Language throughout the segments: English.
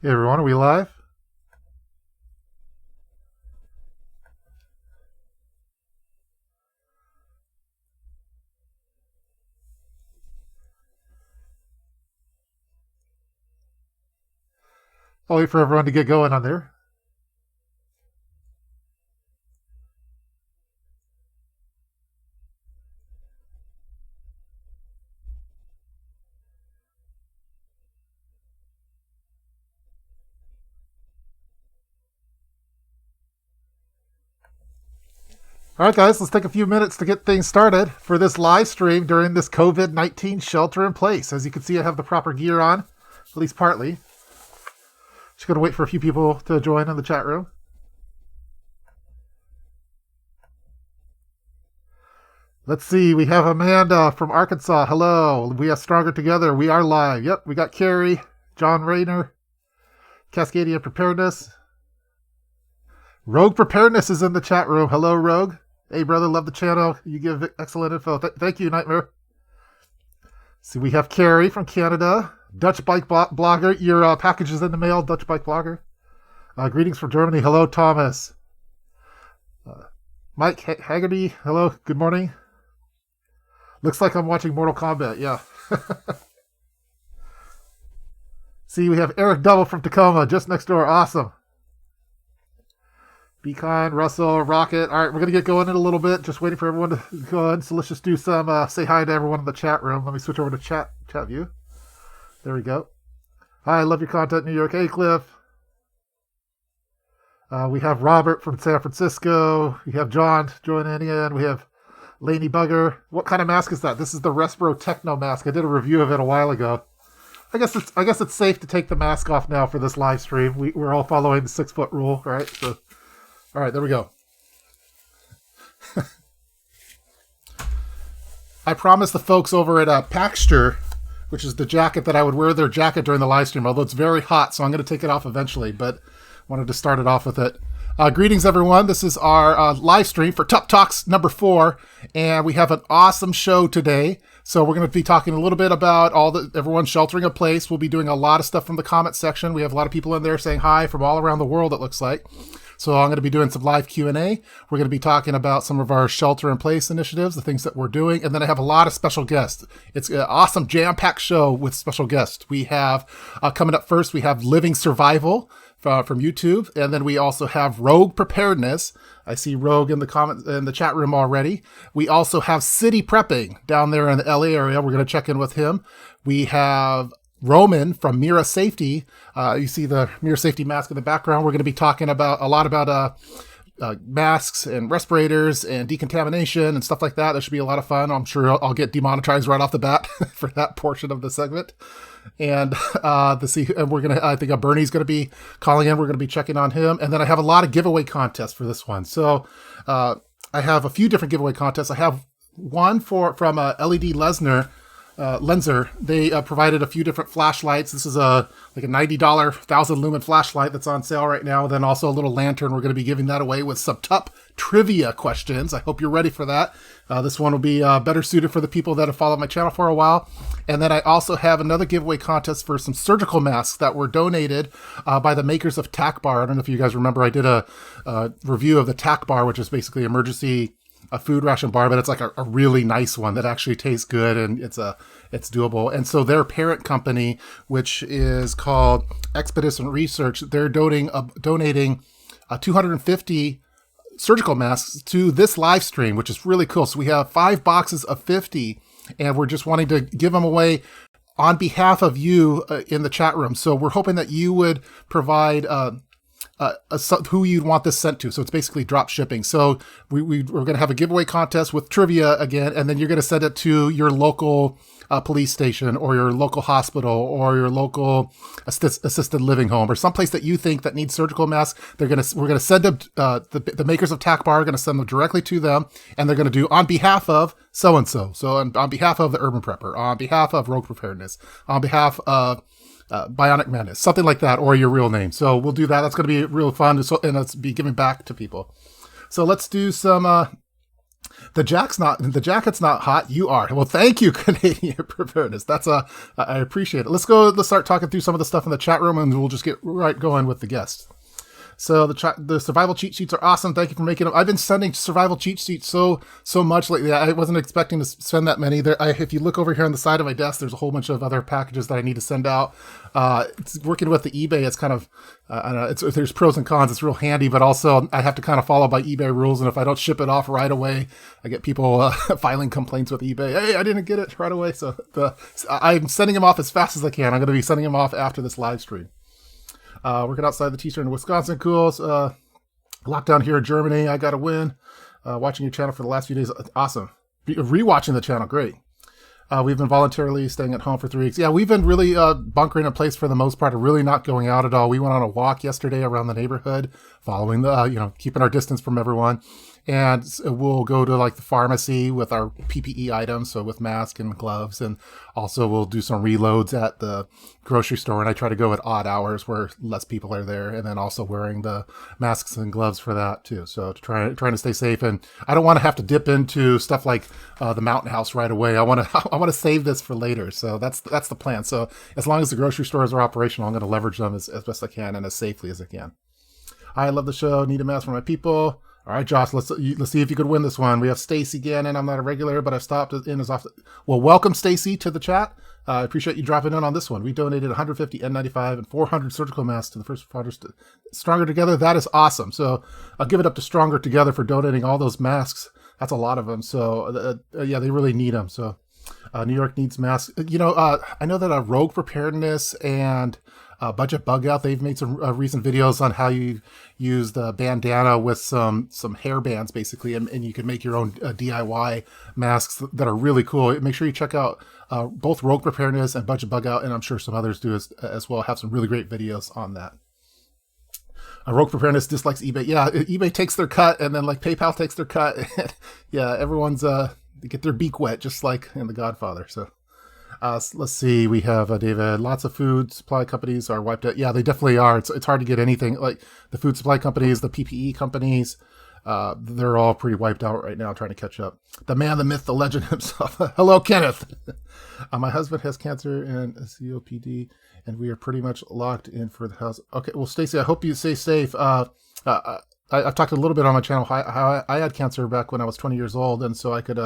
Hey everyone, are we live? I'll wait for everyone to get going on there. All right, guys, let's take a few minutes to get things started for this live stream during this COVID-19 shelter in place. As you can see, I have the proper gear on, at least partly. Just going to wait for a few people to join in the chat room. Let's see, we have Amanda from Arkansas. Hello, we are stronger together. We are live. Yep, we got Carrie, John Rayner, Cascadia Preparedness. Rogue Preparedness is in the chat room. Hello, Rogue. Hey, brother, love the channel. You give excellent info. Thank you, Nightmare. See, we have Carrie from Canada. Dutch Bike Blogger. Your package is in the mail, Dutch Bike Blogger. Greetings from Germany. Hello, Thomas. Mike Haggerty. Hello, good morning. Looks like I'm watching Mortal Kombat, yeah. See, we have Eric Double from Tacoma, just next door. Awesome. Be kind, Russell, Rocket. All right, we're going to get going in a little bit. Just waiting for everyone to go in. So let's just do some, say hi to everyone in the chat room. Let me switch over to chat view. There we go. Hi, I love your content, New York. Hey, Cliff. We have Robert from San Francisco. We have John joining in. We have Laney Bugger. What kind of mask is that? This is the Respiro Techno mask. I did a review of it a while ago. I guess it's safe to take the mask off now for this live stream. We're all following the 6-foot rule, right? So, all right, there we go. I promised the folks over at Paxter, which is the jacket that I would wear their jacket during the live stream, although it's very hot, so I'm going to take it off eventually, but wanted to start it off with it. Greetings, everyone. This is our live stream for TUP Talks number 4, and we have an awesome show today. So we're going to be talking a little bit about everyone sheltering in place. We'll be doing a lot of stuff from the comment section. We have a lot of people in there saying hi from all around the world, it looks like. So I'm going to be doing some live Q&A. We're going to be talking about some of our shelter-in-place initiatives, the things that we're doing, and then I have a lot of special guests. It's an awesome jam-packed show with special guests. We have, coming up first, we have Living Survival from YouTube, and then we also have Rogue Preparedness. I see Rogue in the chat room already. We also have City Prepping down there in the LA area. We're going to check in with him. We have Roman from Mira Safety. You see the Mira Safety mask in the background. We're going to be talking about a lot about masks and respirators and decontamination and stuff like that. That should be a lot of fun. I'm sure I'll get demonetized right off the bat for that portion of the segment. And I think Bernie's going to be calling in. We're going to be checking on him. And then I have a lot of giveaway contests for this one. So I have a few different giveaway contests. I have one from LED Lenser. They provided a few different flashlights. This is like a $90 1,000 lumen flashlight that's on sale right now. Then also a little lantern. We're going to be giving that away with some TUP trivia questions. I hope you're ready for that. This one will be better suited for the people that have followed my channel for a while. And then I also have another giveaway contest for some surgical masks that were donated by the makers of TAC Bar. I don't know if you guys remember, I did a review of the TAC Bar, which is basically emergency a food ration bar, but it's like a really nice one that actually tastes good and it's doable. And so their parent company, which is called Expedition Research, they're donating 250 surgical masks to this live stream, which is really cool. So we have 5 boxes of 50, and we're just wanting to give them away on behalf of you in the chat room. So we're hoping that you would provide who you'd want this sent to. So it's basically drop shipping. So we're going to have a giveaway contest with trivia again, and then you're going to send it to your local police station or your local hospital or your local assisted living home or someplace that you think that needs surgical masks. We're going to send them, the makers of TAC Bar are going to send them directly to them, and they're going to do on behalf of so-and-so. So on behalf of the Urban Prepper, on behalf of Rogue Preparedness, on behalf of Bionic Madness, something like that, or your real name. So we'll do that. That's going to be real fun, and let's be giving back to people. So let's do some The jacket's not hot. You are. Well, thank you, Canadian Preparedness. I appreciate it. Let's start talking through some of the stuff in the chat room, and we'll just get right going with the guests. So the survival cheat sheets are awesome. Thank you for making them. I've been sending survival cheat sheets so much lately. I wasn't expecting to send that many. If you look over here on the side of my desk, there's a whole bunch of other packages that I need to send out. It's working with the eBay. It's kind of I don't know. There's pros and cons. It's real handy, but also I have to kind of follow by eBay rules. And if I don't ship it off right away, I get people filing complaints with eBay. Hey, I didn't get it right away. So I'm sending them off as fast as I can. I'm going to be sending them off after this live stream. Working outside the t-shirt in Wisconsin. Cool. Lockdown here in Germany. I got a win. Watching your channel for the last few days. Awesome. Rewatching the channel. Great. We've been voluntarily staying at home for 3 weeks. Yeah, we've been really bunkering in place for the most part, really not going out at all. We went on a walk yesterday around the neighborhood, following keeping our distance from everyone. And we'll go to like the pharmacy with our PPE items, so with masks and gloves, and also we'll do some reloads at the grocery store. And I try to go at odd hours where less people are there, and then also wearing the masks and gloves for that too. So trying to stay safe, and I don't want to have to dip into stuff like the Mountain House right away. I want to save this for later. So that's the plan. So as long as the grocery stores are operational, I'm going to leverage them as best I can and as safely as I can. I love the show. Need a mask for my people. All right, Josh, let's see if you could win this one. We have Stacy again, and I'm not a regular, but I've stopped in as often. Well, welcome, Stacy, to the chat. I appreciate you dropping in on this one. We donated 150 N95 and 400 surgical masks to the first responders to Stronger Together. That is awesome. So I'll give it up to Stronger Together for donating all those masks. That's a lot of them. So, yeah, they really need them. So New York needs masks. I know that Rogue Preparedness and Budget Bug Out, they've made some recent videos on how you use the bandana with some hair bands, basically, and you can make your own DIY masks that are really cool. Make sure you check out both Rogue Preparedness and Budget Bug Out, and I'm sure some others do as well, have some really great videos on that. Rogue Preparedness dislikes eBay. Yeah, eBay takes their cut, and then like PayPal takes their cut. Yeah, everyone's they get their beak wet, just like in The Godfather. So let's see. We have David. Lots of food supply companies are wiped out. Yeah, they definitely are. It's hard to get anything. Like the food supply companies, the PPE companies, they're all pretty wiped out right now, trying to catch up. The man, the myth, the legend himself. Hello, Kenneth. My husband has cancer and COPD, and we are pretty much locked in for the house. Okay, well, Stacey, I hope you stay safe. I've talked a little bit on my channel how I had cancer back when I was 20 years old, and so I could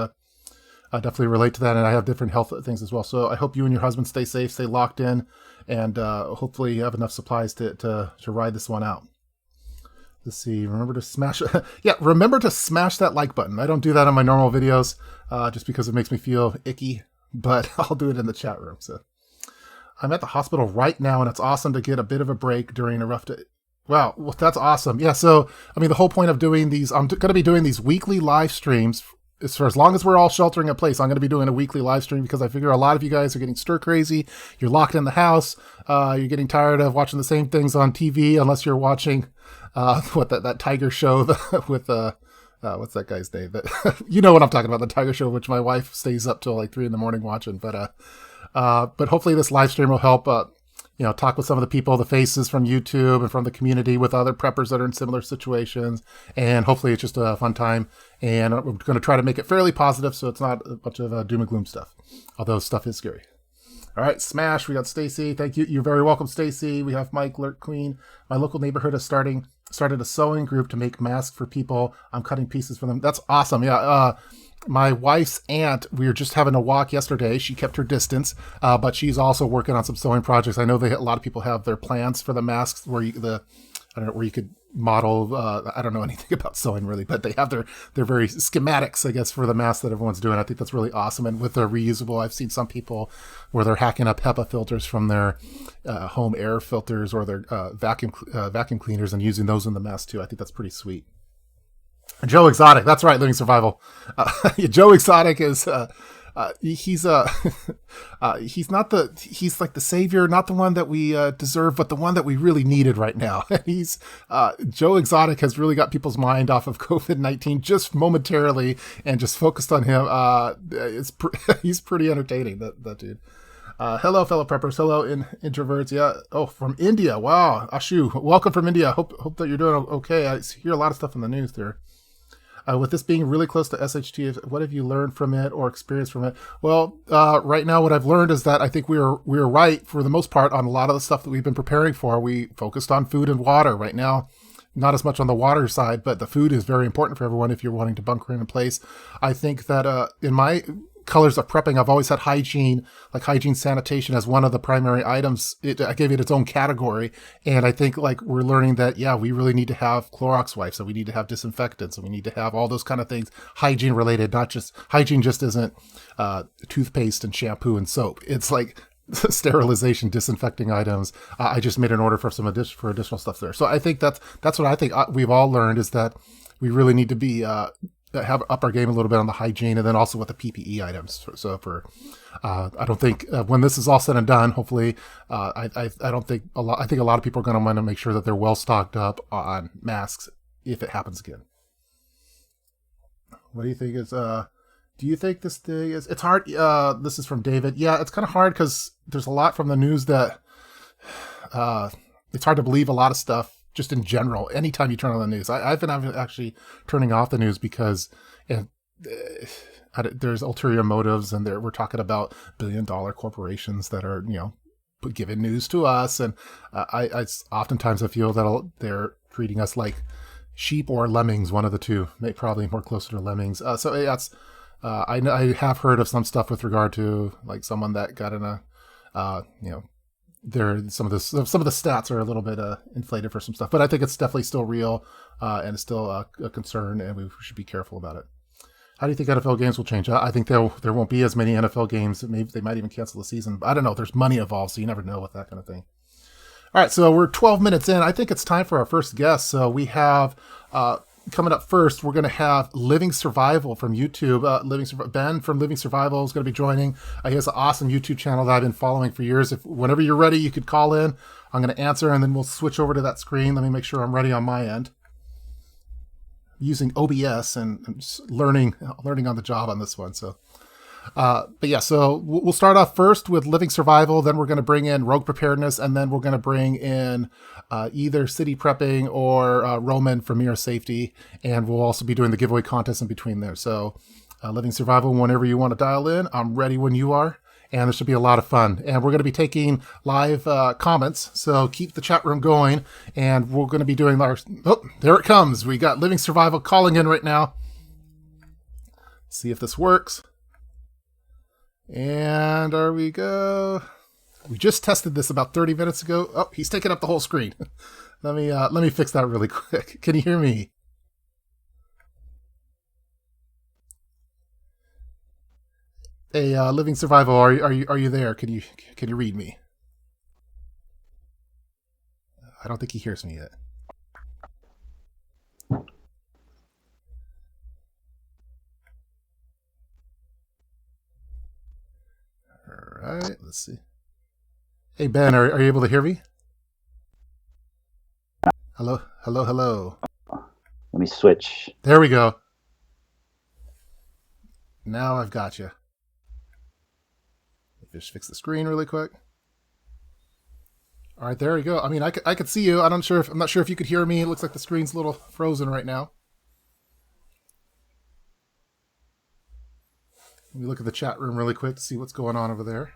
definitely relate to that, and I have different health things as well. So I hope you and your husband stay safe, stay locked in, and hopefully you have enough supplies to ride this one out. Let's see. Remember to smash that like button. I don't do that on my normal videos just because it makes me feel icky, but I'll do it in the chat room. So I'm at the hospital right now, and it's awesome to get a bit of a break during a rough day. Wow, well, that's awesome. Yeah, so I mean, the whole point of doing these, I'm going to be doing these weekly live streams. For as long as we're all sheltering in place, I'm going to be doing a weekly live stream because I figure a lot of you guys are getting stir crazy. You're locked in the house. You're getting tired of watching the same things on TV, unless you're watching that Tiger show with what's that guy's name? You know what I'm talking about, the Tiger show, which my wife stays up till like 3 a.m. watching. But hopefully this live stream will help. Talk with some of the people, the faces from YouTube and from the community, with other preppers that are in similar situations. And hopefully it's just a fun time. And we're going to try to make it fairly positive, so it's not a bunch of doom and gloom stuff, although stuff is scary. All right, Smash, we got Stacy. Thank you. You're very welcome, Stacy. We have Mike, Lurk Queen. My local neighborhood has started a sewing group to make masks for people. I'm cutting pieces for them. That's awesome. Yeah. My wife's aunt, we were just having a walk yesterday. She kept her distance, but she's also working on some sewing projects. I know a lot of people have their plans for the masks where you could model. I don't know anything about sewing really, but they have their very schematics, I guess, for the masks that everyone's doing. I think that's really awesome. And with the reusable, I've seen some people where they're hacking up HEPA filters from their home air filters or their vacuum cleaners and using those in the mask too. I think that's pretty sweet. Joe Exotic, that's right, Living Survival. Joe Exotic is he's like the savior, not the one that we deserve, but the one that we really needed right now. He's Joe Exotic has really got people's mind off of COVID-19 just momentarily and just focused on him. He's pretty entertaining, that dude. Hello, fellow preppers. Hello, introverts. Yeah. Oh, from India. Wow. Ashu, welcome from India. Hope that you're doing okay. I hear a lot of stuff in the news there. With this being really close to SHT, what have you learned from it or experienced from it? Well, right now what I've learned is that I think we were right for the most part on a lot of the stuff that we've been preparing for. We focused on food and water right now. Not as much on the water side, but the food is very important for everyone if you're wanting to bunker in place. I think that in my colors of prepping, I've always had hygiene, like hygiene sanitation as one of the primary items. I gave it its own category. And I think like we're learning that, yeah, we really need to have Clorox wipes, and we need to have disinfectants, and we need to have all those kind of things, hygiene related, not just hygiene just isn't toothpaste and shampoo and soap. It's like sterilization, disinfecting items. I just made an order for some additional stuff there. So I think that's what I think we've all learned is that we really need to be, have up our game a little bit on the hygiene, and then also with the PPE items. So I don't think when this is all said and done, hopefully, I think a lot of people are going to want to make sure that they're well stocked up on masks if it happens again. What do you think is, do you think this thing is, it's hard. This is from David. Yeah, it's kind of hard because there's a lot from the news that, it's hard to believe a lot of stuff just in general, anytime you turn on the news. I've been actually turning off the news because there's ulterior motives, and we're talking about billion-dollar corporations that are, giving news to us. And I oftentimes I feel that they're treating us like sheep or lemmings, one of the two, probably more closer to lemmings. So that's, I have heard of some stuff with regard to like someone that got in a, some of the stats are a little bit inflated for some stuff, but I think it's definitely still real, and it's still a concern, and we should be careful about it. How do you think NFL games will change? I think there won't be as many NFL games. Maybe they might even cancel the season. I don't know. There's money involved, so you never know with that kind of thing. All right, so we're 12 minutes in. I think it's time for our first guest. So we have coming up first, we're going to have Living Survival from YouTube. Ben from Living Survival is going to be joining. He has an awesome YouTube channel that I've been following for years. Whenever you're ready, you could call in. I'm going to answer, and then we'll switch over to that screen. Let me make sure I'm ready on my end. Using OBS, and I'm just learning on the job on this one. So, but yeah, so we'll start off first with Living Survival. Then we're going to bring in Rogue Preparedness, and then we're going to bring in either City Prepping or Roman from Mirror Safety, and we'll also be doing the giveaway contest in between there. So, Living Survival, whenever you want to dial in, I'm ready when you are, and this should be a lot of fun. And we're going to be taking live comments, so keep the chat room going, and we're going to be doing our... Oh, there it comes. We got Living Survival calling in right now. See if this works. And there we go. We just tested this about 30 minutes ago. Oh, he's taking up the whole screen. Let me fix that really quick. Can you hear me? Hey, Living Survival, are you there? Can you read me? I don't think he hears me yet. All right, let's see. Hey, Ben, are you able to hear me? Hello? Let me switch. There we go. Now I've got you. Just fix the screen really quick. All right, there we go. I mean, I could see you. I'm not sure if you could hear me. It looks like the screen's a little frozen right now. Let me look at the chat room really quick to see what's going on over there.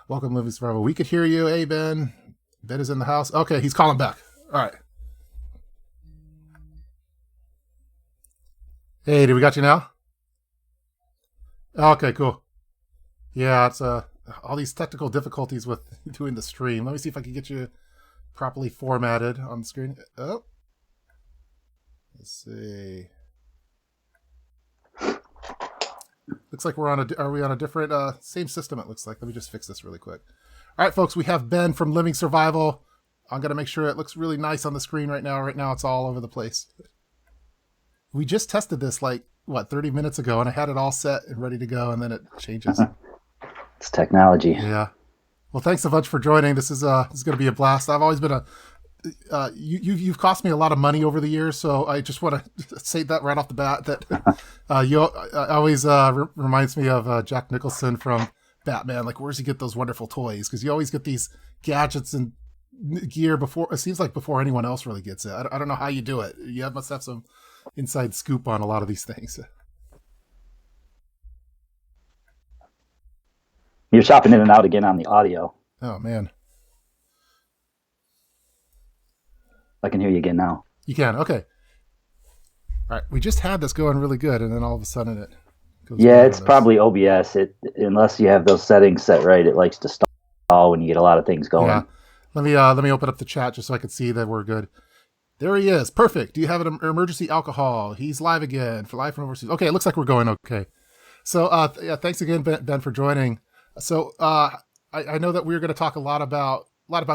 Welcome, Living Survival. We could hear you. Hey, Ben. Ben is in the house. Okay, he's calling back. All right. Hey, do we got you now? Okay, cool. Yeah, it's all these technical difficulties with doing the stream. Let me see if I can get you properly formatted on the screen. Oh. Let's see. Looks like are we on a different, same system it looks like. Let me just fix this really quick. All right, folks, we have Ben from Living Survival. I'm going to make sure it looks really nice on the screen right now. Right now, it's all over the place. We just tested this 30 minutes ago, and I had it all set and ready to go, and then it changes. It's technology. Yeah. Well, thanks so much for joining. This is going to be a blast. I've always been you've cost me a lot of money over the years, so I just want to say that right off the bat that you always reminds me of Jack Nicholson from Batman. Like, where's he get those wonderful toys? Because you always get these gadgets and gear before. It seems like before anyone else really gets it. I don't know how you do it. You must have some inside scoop on a lot of these things. You're chopping in and out again on the audio. Oh man, I can hear you again now. you can. Okay. All right. We just had this going really good, and then all of a sudden it goes. Yeah, it's probably OBS. Unless you have those settings set right, it likes to stall when you get a lot of things going. Yeah. Let me open up the chat just so I can see that we're good. There he is. Perfect. Do you have an emergency alcohol? He's live again for live from overseas. Okay, it looks like we're going okay. So yeah, thanks again, Ben, for joining. So I know that we're going to talk a lot about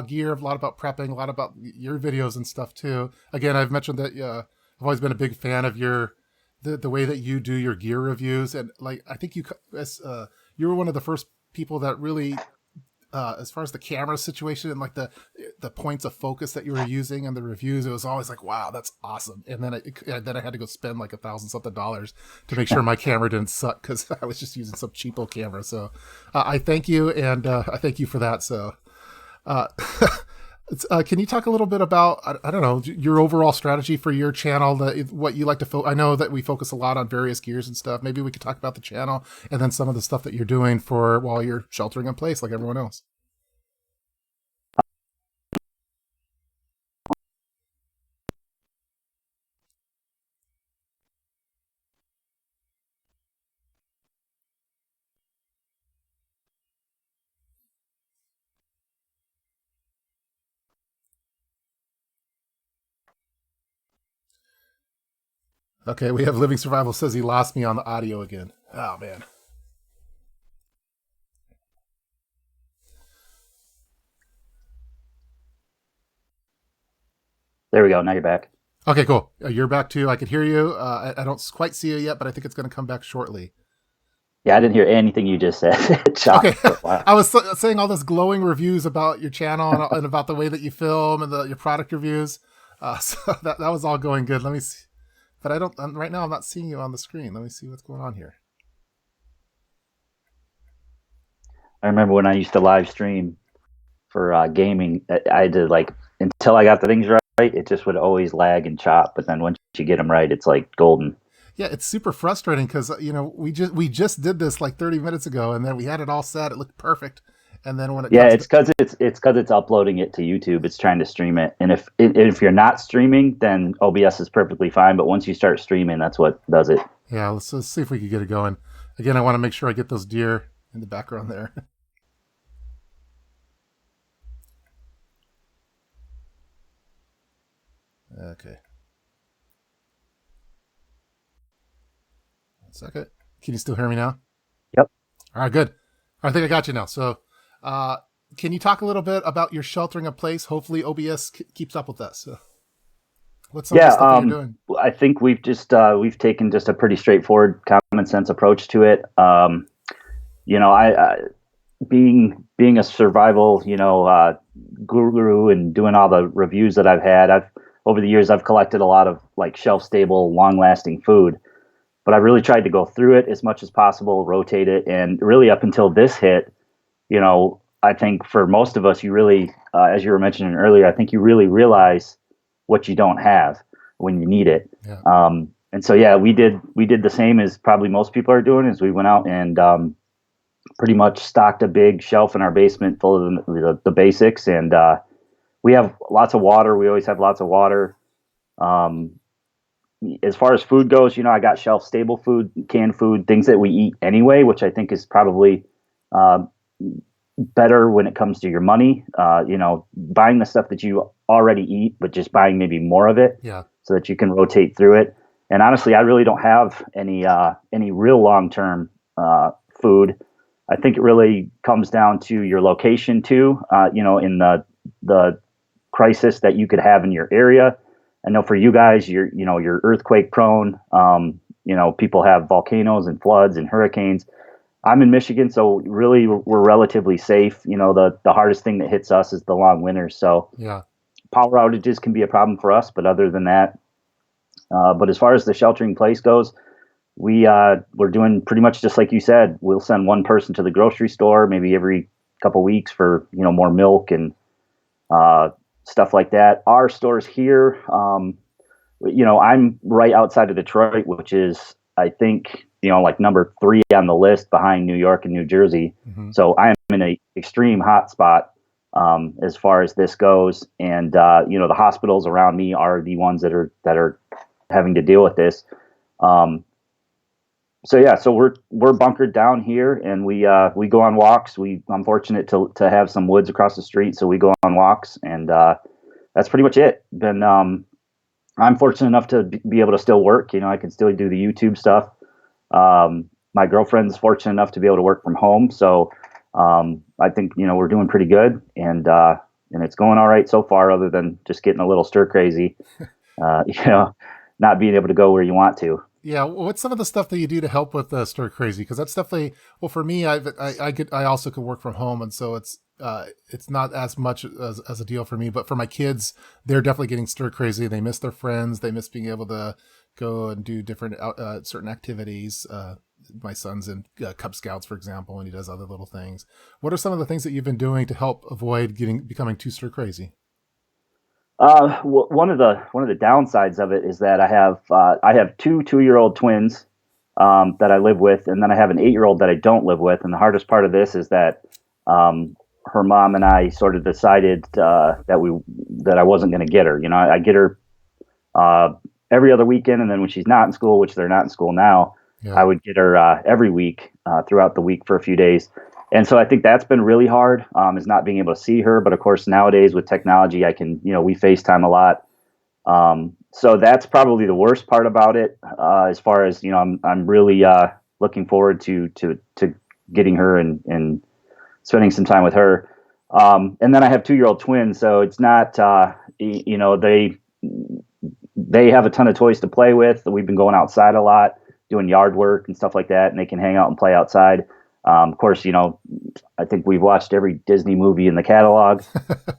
gear, a lot about prepping, a lot about your videos and stuff too. Again, I've mentioned that I've always been a big fan of the way that you do your gear reviews, and like I think you were one of the first people that really. As far as the camera situation and like the points of focus that you were using and the reviews, it was always like, wow, that's awesome. And then I had to go spend like $1,000 something to make sure my camera didn't suck because I was just using some cheapo camera. So I thank you, and I thank you for that. So can you talk a little bit about I don't know, your overall strategy for your channel, what you like to I know that we focus a lot on various gears and stuff. Maybe we could talk about the channel and then some of the stuff that you're doing for while you're sheltering in place like everyone else. Okay, we have Living Survival says he lost me on the audio again. Oh, man. There we go. Now you're back. Okay, cool. You're back too. I could hear you. I don't quite see you yet, but I think it's going to come back shortly. Yeah, I didn't hear anything you just said. Okay. I was saying all this glowing reviews about your channel and about the way that you film and your product reviews. So that was all going good. Let me see. But right now I'm not seeing you on the screen. Let me see what's going on here. I remember when I used to live stream for gaming, I had to until I got the things right, it just would always lag and chop. But then once you get them right, it's like golden. Yeah, it's super frustrating because we just did this like 30 minutes ago, and then we had it all set. It looked perfect, and then when it's because it's uploading it to YouTube. It's trying to stream it, and if you're not streaming, then OBS is perfectly fine. But once you start streaming, that's what does it. Yeah, let's see if we can get it going. Again, I want to make sure I get those deer in the background there. Okay. 1 second. Can you still hear me now? Yep. All right, good. I think I got you now. So, can you talk a little bit about your sheltering in place? Hopefully, OBS keeps up with that. So, what's some of the stuff that you're doing? I think we've taken just a pretty straightforward, common sense approach to it. I being a survival, guru and doing all the reviews that I've had, over the years I've collected a lot of like shelf stable, long lasting food. But I really tried to go through it as much as possible, rotate it, and really up until this hit, I think for most of us, you really, as you were mentioning earlier, I think you really realize what you don't have when you need it. Yeah. And so, yeah, we did the same as probably most people are doing. Is we went out and pretty much stocked a big shelf in our basement full of the basics, and we have lots of water. We always have lots of water. As far as food goes, I got shelf stable food, canned food, things that we eat anyway, which I think is probably better when it comes to your money. Buying the stuff that you already eat, but just buying maybe more of it, so that you can rotate through it. And honestly, I really don't have any real long-term food. I think it really comes down to your location too. In the crisis that you could have in your area. I know for you guys, you're earthquake prone. People have volcanoes and floods and hurricanes. I'm in Michigan, so really we're relatively safe. The hardest thing that hits us is the long winters. So power outages can be a problem for us, but other than that, but as far as the sheltering place goes, we're doing pretty much just like you said. We'll send one person to the grocery store maybe every couple weeks for more milk and stuff like that. Our stores here, I'm right outside of Detroit, which is, I think, like number 3 on the list behind New York and New Jersey. Mm-hmm. So I am in a extreme hot spot as far as this goes. And, the hospitals around me are the ones that are having to deal with this. So we're bunkered down here, and we go on walks. I'm fortunate to have some woods across the street, so we go on walks, and that's pretty much it. I'm fortunate enough to be able to still work. I can still do the YouTube stuff. My girlfriend's fortunate enough to be able to work from home, so I think we're doing pretty good, and it's going all right so far, other than just getting a little stir crazy. Not being able to go where you want to. Yeah, what's some of the stuff that you do to help with stir crazy? Because that's definitely, well, for me, I also could work from home, and so it's not as much as a deal for me. But for my kids, they're definitely getting stir crazy. They miss their friends. They miss being able to go and do different certain activities. My son's in Cub Scouts, for example, and he does other little things. What are some of the things that you've been doing to help avoid becoming too stir crazy? One of the downsides of it is that I have 2 2-year-old twins that I live with, and then I have an 8-year-old that I don't live with. And the hardest part of this is that her mom and I sort of decided that I wasn't going to get her. I get her every other weekend, and then when she's not in school, which they're not in school now, yeah. I would get her every week throughout the week for a few days. And so I think that's been really hard, is not being able to see her. But of course, nowadays with technology, I can, we FaceTime a lot. So that's probably the worst part about it. As far as, I'm really looking forward to getting her and spending some time with her. And then I have 2-year-old twins, so it's not, they have a ton of toys to play with. We've been going outside a lot, doing yard work and stuff like that, and they can hang out and play outside. Of course, I think we've watched every Disney movie in the catalog.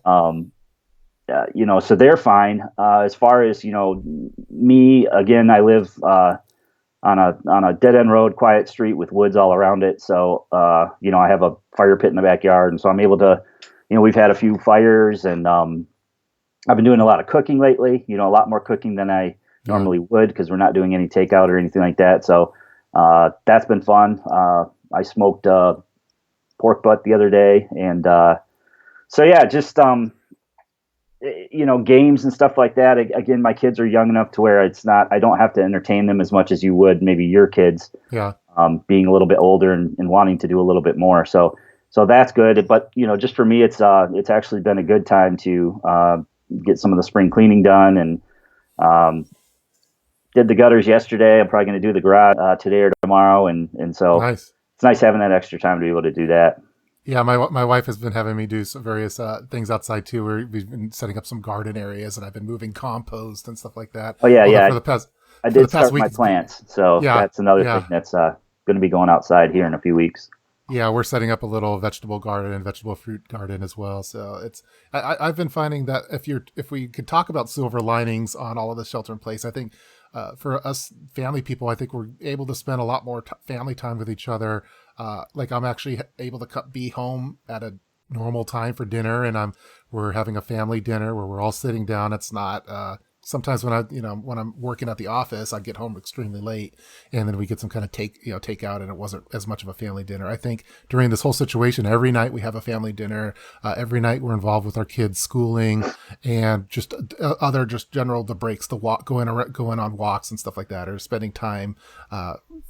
So they're fine. As far as, me, again, I live on a dead end road, quiet street with woods all around it. So, I have a fire pit in the backyard. And so I'm able to, we've had a few fires, and I've been doing a lot of cooking lately, a lot more cooking than I normally would, because we're not doing any takeout or anything like that. So that's been fun. I smoked pork butt the other day, and just games and stuff like that. Again, my kids are young enough to where I don't have to entertain them as much as you would maybe your kids. Yeah. Being a little bit older and wanting to do a little bit more. So that's good. But just for me, it's actually been a good time to get some of the spring cleaning done, and did the gutters yesterday. I'm probably going to do the garage today or tomorrow, and so. Nice. It's nice having that extra time to be able to do that. Yeah, my wife has been having me do some various things outside too. Where we've been setting up some garden areas, and I've been moving compost and stuff like that. Oh yeah. I did start my plants, so that's another thing that's going to be going outside here in a few weeks. Yeah, we're setting up a little vegetable garden and vegetable fruit garden as well. So I've been finding that if we could talk about silver linings on all of the shelter in place, I think for us family people, I think we're able to spend a lot more family time with each other. Like I'm actually able to be home at a normal time for dinner, and we're having a family dinner where we're all sitting down. It's not sometimes when I'm working at the office, I get home extremely late, and then we get some kind of takeout, and it wasn't as much of a family dinner. I think during this whole situation, every night we have a family dinner. Every night we're involved with our kids' schooling and just other general the breaks, the walk, going on walks and stuff like that, or spending time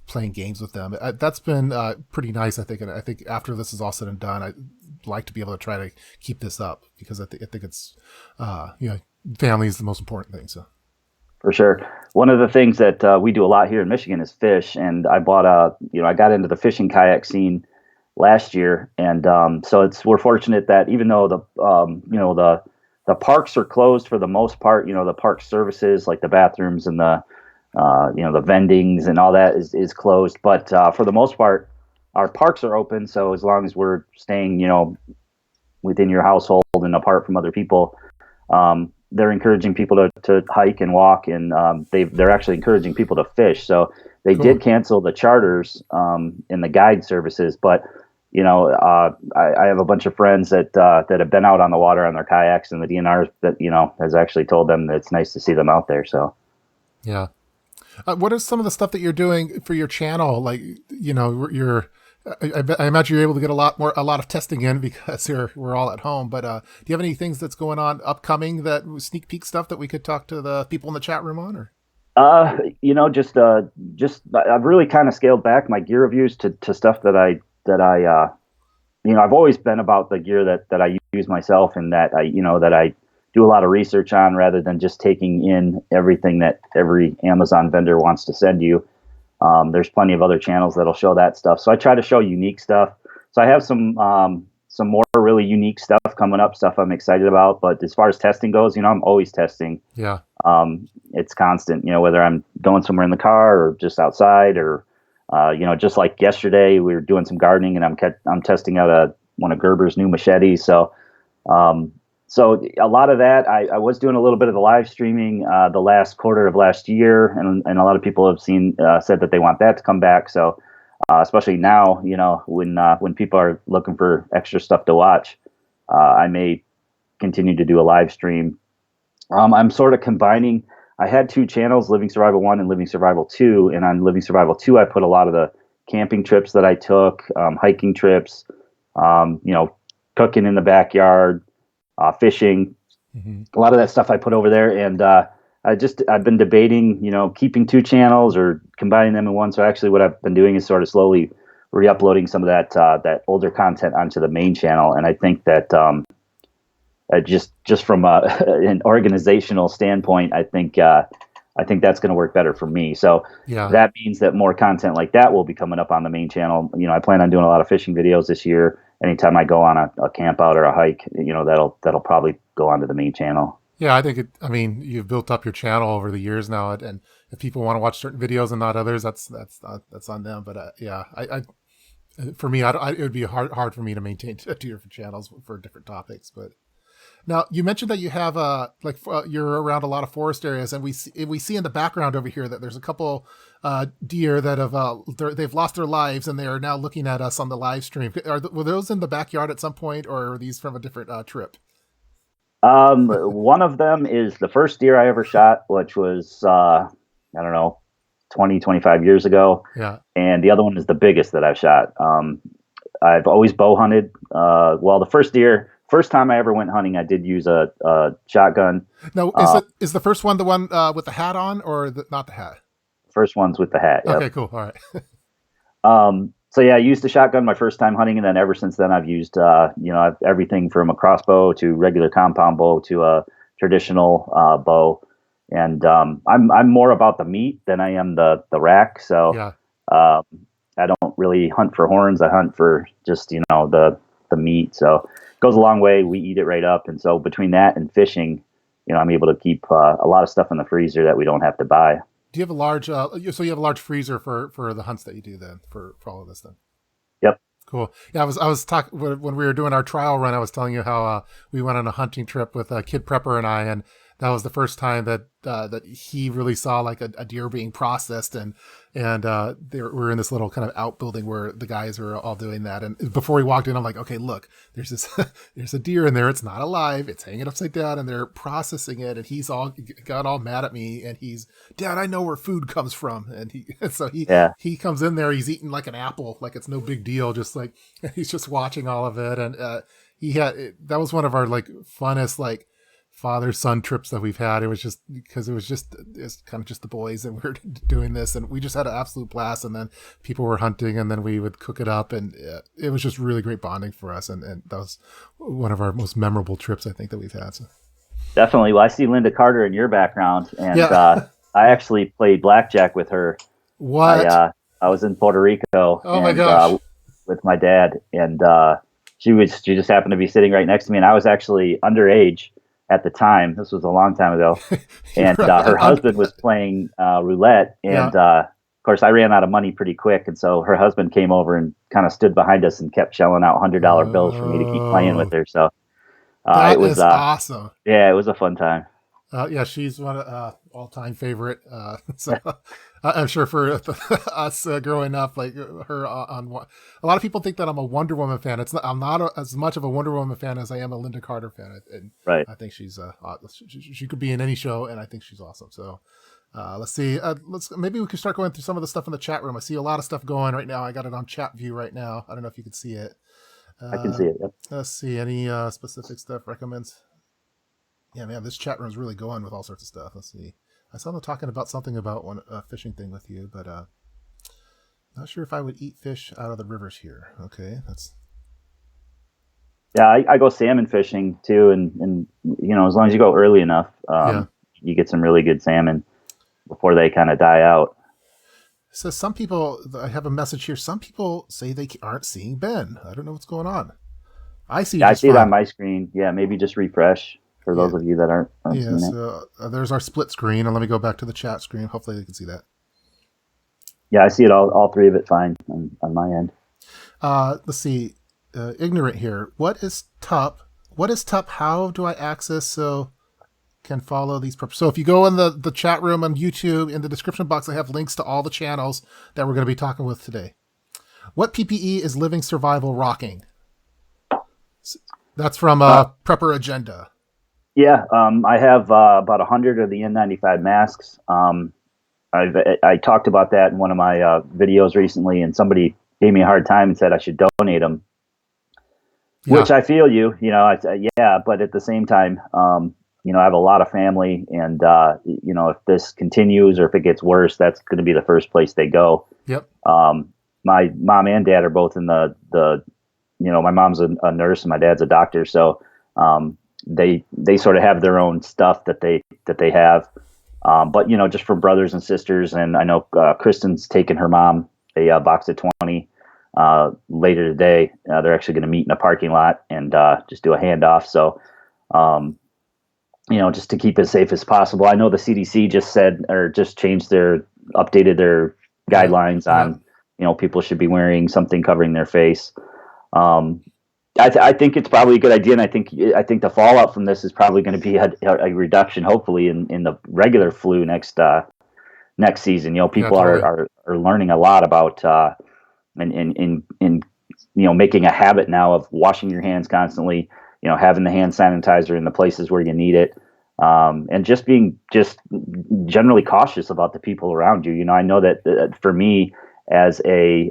playing games with them. That's been pretty nice, I think. And I think after this is all said and done, I'd like to be able to try to keep this up, because I think it's family is the most important thing. So, for sure, one of the things that we do a lot here in Michigan is fish, and I got into the fishing kayak scene last year, and so we're fortunate that even though the parks are closed for the most part, the park services like the bathrooms and the vendings and all that is closed, but for the most part, our parks are open. So as long as we're staying, within your household and apart from other people, they're encouraging people to hike and walk, and they're actually encouraging people to fish. So they did cancel the charters and the guide services, but I have a bunch of friends that have been out on the water on their kayaks, and the DNR that has actually told them that it's nice to see them out there. So, yeah. What is some of the stuff that you're doing for your channel? Like, I imagine you're able to get a lot of testing in because we're all at home. But do you have any things that's going on upcoming, that sneak peek stuff that we could talk to the people in the chat room on? Or just I've really kind of scaled back my gear reviews to stuff that I I've always been about the gear that I use myself, and that I do a lot of research on, rather than just taking in everything that every Amazon vendor wants to send you. There's plenty of other channels that'll show that stuff. So I try to show unique stuff. So I have some more really unique stuff coming up, stuff I'm excited about. But as far as testing goes, I'm always testing. Yeah. It's constant, whether I'm going somewhere in the car or just outside, or, just like yesterday, we were doing some gardening, and I'm testing out one of Gerber's new machetes. So a lot of that, I was doing a little bit of the live streaming the last quarter of last year, and a lot of people have said that they want that to come back. So especially now, when people are looking for extra stuff to watch, I may continue to do a live stream. I'm sort of combining. I had two channels, Living Survival 1 and Living Survival 2, and on Living Survival 2, I put a lot of the camping trips that I took, hiking trips, cooking in the backyard, fishing, a lot of that stuff I put over there. And I've been debating, keeping two channels or combining them in one. So actually what I've been doing is sort of slowly re-uploading some of that older content onto the main channel. And I think that just from an organizational standpoint, I think that's going to work better for me. So that means that more content like that will be coming up on the main channel. I plan on doing a lot of fishing videos this year. Anytime I go on a camp out or a hike, that'll probably go onto the main channel. Yeah, I think you've built up your channel over the years now, and if people want to watch certain videos and not others, that's on them. But for me, it would be hard for me to maintain two different channels for different topics. But now, you mentioned that you have you're around a lot of forest areas, and we see in the background over here that there's a couple deer that they've lost their lives, and they are now looking at us on the live stream. Were those in the backyard at some point, or are these from a different trip? One of them is the first deer I ever shot, which was 20, 25 years ago. Yeah. And the other one is the biggest that I've shot. I've always bow hunted. The first time I ever went hunting, I did use a shotgun. Now, is the first one the one with the hat on, or not the hat? First one's with the hat. Yep. Okay, cool. All right. So I used the shotgun my first time hunting, and then ever since then I've used everything from a crossbow to regular compound bow to a traditional bow. And I'm more about the meat than I am the rack. So yeah. I don't really hunt for horns. I hunt for just the meat. So it goes a long way. We eat it right up, and so between that and fishing, I'm able to keep a lot of stuff in the freezer that we don't have to buy. Do you have a large? So you have a large freezer for the hunts that you do then for all of this then? Yep. Cool. Yeah, I was talking when we were doing our trial run. I was telling you how we went on a hunting trip with Kid Prepper and I, and that was the first time that he really saw like a deer being processed, and we're in this little kind of outbuilding where the guys are all doing that. And before he walked in, I'm like, okay, look, there's there's a deer in there. It's not alive. It's hanging upside down, and they're processing it. And he's got all mad at me, and Dad, I know where food comes from. And he comes in there. He's eating like an apple, like it's no big deal. Just like he's just watching all of it. And that was one of our like funnest like father-son trips that we've had. It was just because it's kind of just the boys, and we were doing this, and we just had an absolute blast. And then people were hunting, and then we would cook it up, and it was just really great bonding for us. And that was one of our most memorable trips I think that we've had. So. Definitely. Well, I see Linda Carter in your background, and I actually played blackjack with her. What? I was in Puerto Rico. Oh my gosh. With my dad, and she just happened to be sitting right next to me, and I was actually underage at the time. This was a long time ago. And her husband was playing roulette. And of course, I ran out of money pretty quick. And so her husband came over and kind of stood behind us and kept shelling out $100 bills for me to keep playing with her. So it was awesome. Yeah, it was a fun time. She's one of all-time favorite. So I'm sure for us growing up, like her on a lot of people think that I'm a Wonder Woman fan. It's not, I'm not as much of a Wonder Woman fan as I am a Linda Carter fan, and Right. I think she's she could be in any show, and I think she's awesome. So let's see, maybe we can start going through some of the stuff in the chat room. I see a lot of stuff going right now. I got it on chat view right now. I don't know if you can see it. I can see it. Yep. Let's see any specific stuff recommends. Yeah, man, this chat room's really going with all sorts of stuff. Let's see. I saw them talking about something about one fishing thing with you, but not sure if I would eat fish out of the rivers here. Okay, that's. Yeah, I go salmon fishing too, and as long as you go early enough, you get some really good salmon before they kind of die out. So some people, I have a message here. Some people say they aren't seeing Ben. I don't know what's going on. I see. Yeah, I see it on my screen. Yeah, maybe just refresh for those of you that aren't seeing it. So there's our split screen, and let me go back to the chat screen. Hopefully, you can see that. Yeah, I see it all three of it fine on my end. Let's see. Ignorant here. What is TUP? What is TUP? How do I access so can follow these? So if you go in the chat room on YouTube, in the description box, I have links to all the channels that we're going to be talking with today. What PPE is Living Survival rocking? That's from Prepper Agenda. Yeah, I have about 100 of the N95 masks. I talked about that in one of my videos recently, and somebody gave me a hard time and said I should donate them. Yeah. Which I feel but at the same time, I have a lot of family, and if this continues or if it gets worse, that's going to be the first place they go. Yep. My mom and dad are both in the my mom's a nurse and my dad's a doctor, so they sort of have their own stuff that they have. But just from brothers and sisters, and I know Kristen's taking her mom a box of 20 later today. They're actually going to meet in a parking lot and just do a handoff. So, just to keep it safe as possible. I know the CDC just updated their guidelines on, people should be wearing something covering their face. I think it's probably a good idea, and I think the fallout from this is probably going to be a reduction, hopefully, in the regular flu next season. People are learning a lot about in making a habit now of washing your hands constantly. Having the hand sanitizer in the places where you need it, and just being generally cautious about the people around you. I know that for me as a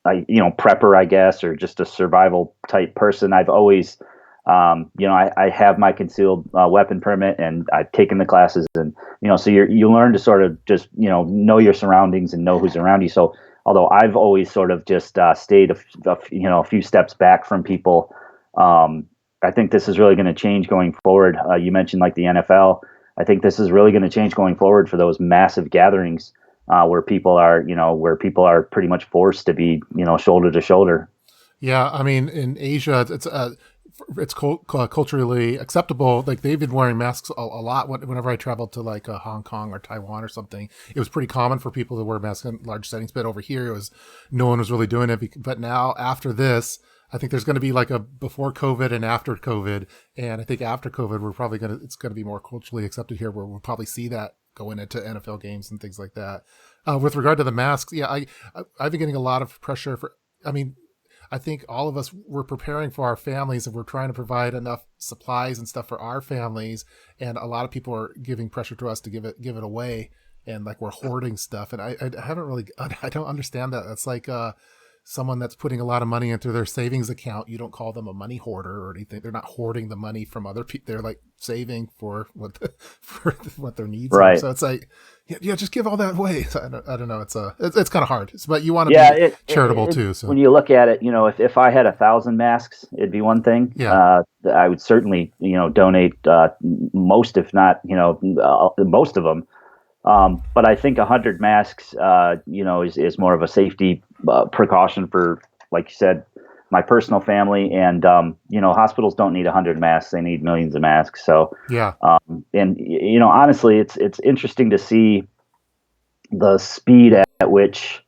prepper, I guess, or just a survival type person, I've always, I have my concealed weapon permit, and I've taken the classes, and, so you learn to sort of just, know your surroundings and know who's around you. So although I've always sort of just stayed a few steps back from people, I think this is really going to change going forward. You mentioned like the NFL. I think this is really going to change going forward for those massive gatherings. Where people are pretty much forced to be, shoulder to shoulder. Yeah, I mean, in Asia, it's culturally acceptable. Like they've been wearing masks a lot. Whenever I traveled to like Hong Kong or Taiwan or something, it was pretty common for people to wear masks in large settings. But over here, no one was really doing it. But now after this, I think there's going to be like a before COVID and after COVID. And I think after COVID, it's going to be more culturally accepted here, where we'll probably see that going into NFL games and things like that. With regard to the masks, I've been getting a lot of pressure I think all of us were preparing for our families, and we're trying to provide enough supplies and stuff for our families. And a lot of people are giving pressure to us to give it away, and like we're hoarding stuff. And I don't understand that. It's like someone that's putting a lot of money into their savings account. You don't call them a money hoarder or anything. They're not hoarding the money from other people. They're like saving for what their needs are. So it's like, just give all that away. So I don't know. It's kind of hard, but you want to be charitable too. So when you look at it, if I had 1,000 masks, it'd be one thing. Yeah. I would certainly, donate most, if not, most of them. But I think 100 masks, is more of a safety precaution for, like you said, my personal family. And, hospitals don't need 100 masks. They need millions of masks. So, yeah. And, honestly, it's interesting to see the speed at which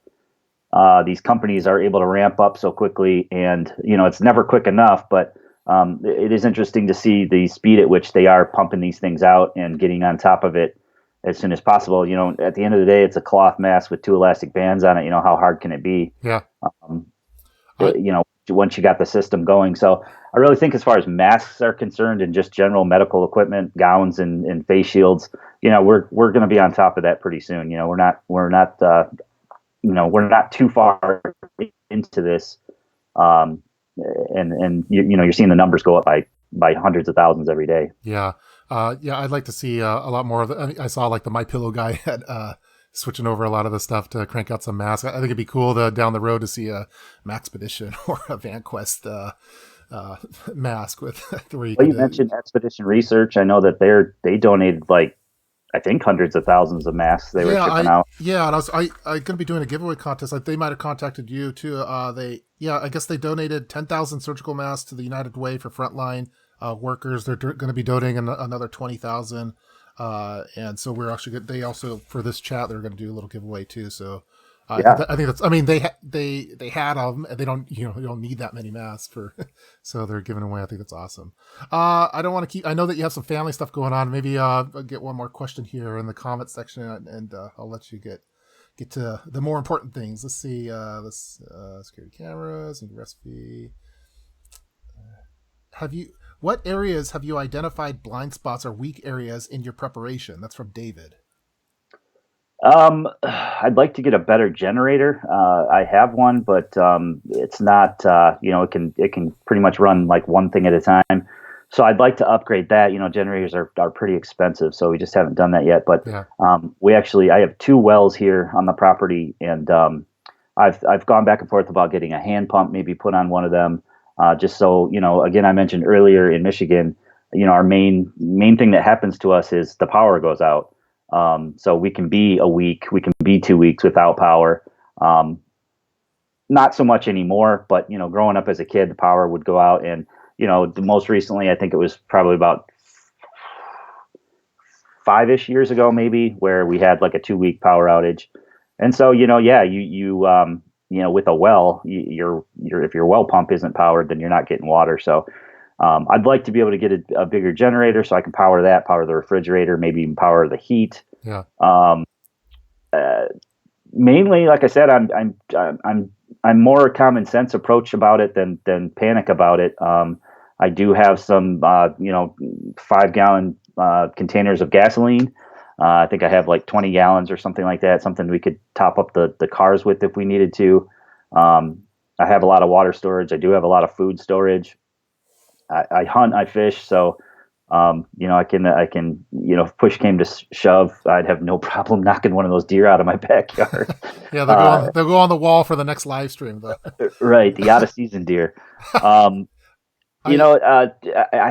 these companies are able to ramp up so quickly. And, it's never quick enough, but it is interesting to see the speed at which they are pumping these things out and getting on top of it. as soon as possible. At the end of the day, it's a cloth mask with 2 elastic bands on it. How hard can it be? Yeah. Um, Once you got the system going. So I really think as far as masks are concerned and just general medical equipment, gowns and face shields, we're going to be on top of that pretty soon. We're not too far into this. And you're seeing the numbers go up by hundreds of thousands every day. Yeah. I'd like to see a lot more of it. I saw like the My Pillow guy had switching over a lot of the stuff to crank out some masks. I think it'd be cool down the road to see a Maxpedition or a VanQuest mask with where you mentioned Expedition Research. I know that they donated I think hundreds of thousands of masks they were shipping out. Yeah, and I'm going to be doing a giveaway contest. They might have contacted you too. I guess they donated 10,000 surgical masks to the United Way for frontline workers. They're going to be donating another 20,000. And so we're actually good. They also, for this chat, they're going to do a little giveaway too. So I think that's, I mean, they had them, they don't, you don't need that many masks so they're giving away. I think that's awesome. I don't want to I know that you have some family stuff going on. Maybe, I'll get one more question here in the comment section and I'll let you get to the more important things. Let's see, security cameras and recipe. What areas have you identified blind spots or weak areas in your preparation? That's from David. I'd like to get a better generator. I have one, but it's not. It can pretty much run like one thing at a time. So I'd like to upgrade that. Generators are pretty expensive, so we just haven't done that yet. But yeah. I have 2 wells here on the property, and I've gone back and forth about getting a hand pump maybe put on one of them. Just so, again, I mentioned earlier in Michigan, our main thing that happens to us is the power goes out. So we can be a week, we can be 2 weeks without power. Not so much anymore, but, growing up as a kid, the power would go out. And, the most recently, I think it was probably about 5-ish years ago, maybe, where we had like a 2-week power outage. And so, with a well, if your well pump isn't powered, then you're not getting water. So I'd like to be able to get a bigger generator so I can power the refrigerator, maybe even power the heat. Yeah. Mainly, like I said, I'm more common sense approach about it than panic about it. I do have some 5-gallon containers of gasoline. I think I have like 20 gallons or something like that, something we could top up the cars with if we needed to. I have a lot of water storage. I do have a lot of food storage. I hunt, I fish. So, I can, if push came to shove, I'd have no problem knocking one of those deer out of my backyard. Yeah. They'll go on the wall for the next live stream though. Right. The out of season deer. I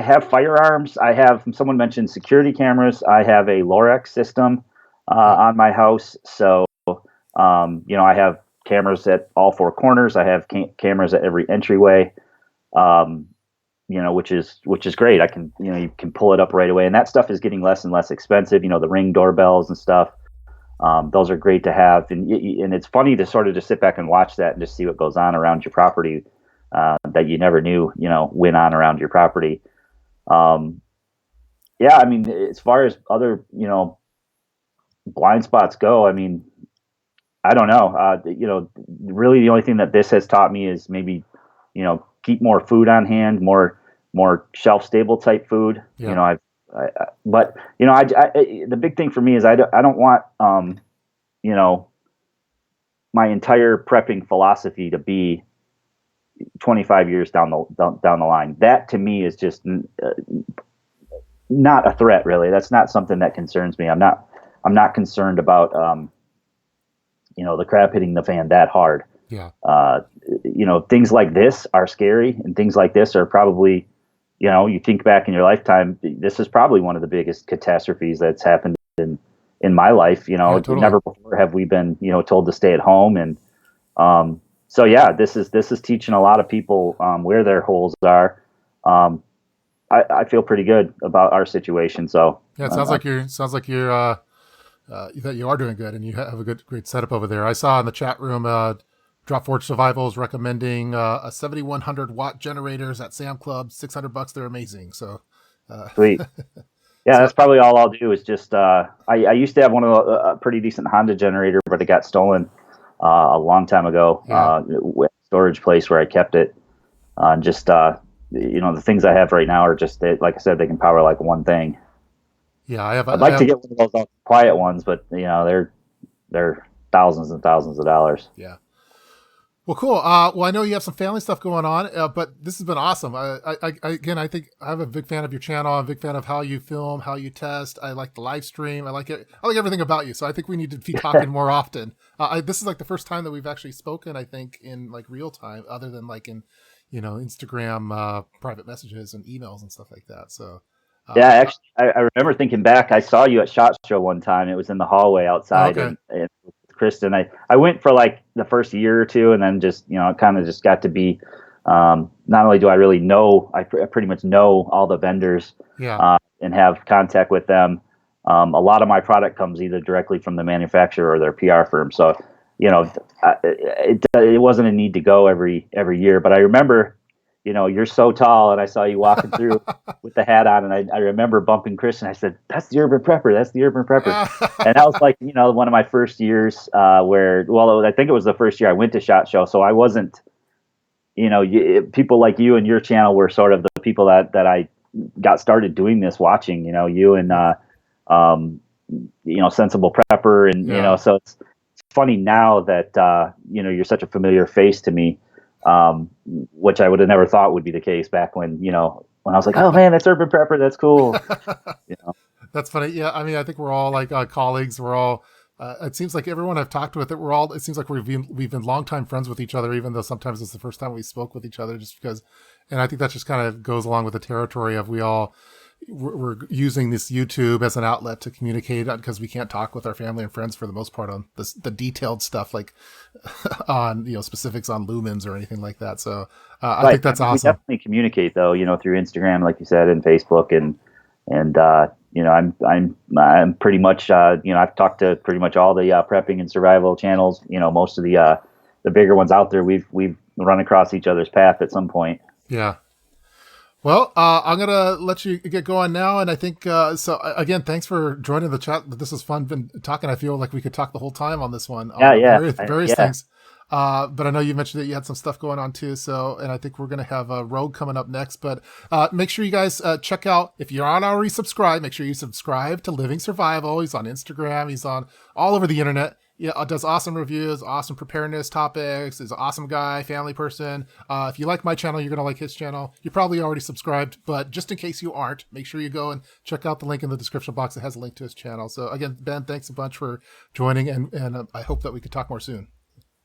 have firearms. Someone mentioned security cameras. I have a Lorex system on my house. So, I have cameras at all 4 corners. I have cameras at every entryway, which is great. I can, you can pull it up right away. And that stuff is getting less and less expensive. The Ring doorbells and stuff. Those are great to have. And it's funny to sort of just sit back and watch that and just see what goes on around your property. That you never knew, went on around your property. As far as other, blind spots go, I don't know. Really the only thing that this has taught me is maybe, keep more food on hand, more shelf stable type food. Yeah. The big thing for me is I don't want, my entire prepping philosophy to be 25 years down the line. That to me is just not a threat, really. That's not something that concerns me. I'm not concerned about the crap hitting the fan that hard. Yeah. Things like this are scary, and things like this are probably, you think back in your lifetime, this is probably one of the biggest catastrophes that's happened in my life. Yeah, totally. Never before have we been told to stay at home. And so yeah, this is teaching a lot of people where their holes are. I feel pretty good about our situation. So yeah, it sounds like you're that you are doing good, and you have a great setup over there. I saw in the chat room, Dropforge Survival is recommending a 7100 watt generators at Sam Club, $600. They're amazing. So sweet. Yeah, that's probably all I'll do is just, I used to have one of a pretty decent Honda generator, but it got stolen a long time ago with a storage place where I kept it. Just, the things I have right now are just, like I said, they can power like one thing. Yeah, I'd like to get one of those quiet ones, but they're thousands and thousands of dollars. Yeah. Well, cool. Well, I know you have some family stuff going on, but this has been awesome. Again, I think I'm a big fan of your channel. I'm a big fan of how you film, how you test. I like the live stream. I like it. I like everything about you. So I think we need to be talking more often. This is like the first time that we've actually spoken, I think, in like real time, other than like in, Instagram, private messages and emails and stuff like that. So. Yeah, actually, I remember thinking back. I saw you at SHOT Show one time. It was in the hallway outside, okay. and Kristen. I went for like the first year or two, and then just it kind of just got to be. Not only do I really know, I pretty much know all the vendors, and have contact with them. A lot of my product comes either directly from the manufacturer or their PR firm. So, it wasn't a need to go every year. But I remember, you're so tall, and I saw you walking through with the hat on, and I remember bumping Chris, and I said, "That's the Urban Prepper. That's the Urban Prepper." And that was like, one of my first years I think it was the first year I went to SHOT Show, so I wasn't, people like you and your channel were sort of the people that I got started doing this watching, you and Sensible Prepper, and so it's funny now that you're such a familiar face to me. Which I would have never thought would be the case back when I was like, oh man, that's Urban Prepper, that's cool. That's funny. Yeah, I mean, I think we're all like colleagues. We're all. It seems like everyone I've talked with, it seems like we've been longtime friends with each other, even though sometimes it's the first time we spoke with each other. Just because, and I think that just kind of goes along with the territory of we're using this YouTube as an outlet to communicate because we can't talk with our family and friends for the most part on the detailed stuff like on specifics on lumens or anything like that. So I think that's awesome. We definitely communicate though, through Instagram, like you said, and Facebook, and I'm pretty much I've talked to pretty much all the prepping and survival channels. Most of the bigger ones out there. We've run across each other's path at some point. Yeah. Well, I'm going to let you get going now. And I think, so again, thanks for joining the chat. This is fun. Been talking. I feel like we could talk the whole time on this one. Various things. But I know you mentioned that you had some stuff going on too. So, and I think we're going to have a Rogue coming up next, but, make sure you guys, check out, if you're not already subscribed, make sure you subscribe to Living Survival. He's on Instagram. He's on all over the internet. Yeah, does awesome reviews, awesome preparedness topics, is an awesome guy, family person. If you like my channel, you're going to like his channel. You're probably already subscribed, but just in case you aren't, make sure you go and check out the link in the description box. It has a link to his channel. So again, Ben, thanks a bunch for joining, and I hope that we could talk more soon.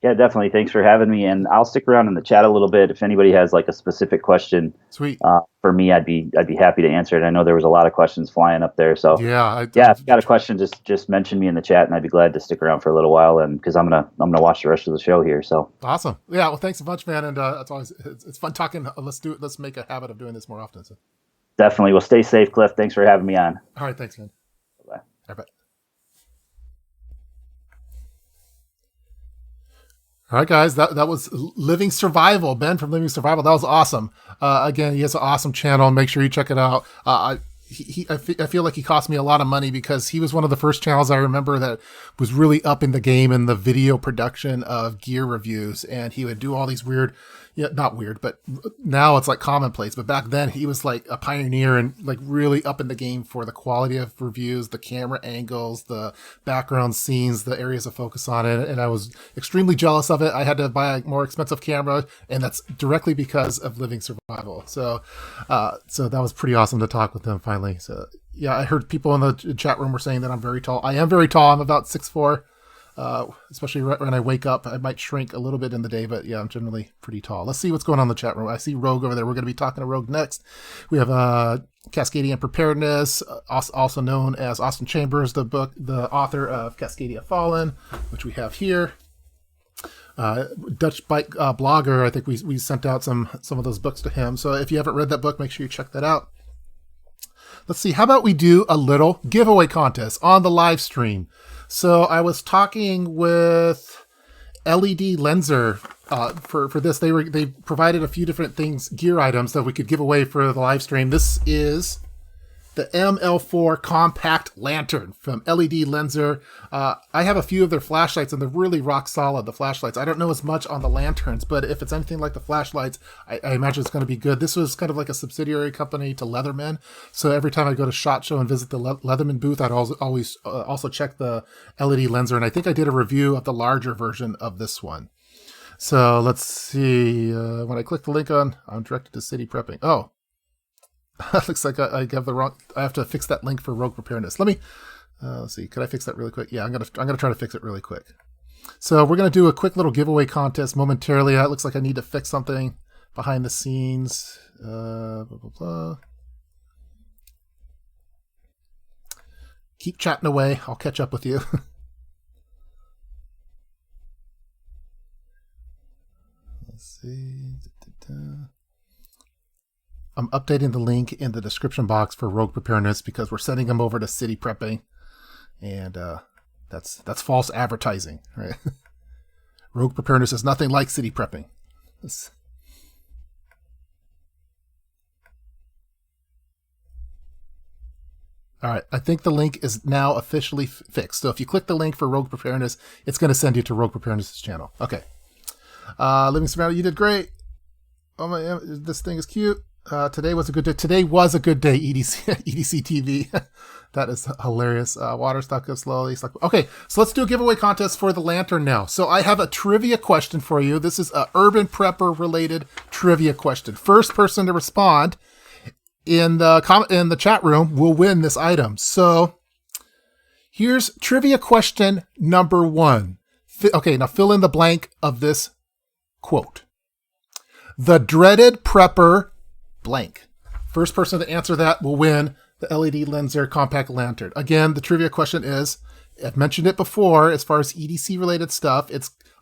Yeah, definitely. Thanks for having me, and I'll stick around in the chat a little bit. If anybody has like a specific question, sweet, for me, I'd be happy to answer it. I know there was a lot of questions flying up there, so if you got a question, just mention me in the chat, and I'd be glad to stick around for a little while, and because I'm gonna watch the rest of the show here. So awesome, yeah. Well, thanks a bunch, man, and it's fun talking. Let's make a habit of doing this more often. So definitely. Well, stay safe, Cliff. Thanks for having me on. All right, thanks, man. Bye. All right. All right, guys, that was Living Survival, Ben from Living Survival. That was awesome. Again, he has an awesome channel. Make sure you check it out. I feel like he cost me a lot of money because he was one of the first channels I remember that was really up in the game in the video production of gear reviews. And he would do all these weird, not weird, but now it's like commonplace. But back then he was like a pioneer and like really up in the game for the quality of reviews, the camera angles, the background scenes, the areas of focus on it. And I was extremely jealous of it. I had to buy a more expensive camera, and that's directly because of Living Survival. So that was pretty awesome to talk with him finally. So yeah, I heard people in the chat room were saying that I'm very tall. I am very tall. I'm about 6'4". Especially right when I wake up, I might shrink a little bit in the day, but yeah, I'm generally pretty tall. Let's see what's going on in the chat room. I see Rogue over there. We're going to be talking to Rogue next. We have Cascadia Preparedness, also known as Austin Chambers, the author of Cascadia Fallen, which we have here. Dutch Bike Blogger, I think we sent out some of those books to him. So if you haven't read that book, make sure you check that out. Let's see. How about we do a little giveaway contest on the live stream? So I was talking with LED Lenser for this. They provided a few different things, gear items that we could give away for the live stream. This is the ML4 compact lantern from LED Lenser. I have a few of their flashlights, and they're really rock solid, the flashlights. I don't know as much on the lanterns, but if it's anything like the flashlights, I imagine it's going to be good. This was kind of like a subsidiary company to Leatherman. So every time I go to SHOT Show and visit the Leatherman booth, I'd always also check the LED Lenser. And I think I did a review of the larger version of this one. So let's see. When I click the link on, I'm directed to City Prepping. Oh, looks like I have the wrong. I have to fix that link for Rogue Preparedness. Let me. Let's see. Could I fix that really quick? Yeah, I'm gonna try to fix it really quick. So we're gonna do a quick little giveaway contest momentarily. It looks like I need to fix something behind the scenes. Blah blah blah. Keep chatting away. I'll catch up with you. Let's see. I'm updating the link in the description box for Rogue Preparedness because we're sending them over to City Prepping, and that's false advertising, right? Rogue Preparedness is nothing like City Prepping. All right, I think the link is now officially fixed. So if you click the link for Rogue Preparedness, it's going to send you to Rogue Preparedness' channel. Okay. Living Surrounded, you did great. Oh my, this thing is cute. Today was a good day. Today was a good day, EDC TV. That is hilarious. Water stock up slowly. Okay, so let's do a giveaway contest for the lantern now. So I have a trivia question for you. This is a Urban Prepper related trivia question. First person to respond in the chat room will win this item. So here's trivia question number 1. Okay, now fill in the blank of this quote. The dreaded prepper blank. First person to answer that will win the LED Lenser compact lantern. Again, the trivia question is, I've mentioned it before, as far as EDC related stuff,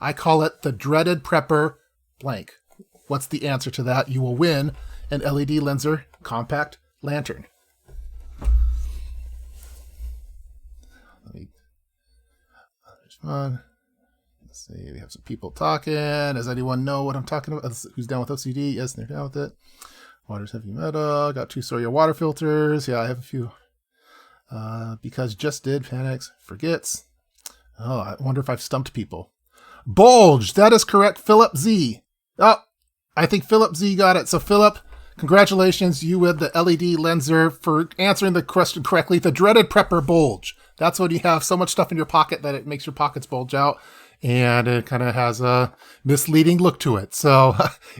I call it the dreaded prepper blank. What's the answer to that? You will win an LED Lenser compact lantern. There's one. Let's see, we have some people talking. Does anyone know what I'm talking about? Who's down with OCD? Yes, they're down with it. Water's heavy metal. Got 2 Soya water filters. Yeah, I have a few. Because just did panics. Forgets. Oh, I wonder if I've stumped people. Bulge. That is correct. Philip Z. Oh, I think Philip Z got it. So Philip, congratulations. You win the LED Lenser for answering the question correctly. The dreaded prepper bulge. That's when you have so much stuff in your pocket that it makes your pockets bulge out. And it kind of has a misleading look to it. So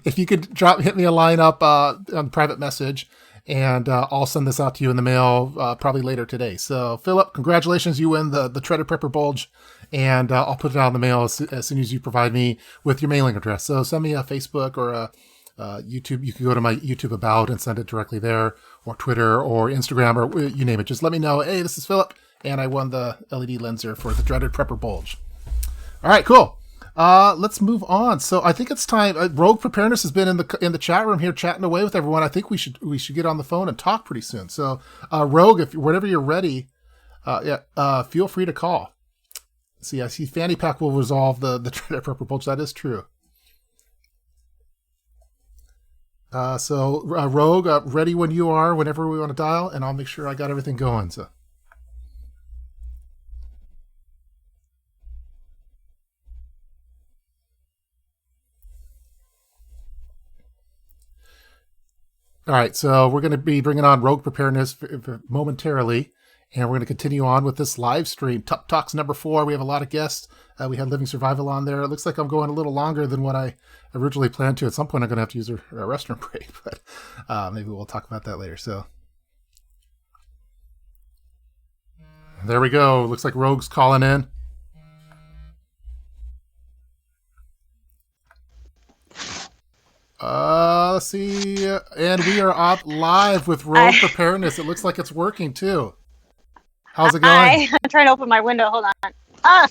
if you could hit me a line up on private message, and I'll send this out to you in the mail probably later today. So Philip, congratulations. You win the Dreaded Prepper Bulge, and I'll put it out in the mail as soon as you provide me with your mailing address. So send me a Facebook or a YouTube. You can go to my YouTube About and send it directly there, or Twitter or Instagram, or you name it. Just let me know, hey, this is Philip, and I won the LED Lenser for the Dreaded Prepper Bulge. All right, cool. Let's move on. So I think it's time. Rogue Preparedness has been in the chat room here chatting away with everyone. I think we should get on the phone and talk pretty soon. So Rogue, whenever you're ready, feel free to call. See, I see Fanny Pack will resolve the Dreaded Prepper Bulge. That is true. So Rogue, ready when you are, whenever we want to dial, and I'll make sure I got everything going. So. All right, so we're going to be bringing on Rogue Preparedness momentarily, and we're going to continue on with this live stream. TUP Talks number 4. We have a lot of guests. We had Living Survival on there. It looks like I'm going a little longer than what I originally planned to. At some point, I'm going to have to use a restroom break, but maybe we'll talk about that later. So there we go. Looks like Rogue's calling in. Let's see. And we are up live with Rogue Preparedness. It looks like it's working too. How's it going? I'm trying to open my window. Hold on.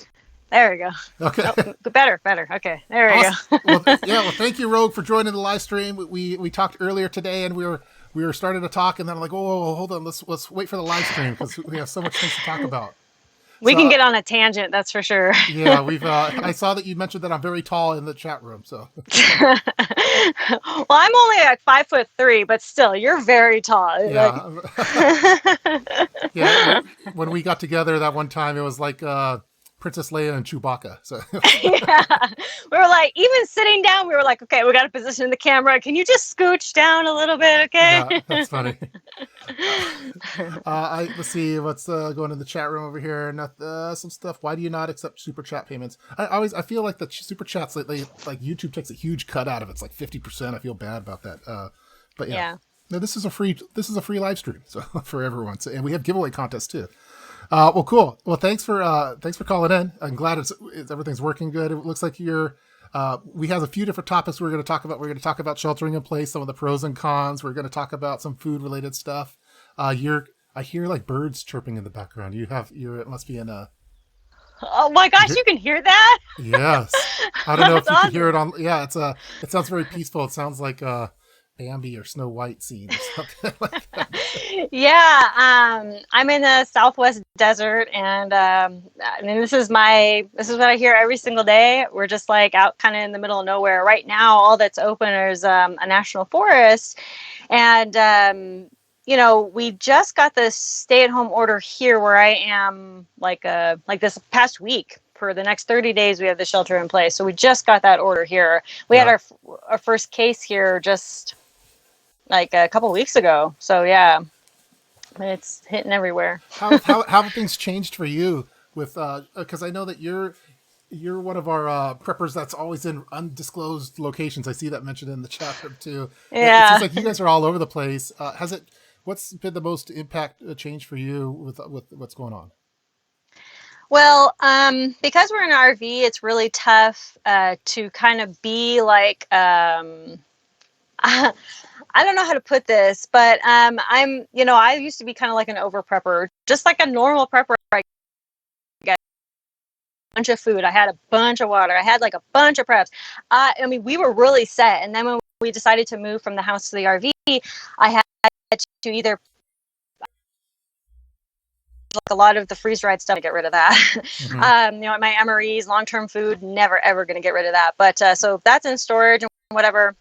There we go. Okay. Oh, better. Okay. There we go. Well, thank you, Rogue, for joining the live stream. We talked earlier today, and we were starting to talk, and then I'm like, oh, hold on, let's wait for the live stream because we have so much things to talk about. We can get on a tangent, that's for sure. Yeah, I saw that you mentioned that I'm very tall in the chat room, so. Well, I'm only like 5'3", but still, you're very tall. Yeah. Yeah, when we got together that one time, it was like Princess Leia and Chewbacca. So Yeah, we were like, even sitting down, we were like, okay, we got to position the camera. Can you just scooch down a little bit, okay? Yeah, that's funny. Let's see what's going in the chat room over here. Some stuff. Why do you not accept super chat payments? I feel like the super chats lately, like YouTube takes a huge cut out of it. It's like 50%. I feel bad about that. But yeah. No, this is a free live stream, so for everyone. So, and we have giveaway contests too. Well, cool. Well, thanks for calling in. I'm glad everything's working good. It looks like we have a few different topics we're going to talk about. We're going to talk about sheltering in place, some of the pros and cons. We're going to talk about some food related stuff. I hear like birds chirping in the background. It must be in a. Oh my gosh, you can hear that? Yes. I don't know if you can hear it on. Yeah, it sounds very peaceful. It sounds like Bambi or Snow White scene or something like that. Yeah, I'm in the Southwest desert, and this is what I hear every single day. We're just like out kind of in the middle of nowhere right now. All that's open is a national forest, and we just got this stay-at-home order here where I am, like this past week. For the next 30 days, we have the shelter in place. So we just got that order here. We had our first case here just like a couple weeks ago. So yeah, it's hitting everywhere. How have things changed for you with because I know that you're one of our preppers that's always in undisclosed locations. I see that mentioned in the chat room too. Yeah, it seems like you guys are all over the place. What's been the most impact change for you with what's going on? Well, because we're in an RV, it's really tough to kind of be like I don't know how to put this, but I used to be kind of like an over prepper, just like a normal prepper. I got a bunch of food. I had a bunch of water. I had like a bunch of preps. We were really set. And then when we decided to move from the house to the RV, I had to either like a lot of the freeze-dried stuff to get rid of that. Mm-hmm. My MREs, long-term food, never ever going to get rid of that. But so that's in storage and whatever.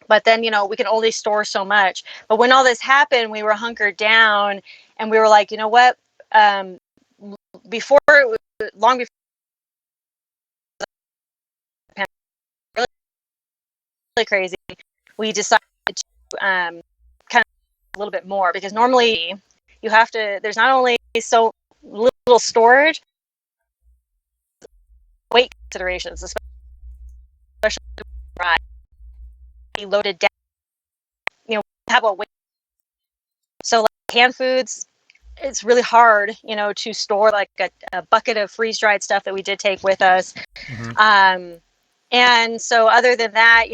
But then, we can only store so much. But when all this happened, we were hunkered down and we were like, you know what? Long before really crazy, we decided to kind of a little bit more, because normally you have to, there's not only so little storage, weight considerations, especially be loaded down, have a weight. So like canned foods, it's really hard, to store like a bucket of freeze-dried stuff that we did take with us. Mm-hmm. And so other than that,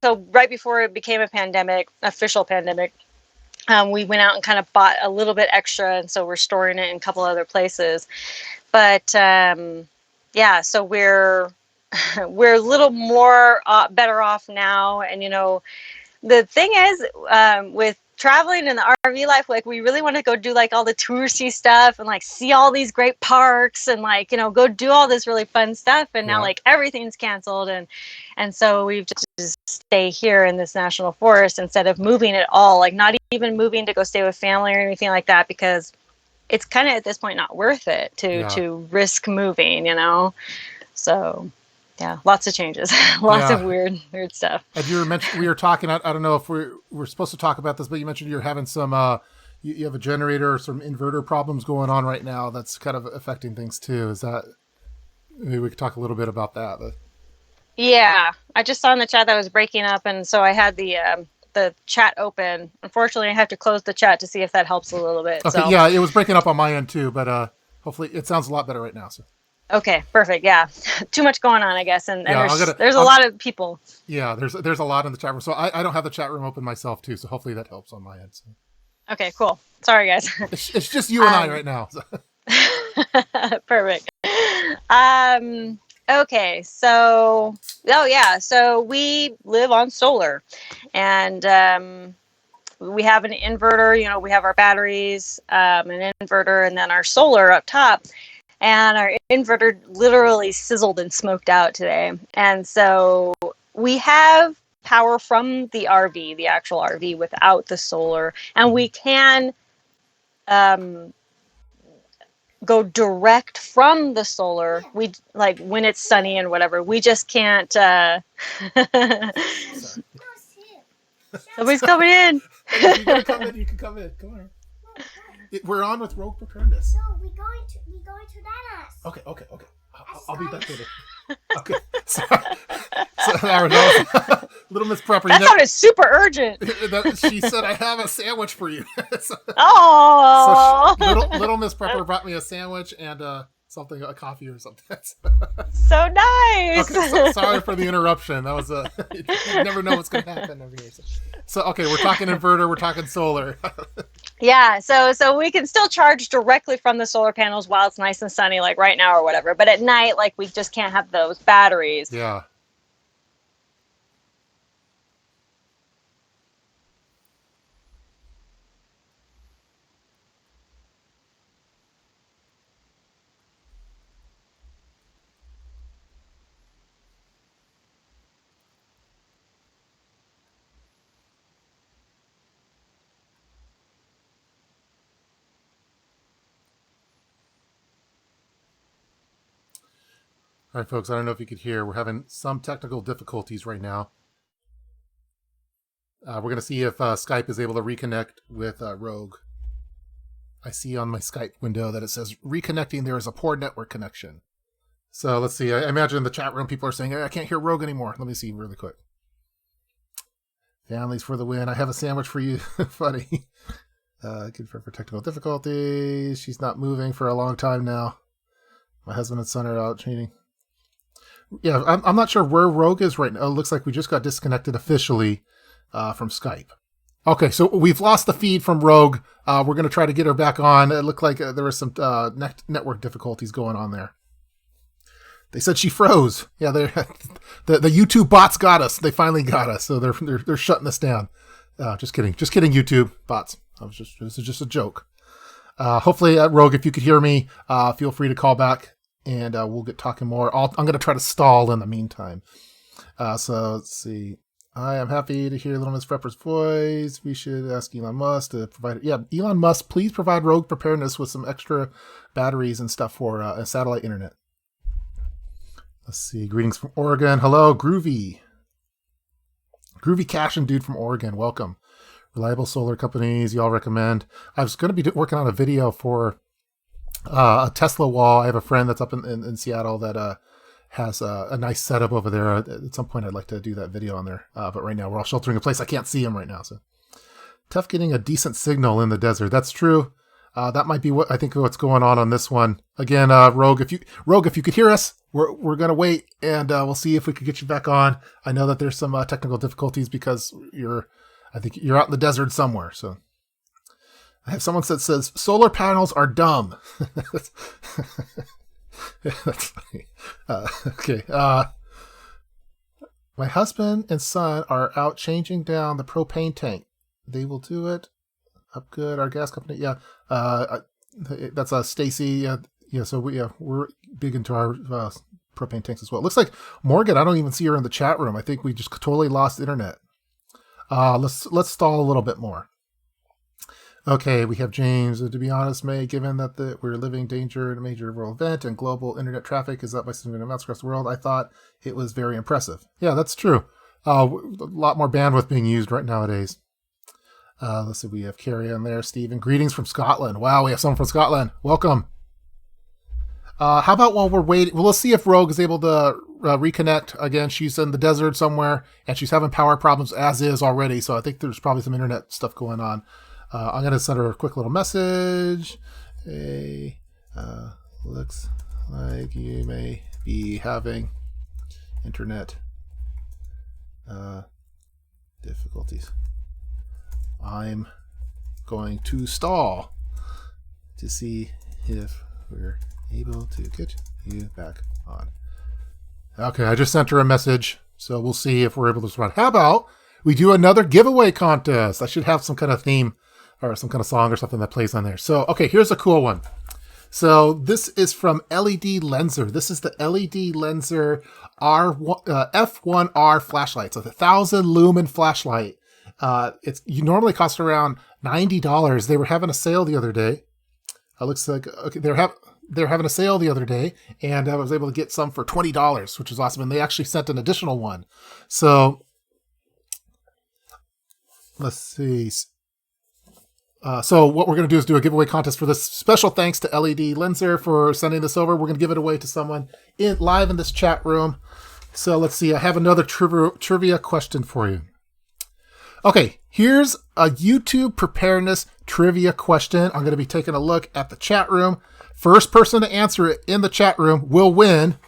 so right before it became a pandemic, official pandemic, we went out and kind of bought a little bit extra. And so we're storing it in a couple other places. But so we're a little more better off now. And, the thing is, with traveling in the RV life, like we really want to go do like all the touristy stuff and like see all these great parks and like, go do all this really fun stuff. And now like everything's canceled. And so we've just stay here in this national forest instead of moving at all, like not even moving to go stay with family or anything like that, because it's kind of at this point not worth it to risk moving, So yeah, lots of changes, lots of weird stuff. And you mentioned, we were talking, I don't know if we're supposed to talk about this, but you mentioned you're having some, you have a generator or some inverter problems going on right now that's kind of affecting things too. Is that, maybe we could talk a little bit about that. But. Yeah, I just saw in the chat that was breaking up, and so I had the chat open. Unfortunately, I have to close the chat to see if that helps a little bit. Okay, so. Yeah, it was breaking up on my end too, but hopefully it sounds a lot better right now. So. Okay, perfect. Yeah, too much going on, I guess, and there's a lot of people. Yeah, there's a lot in the chat room, so I don't have the chat room open myself too, so hopefully that helps on my end. So. Okay, cool. Sorry, guys. It's just you and I right now. So. Perfect. Okay, so we live on solar, and we have an inverter, you know, we have our batteries, an inverter, and then our solar up top. And our inverter literally sizzled and smoked out today. And so we have power from the RV, the actual RV, without the solar. And we can go direct from the solar. We like when it's sunny and whatever. We just can't. Somebody's coming in. Hey, you gotta come in. You can come in. Come on. We're on with rogue preparedness. No, we're going to that house. Okay. I'll be back later. Okay. Sorry. So, Little Miss Prepper. That sounded super urgent. She said, "I have a sandwich for you." Oh. Little Miss Prepper brought me a sandwich and something, a coffee or something. So nice. Okay, sorry for the interruption. That was you never know what's going to happen over here. So okay, we're talking inverter, we're talking solar. Yeah, so we can still charge directly from the solar panels while it's nice and sunny, like right now or whatever. But at night, like we just can't have those batteries. Yeah. All right, folks, I don't know if you could hear. We're having some technical difficulties right now. We're going to see if Skype is able to reconnect with Rogue. I see on my Skype window that it says, reconnecting, there is a poor network connection. So let's see. I imagine in the chat room people are saying, I can't hear Rogue anymore. Let me see really quick. Families for the win. I have a sandwich for you. Funny. Good for technical difficulties. She's not moving for a long time now. My husband and son are out training. Yeah, I'm not sure where Rogue is right now. It looks like we just got disconnected officially from Skype. Okay, so we've lost the feed from Rogue. We're going to try to get her back on. It looked like there was some network difficulties going on there. They said she froze. Yeah, the YouTube bots got us. They finally got us. So they're shutting us down. Just kidding, YouTube bots. This is just a joke. Hopefully, Rogue, if you could hear me, feel free to call back. And we'll get talking more. I'm going to try to stall in the meantime. So let's see. I am happy to hear Little Miss Prepper's voice. We should ask Elon Musk to provide. Yeah, Elon Musk, please provide Rogue Preparedness with some extra batteries and stuff for a satellite internet. Let's see. Greetings from Oregon. Hello, Groovy Cash and Dude from Oregon. Welcome. Reliable solar companies y'all recommend. I was going to be working on a video for a Tesla wall. I have a friend that's up in Seattle that has a nice setup over there. At some point, I'd like to do that video on there. But right now, we're all sheltering in place. I can't see him right now. So tough getting a decent signal in the desert. That's true. That might be what's going on this one. Again, Rogue, if you could hear us, we're gonna wait and we'll see if we could get you back on. I know that there's some technical difficulties because I think you're out in the desert somewhere. So. I have someone that says, solar panels are dumb. That's funny. Okay. My husband and son are out changing down the propane tank. They will do it. Up good. Our gas company. Yeah. That's Stacy. Yeah. So we're big into our propane tanks as well. It looks like Morgan, I don't even see her in the chat room. I think we just totally lost internet. Let's stall a little bit more. Okay, we have James. To be honest, May, given that we're living danger in a major world event and global internet traffic is up by significant amounts across the world, I thought it was very impressive. Yeah, that's true. A lot more bandwidth being used right nowadays. Let's see, we have Carrie on there. Stephen, greetings from Scotland. Wow, we have someone from Scotland. Welcome. How about while we're waiting, well, let's see if Rogue is able to reconnect. Again, she's in the desert somewhere, and she's having power problems as is already, so I think there's probably some internet stuff going on. I'm going to send her a quick little message. Hey, looks like you may be having internet difficulties. I'm going to stall to see if we're able to get you back on. Okay, I just sent her a message, so we'll see if we're able to respond. How about we do another giveaway contest. I should have some kind of theme or some kind of song or something that plays on there. So, okay, here's a cool one. So this is from LED Lenser. This is the LED Lenser F1R flashlight. So the 1,000 lumen flashlight. You normally cost around $90. They were having a sale the other day. It looks like okay, they're having a sale the other day, and I was able to get some for $20, which is awesome. And they actually sent an additional one. So let's see. So what we're going to do is do a giveaway contest for this. Special thanks to LED Lenser for sending this over. We're going to give it away to someone live in this chat room. So let's see. I have another trivia question for you. Okay, here's a YouTube preparedness trivia question. I'm going to be taking a look at the chat room. First person to answer it in the chat room will win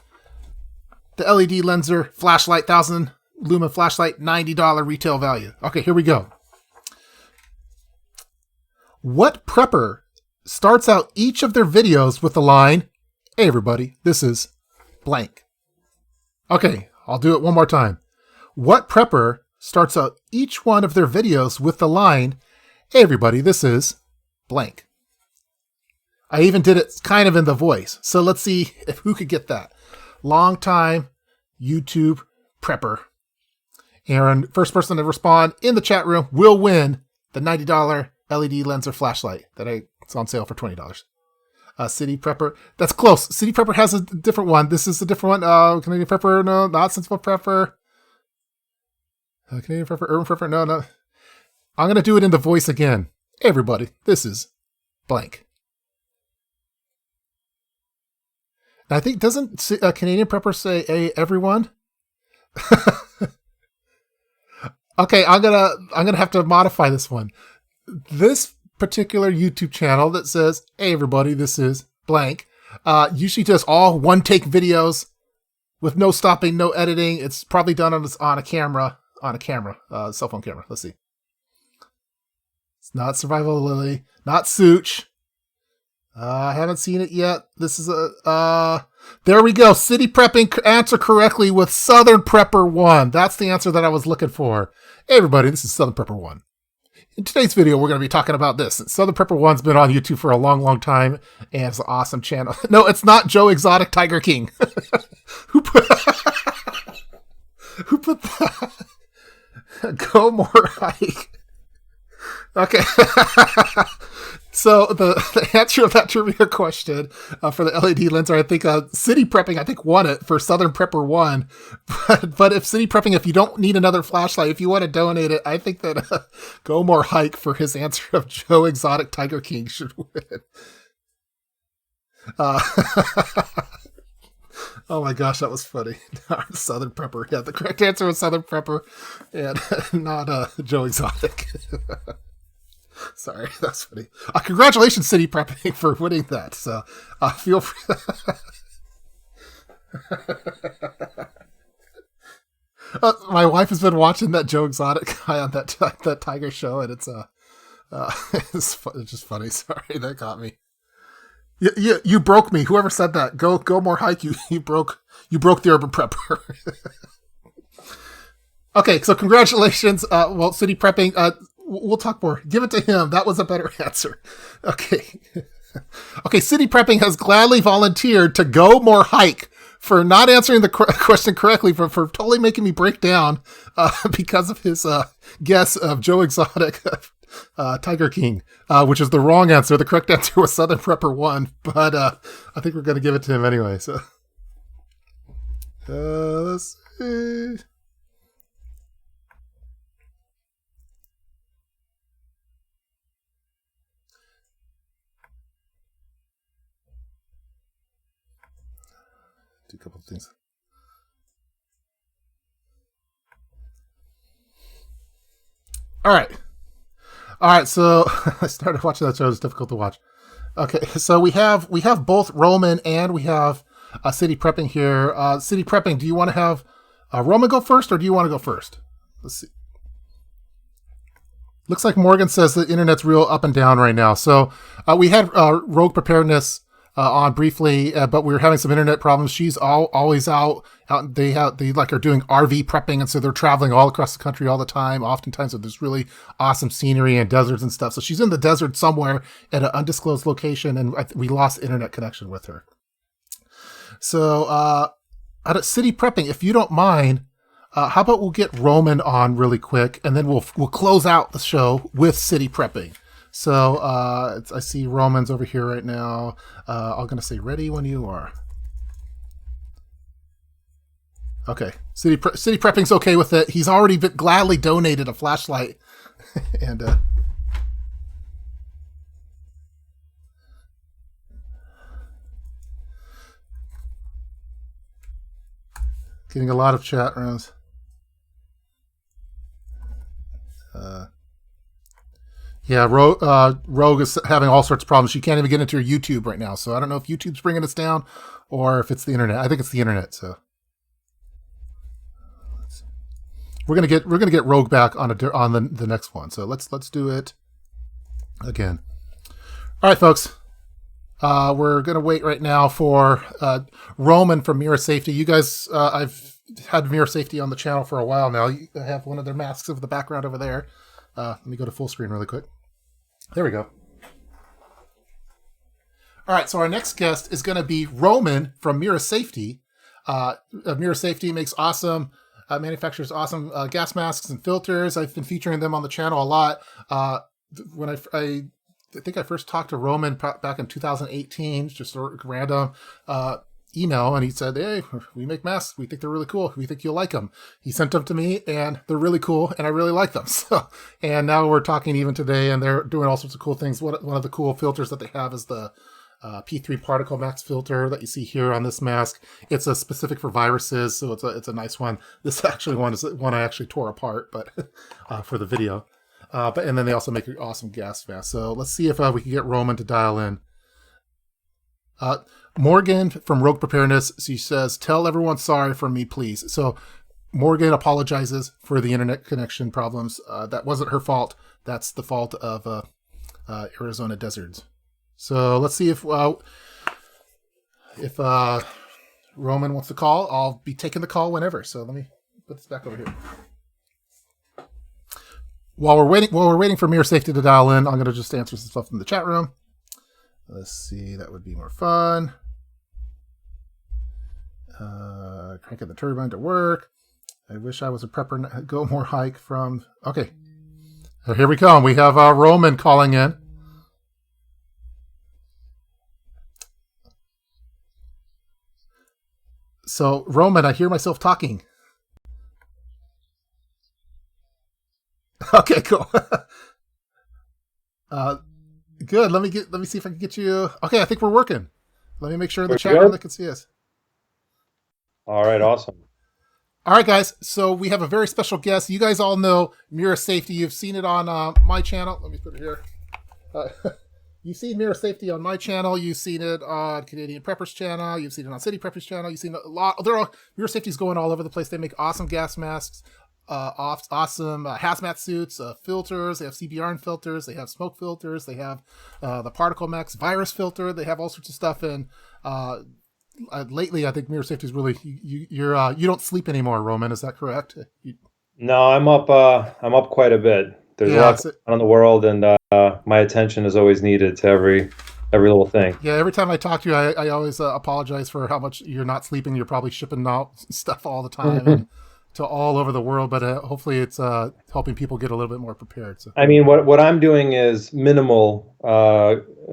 the LED Lenser flashlight, 1,000 lumen flashlight, $90 retail value. Okay, here we go. What prepper starts out each of their videos with the line, "Hey everybody, this is blank"? Okay, I'll do it one more time. What prepper starts out each one of their videos with the line, "Hey everybody, this is blank"? I even did it kind of in the voice. So let's see who could get that. Long time YouTube prepper. And first person to respond in the chat room will win the $90 LED Lenser flashlight it's on sale for $20. City Prepper. That's close. City Prepper has a different one. This is a different one. Canadian Prepper. No, not Sensible Prepper. Canadian Prepper. Urban Prepper. No. I'm going to do it in the voice again. Hey, everybody. This is blank. I think, doesn't Canadian Prepper say, "Hey, everyone"? Okay, I'm gonna have to modify this one. This particular YouTube channel that says, "Hey everybody, this is blank," usually does all one-take videos with no stopping, no editing. It's probably done on a camera, cell phone camera. Let's see. It's not Survival Lily, not Such. I haven't seen it yet. This is there we go. City Prepping answer correctly with Southern Prepper 1. That's the answer that I was looking for. Hey everybody, this is Southern Prepper 1. In today's video, we're going to be talking about this. Southern Prepper 1's been on YouTube for a long, long time, and it's an awesome channel. No, it's not Joe Exotic Tiger King. Who put that? Go more hike. Okay. So the answer of that trivia question for the LED Lenser, I think City Prepping, I think, won it for Southern Prepper 1. But if City Prepping, if you don't need another flashlight, if you want to donate it, I think that Go More Hike for his answer of Joe Exotic Tiger King should win. Oh my gosh, that was funny. Southern Prepper. Yeah, the correct answer was Southern Prepper and not Joe Exotic. Sorry, that's funny. Congratulations, City Prepping, for winning that. So feel free. My wife has been watching that Joe Exotic guy on that Tiger show, and it's just funny. Sorry, that got me. You broke me. Whoever said that, go more hike. You broke the Urban Prepper. Okay, so congratulations. Well, City Prepping. We'll talk more. Give it to him. That was a better answer. Okay. Okay, City Prepping has gladly volunteered to go more hike for not answering the question correctly, for totally making me break down because of his guess of Joe Exotic Tiger King, which is the wrong answer. The correct answer was Southern Prepper 1, but I think we're going to give it to him anyway. So let's see. Do a couple of things. All right. So I started watching that show. It's difficult to watch. Okay, so we have both Roman and we have City Prepping here. City Prepping, do you want to have Roman go first, or do you want to go first? Let's see. Looks like Morgan says the internet's real up and down right now. So we had Rogue Preparedness on briefly, but we were having some internet problems. She's always out. They like are doing RV prepping, and so they're traveling all across the country all the time. Oftentimes with this really awesome scenery and deserts and stuff. So she's in the desert somewhere at an undisclosed location, and we lost internet connection with her. So out of city prepping, if you don't mind, how about we'll get Roman on really quick, and then we'll close out the show with city prepping. So I see Roman's over here right now. I'm going to say ready when you are. Okay. City prepping's okay with it. He's already gladly donated a flashlight. And getting a lot of chat rooms. Yeah, Rogue is having all sorts of problems. She can't even get into her YouTube right now. So I don't know if YouTube's bringing us down or if it's the internet. I think it's the internet. So we're gonna get Rogue back on the next one. So let's do it again. All right, folks. We're gonna wait right now for Roman from Mirror Safety. You guys, I've had Mirror Safety on the channel for a while now. I have one of their masks over the background over there. Let me go to full screen really quick. There we go. All right, so our next guest is going to be Roman from Mirror Safety. Mirror Safety makes awesome, manufactures awesome gas masks and filters. I've been featuring them on the channel a lot. When I think I first talked to Roman back in 2018, just a random email, and he said, "Hey, we make masks. We think they're really cool. We think you'll like them." He sent them to me, and they're really cool, and I really like them. So, and now we're talking even today, and they're doing all sorts of cool things. One of the cool filters that they have is the P3 Particle Max filter that you see here on this mask. It's a specific for viruses, so it's a nice one. This actually one is one I actually tore apart, but for the video. And then they also make an awesome gas mask. So let's see if we can get Roman to dial in. Morgan from Rogue Preparedness, she says, "Tell everyone sorry from me, please." So Morgan apologizes for the internet connection problems. That wasn't her fault. That's the fault of Arizona deserts. So let's see if Roman wants to call. I'll be taking the call whenever. So let me put this back over here. While we're waiting for Mirror Safety to dial in, I'm going to just answer some stuff from the chat room. Let's see, that would be more fun. Cranking the turbine to work. I wish I was a prepper. Go more hike from. Okay, so here we come. We have Roman calling in. So Roman, I hear myself talking. Okay, cool. Good. Let me see if I can get you. Okay, I think we're working. Let me make sure the chat room they can see us. All right, awesome. All right, guys. So we have a very special guest. You guys all know Mirror Safety. You've seen it on my channel. Let me put it here. You've seen Mirror Safety on my channel. You've seen it on Canadian Prepper's channel. You've seen it on City Prepper's channel. You've seen a lot. Mirror Safety's going all over the place. They make awesome gas masks. Awesome hazmat suits, filters. They have CBRN filters. They have smoke filters. They have the Particle Max virus filter. They have all sorts of stuff. And lately, I think Mirror Safety is really you don't sleep anymore, Roman. Is that correct? No, I'm up quite a bit. There's a lot going on in the world, and my attention is always needed to every little thing. Yeah, every time I talk to you, I always apologize for how much you're not sleeping. You're probably shipping out stuff all the time. And, to all over the world, but hopefully it's helping people get a little bit more prepared. So. I mean, what I'm doing is minimal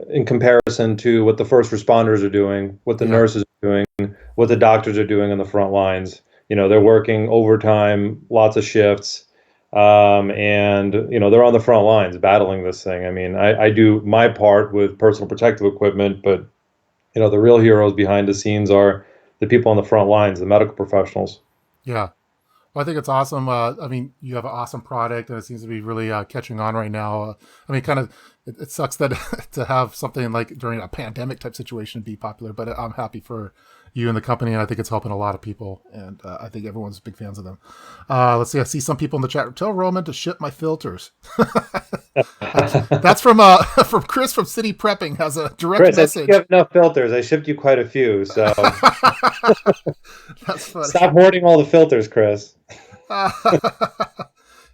in comparison to what the first responders are doing, what the nurses are doing, what the doctors are doing on the front lines. You know, they're working overtime, lots of shifts, and you know, they're on the front lines battling this thing. I mean, I do my part with personal protective equipment, but you know, the real heroes behind the scenes are the people on the front lines, the medical professionals. Yeah. Well, I think it's awesome. I mean, you have an awesome product, and it seems to be really catching on right now. I mean, kind of, it sucks that to have something like during a pandemic type situation be popular, but I'm happy for you and the company, and I think it's helping a lot of people, and I think everyone's big fans of them. Let's see. I see some people in the chat. Tell Roman to ship my filters. That's from from Chris from City Prepping, has a direct Chris, message. You have enough filters. I shipped you quite a few, so That's funny. Stop hoarding all the filters, Chris.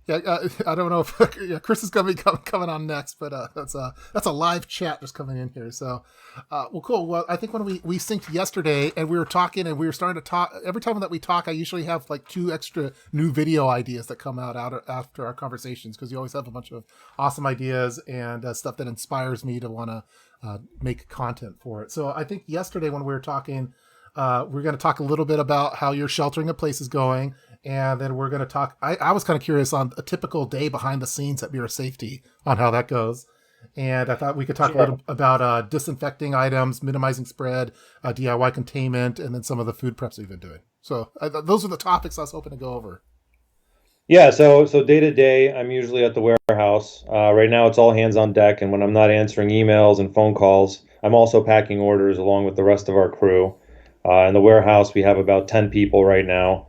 Yeah, I don't know if Chris is going to be coming on next, but that's a live chat just coming in here. So, well, cool. Well, I think when we synced yesterday and we were talking and we were starting to talk, every time that we talk, I usually have like 2 extra new video ideas that come out after our conversations, because you always have a bunch of awesome ideas and stuff that inspires me to want to make content for it. So I think yesterday when we were talking, we're going to talk a little bit about how your sheltering in place is going. And then we're going to talk, I was kind of curious on a typical day behind the scenes at Bureau Safety on how that goes. And I thought we could talk a little about disinfecting items, minimizing spread, DIY containment, and then some of the food preps we've been doing. So those are the topics I was hoping to go over. Yeah, so day to day, I'm usually at the warehouse. Right now, it's all hands on deck. And when I'm not answering emails and phone calls, I'm also packing orders along with the rest of our crew. In the warehouse, we have about 10 people right now.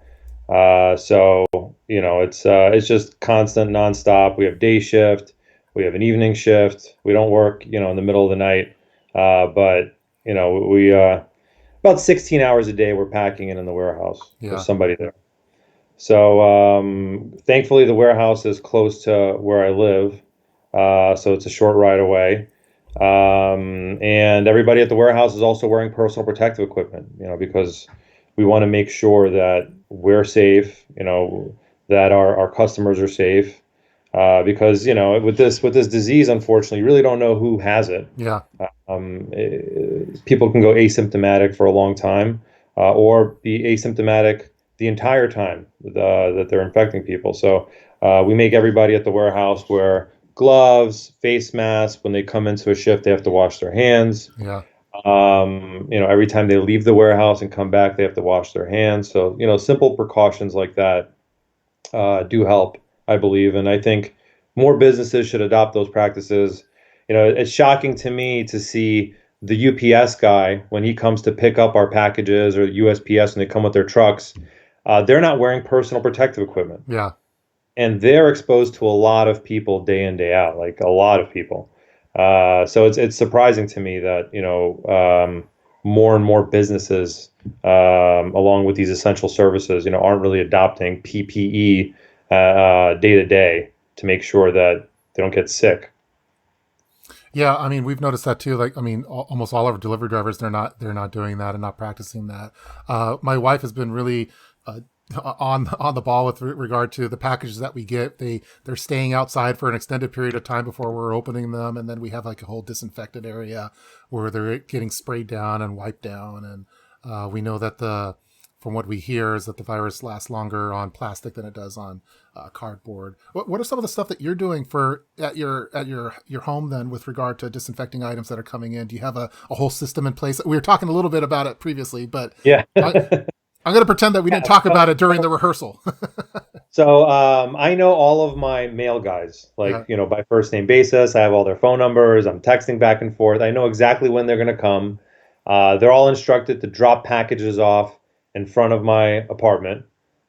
So it's just constant, nonstop. We have day shift, we have an evening shift. We don't work, in the middle of the night. But we about 16 hours a day we're packing in the warehouse. Yeah. There's somebody there. So thankfully the warehouse is close to where I live. So it's a short ride away. And everybody at the warehouse is also wearing personal protective equipment, because we want to make sure that we're safe, that our customers are safe, because with this disease, unfortunately, you really don't know who has it. Yeah. People can go asymptomatic for a long time, or be asymptomatic the entire time that they're infecting people. So we make everybody at the warehouse wear gloves, face masks. When they come into a shift, they have to wash their hands. Yeah. Every time they leave the warehouse and come back, they have to wash their hands. So, simple precautions like that do help, I believe. And I think more businesses should adopt those practices. It's shocking to me to see the UPS guy, when he comes to pick up our packages, or USPS, when they come with their trucks, they're not wearing personal protective equipment. Yeah. And they're exposed to a lot of people day in, day out, like a lot of people. So it's surprising to me that more and more businesses, along with these essential services, aren't really adopting PPE day to day to make sure that they don't get sick. Yeah, I mean, we've noticed that too. Like, I mean, almost all of our delivery drivers, they're not doing that and not practicing that. My wife has been really on the ball with regard to the packages that we get. They're staying outside for an extended period of time before we're opening them, and then we have like a whole disinfected area where they're getting sprayed down and wiped down. And we know that from what we hear is that the virus lasts longer on plastic than it does on cardboard. What are some of the stuff that you're doing at your home then with regard to disinfecting items that are coming in? Do you have a whole system in place? We were talking a little bit about it previously, but yeah. I'm going to pretend that we didn't talk about it during the rehearsal. So I know all of my mail guys, like, by first name basis. I have all their phone numbers. I'm texting back and forth. I know exactly when they're going to come. They're all instructed to drop packages off in front of my apartment.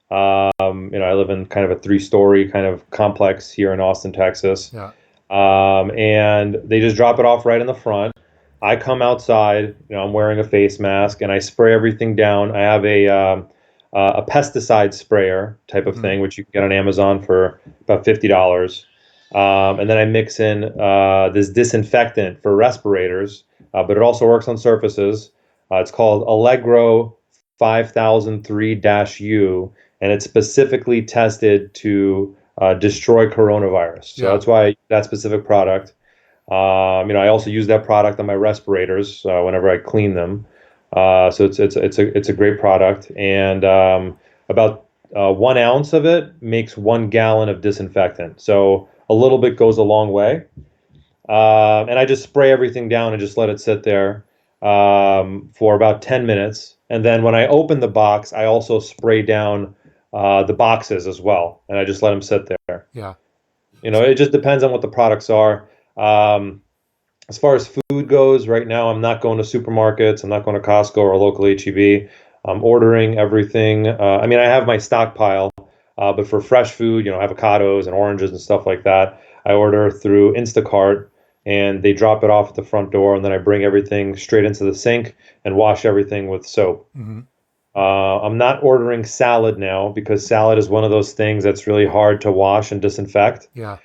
I live in kind of a 3-story kind of complex here in Austin, Texas. Yeah. And they just drop it off right in the front. I come outside, I'm wearing a face mask, and I spray everything down. I have a pesticide sprayer type of thing, which you can get on Amazon for about $50. And then I mix in this disinfectant for respirators, but it also works on surfaces. It's called Allegro 5003-U, and it's specifically tested to destroy coronavirus. So that's why that specific product. I also use that product on my respirators whenever I clean them. So it's a great product, and about 1 ounce of it makes 1 gallon of disinfectant. So a little bit goes a long way. And I just spray everything down and just let it sit there for about 10 minutes. And then when I open the box, I also spray down the boxes as well, and I just let them sit there. Yeah. It just depends on what the products are. As far as food goes, right now I'm not going to supermarkets. I'm not going to Costco or a local HEB. I'm ordering everything. I mean, I have my stockpile, but for fresh food, avocados and oranges and stuff like that, I order through Instacart, and they drop it off at the front door, and then I bring everything straight into the sink and wash everything with soap. Mm-hmm. I'm not ordering salad now because salad is one of those things that's really hard to wash and disinfect. Yeah.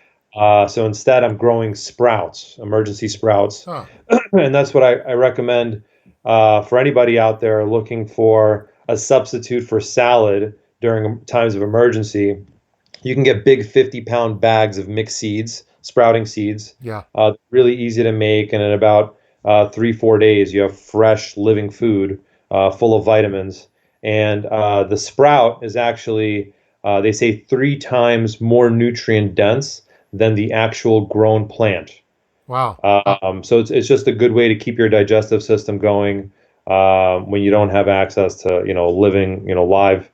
So instead, I'm growing sprouts, emergency sprouts. Huh. And that's what I recommend for anybody out there looking for a substitute for salad during times of emergency. You can get big 50-pound bags of mixed seeds, sprouting seeds. Yeah. Really easy to make, and in about 3-4 days, you have fresh, living food full of vitamins. And the sprout is actually, they say, 3 times more nutrient dense than the actual grown plant. Wow. So it's just a good way to keep your digestive system going when you don't have access to living live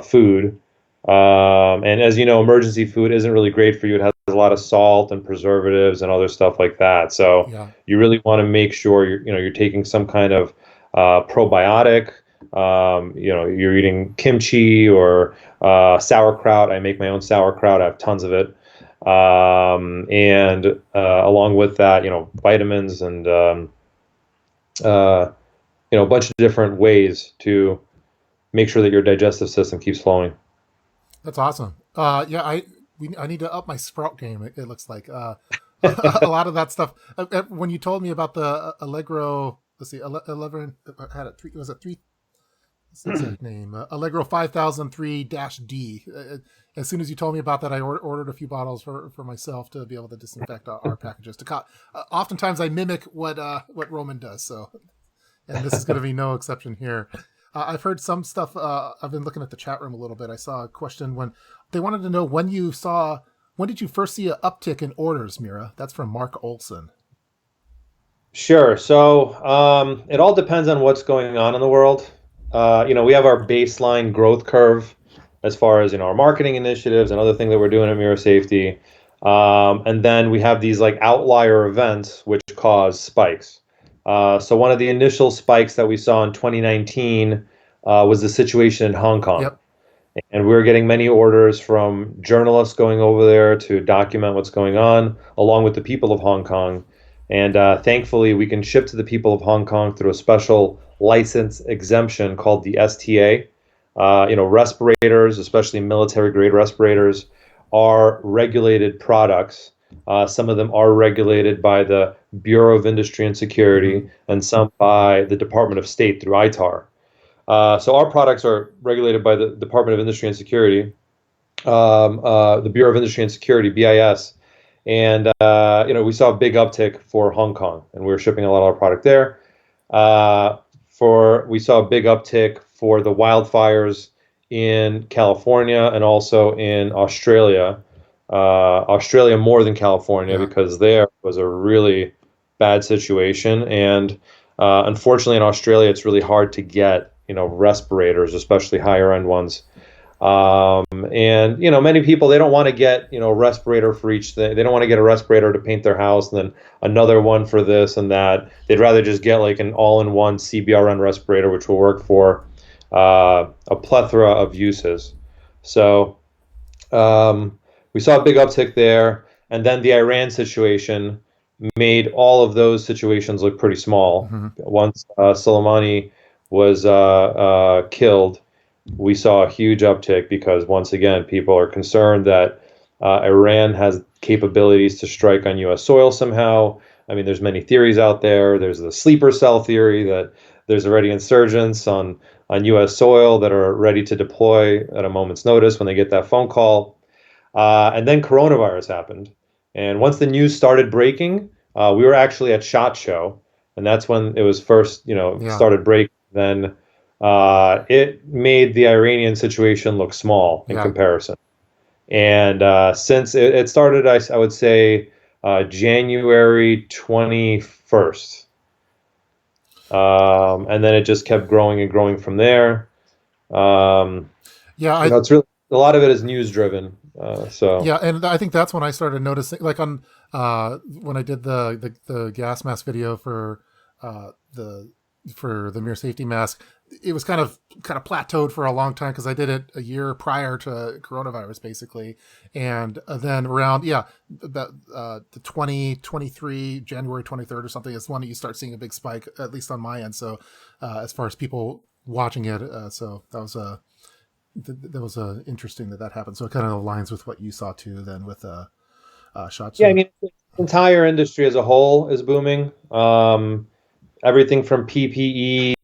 food. And as you know, emergency food isn't really great for you. It has a lot of salt and preservatives and other stuff like that. So Yeah. you really want to make sure you're taking some kind of probiotic. You're eating kimchi or sauerkraut. I make my own sauerkraut. I have tons of it. And along with that, vitamins and a bunch of different ways to make sure that your digestive system keeps flowing. That's awesome. Yeah, I need to up my sprout game. It looks like a lot of that stuff. When you told me about the Allegro, let's see, 11 had it. Was it 3? What's the exact name? Allegro 5003-D. As soon as you told me about that, I ordered a few bottles for myself to be able to disinfect our packages. Oftentimes, I mimic what Roman does. So, and this is going to be no exception here. I've heard some stuff. I've been looking at the chat room a little bit. I saw a question when they wanted to know when did you first see an uptick in orders, Mira? That's from Mark Olson. Sure. So it all depends on what's going on in the world. We have our baseline growth curve as far as our marketing initiatives and other things that we're doing at Mira Safety, and then we have these like outlier events which cause spikes. So one of the initial spikes that we saw in 2019 was the situation in Hong Kong. Yep. And we were getting many orders from journalists going over there to document what's going on, along with the people of Hong Kong. And thankfully, we can ship to the people of Hong Kong through a special license exemption called the STA. Respirators, especially military-grade respirators, are regulated products. Some of them are regulated by the Bureau of Industry and Security, and some by the Department of State through ITAR. So our products are regulated by the Department of Industry and Security, the Bureau of Industry and Security, BIS. And, we saw a big uptick for Hong Kong, and we were shipping a lot of our product there. We saw a big uptick for the wildfires in California and also in Australia. Australia more than California, because there was a really bad situation. And unfortunately, in Australia, it's really hard to get respirators, especially higher end ones. And many people, they don't want to get a respirator for each thing. They don't want to get a respirator to paint their house and then another one for this and that. They'd rather just get like an all-in-one CBRN respirator, which will work for a plethora of uses. So we saw a big uptick there, and then the Iran situation made all of those situations look pretty small. Mm-hmm. Once Soleimani was killed, we saw a huge uptick because, once again, people are concerned that Iran has capabilities to strike on U.S. soil somehow. I mean, there's many theories out there. There's the sleeper cell theory that there's already insurgents on U.S. soil that are ready to deploy at a moment's notice when they get that phone call. And then coronavirus happened. And once the news started breaking, we were actually at SHOT Show, and that's when it was first, started breaking. Then it made the Iranian situation look small in comparison. And since it started, I would say January 21st. And then it just kept growing and growing from there. It's really, a lot of it is news driven. So yeah, and I think that's when I started noticing, like on when I did the gas mask video the for the mirror safety mask, it was kind of plateaued for a long time because I did it a year prior to coronavirus, basically, and then around about the 2023 January 23rd or something is when you start seeing a big spike, at least on my end. So as far as people watching it, so that was interesting that happened. So it kind of aligns with what you saw too, then with shots. yeah, I mean, the entire industry as a whole is booming. Everything from PPE,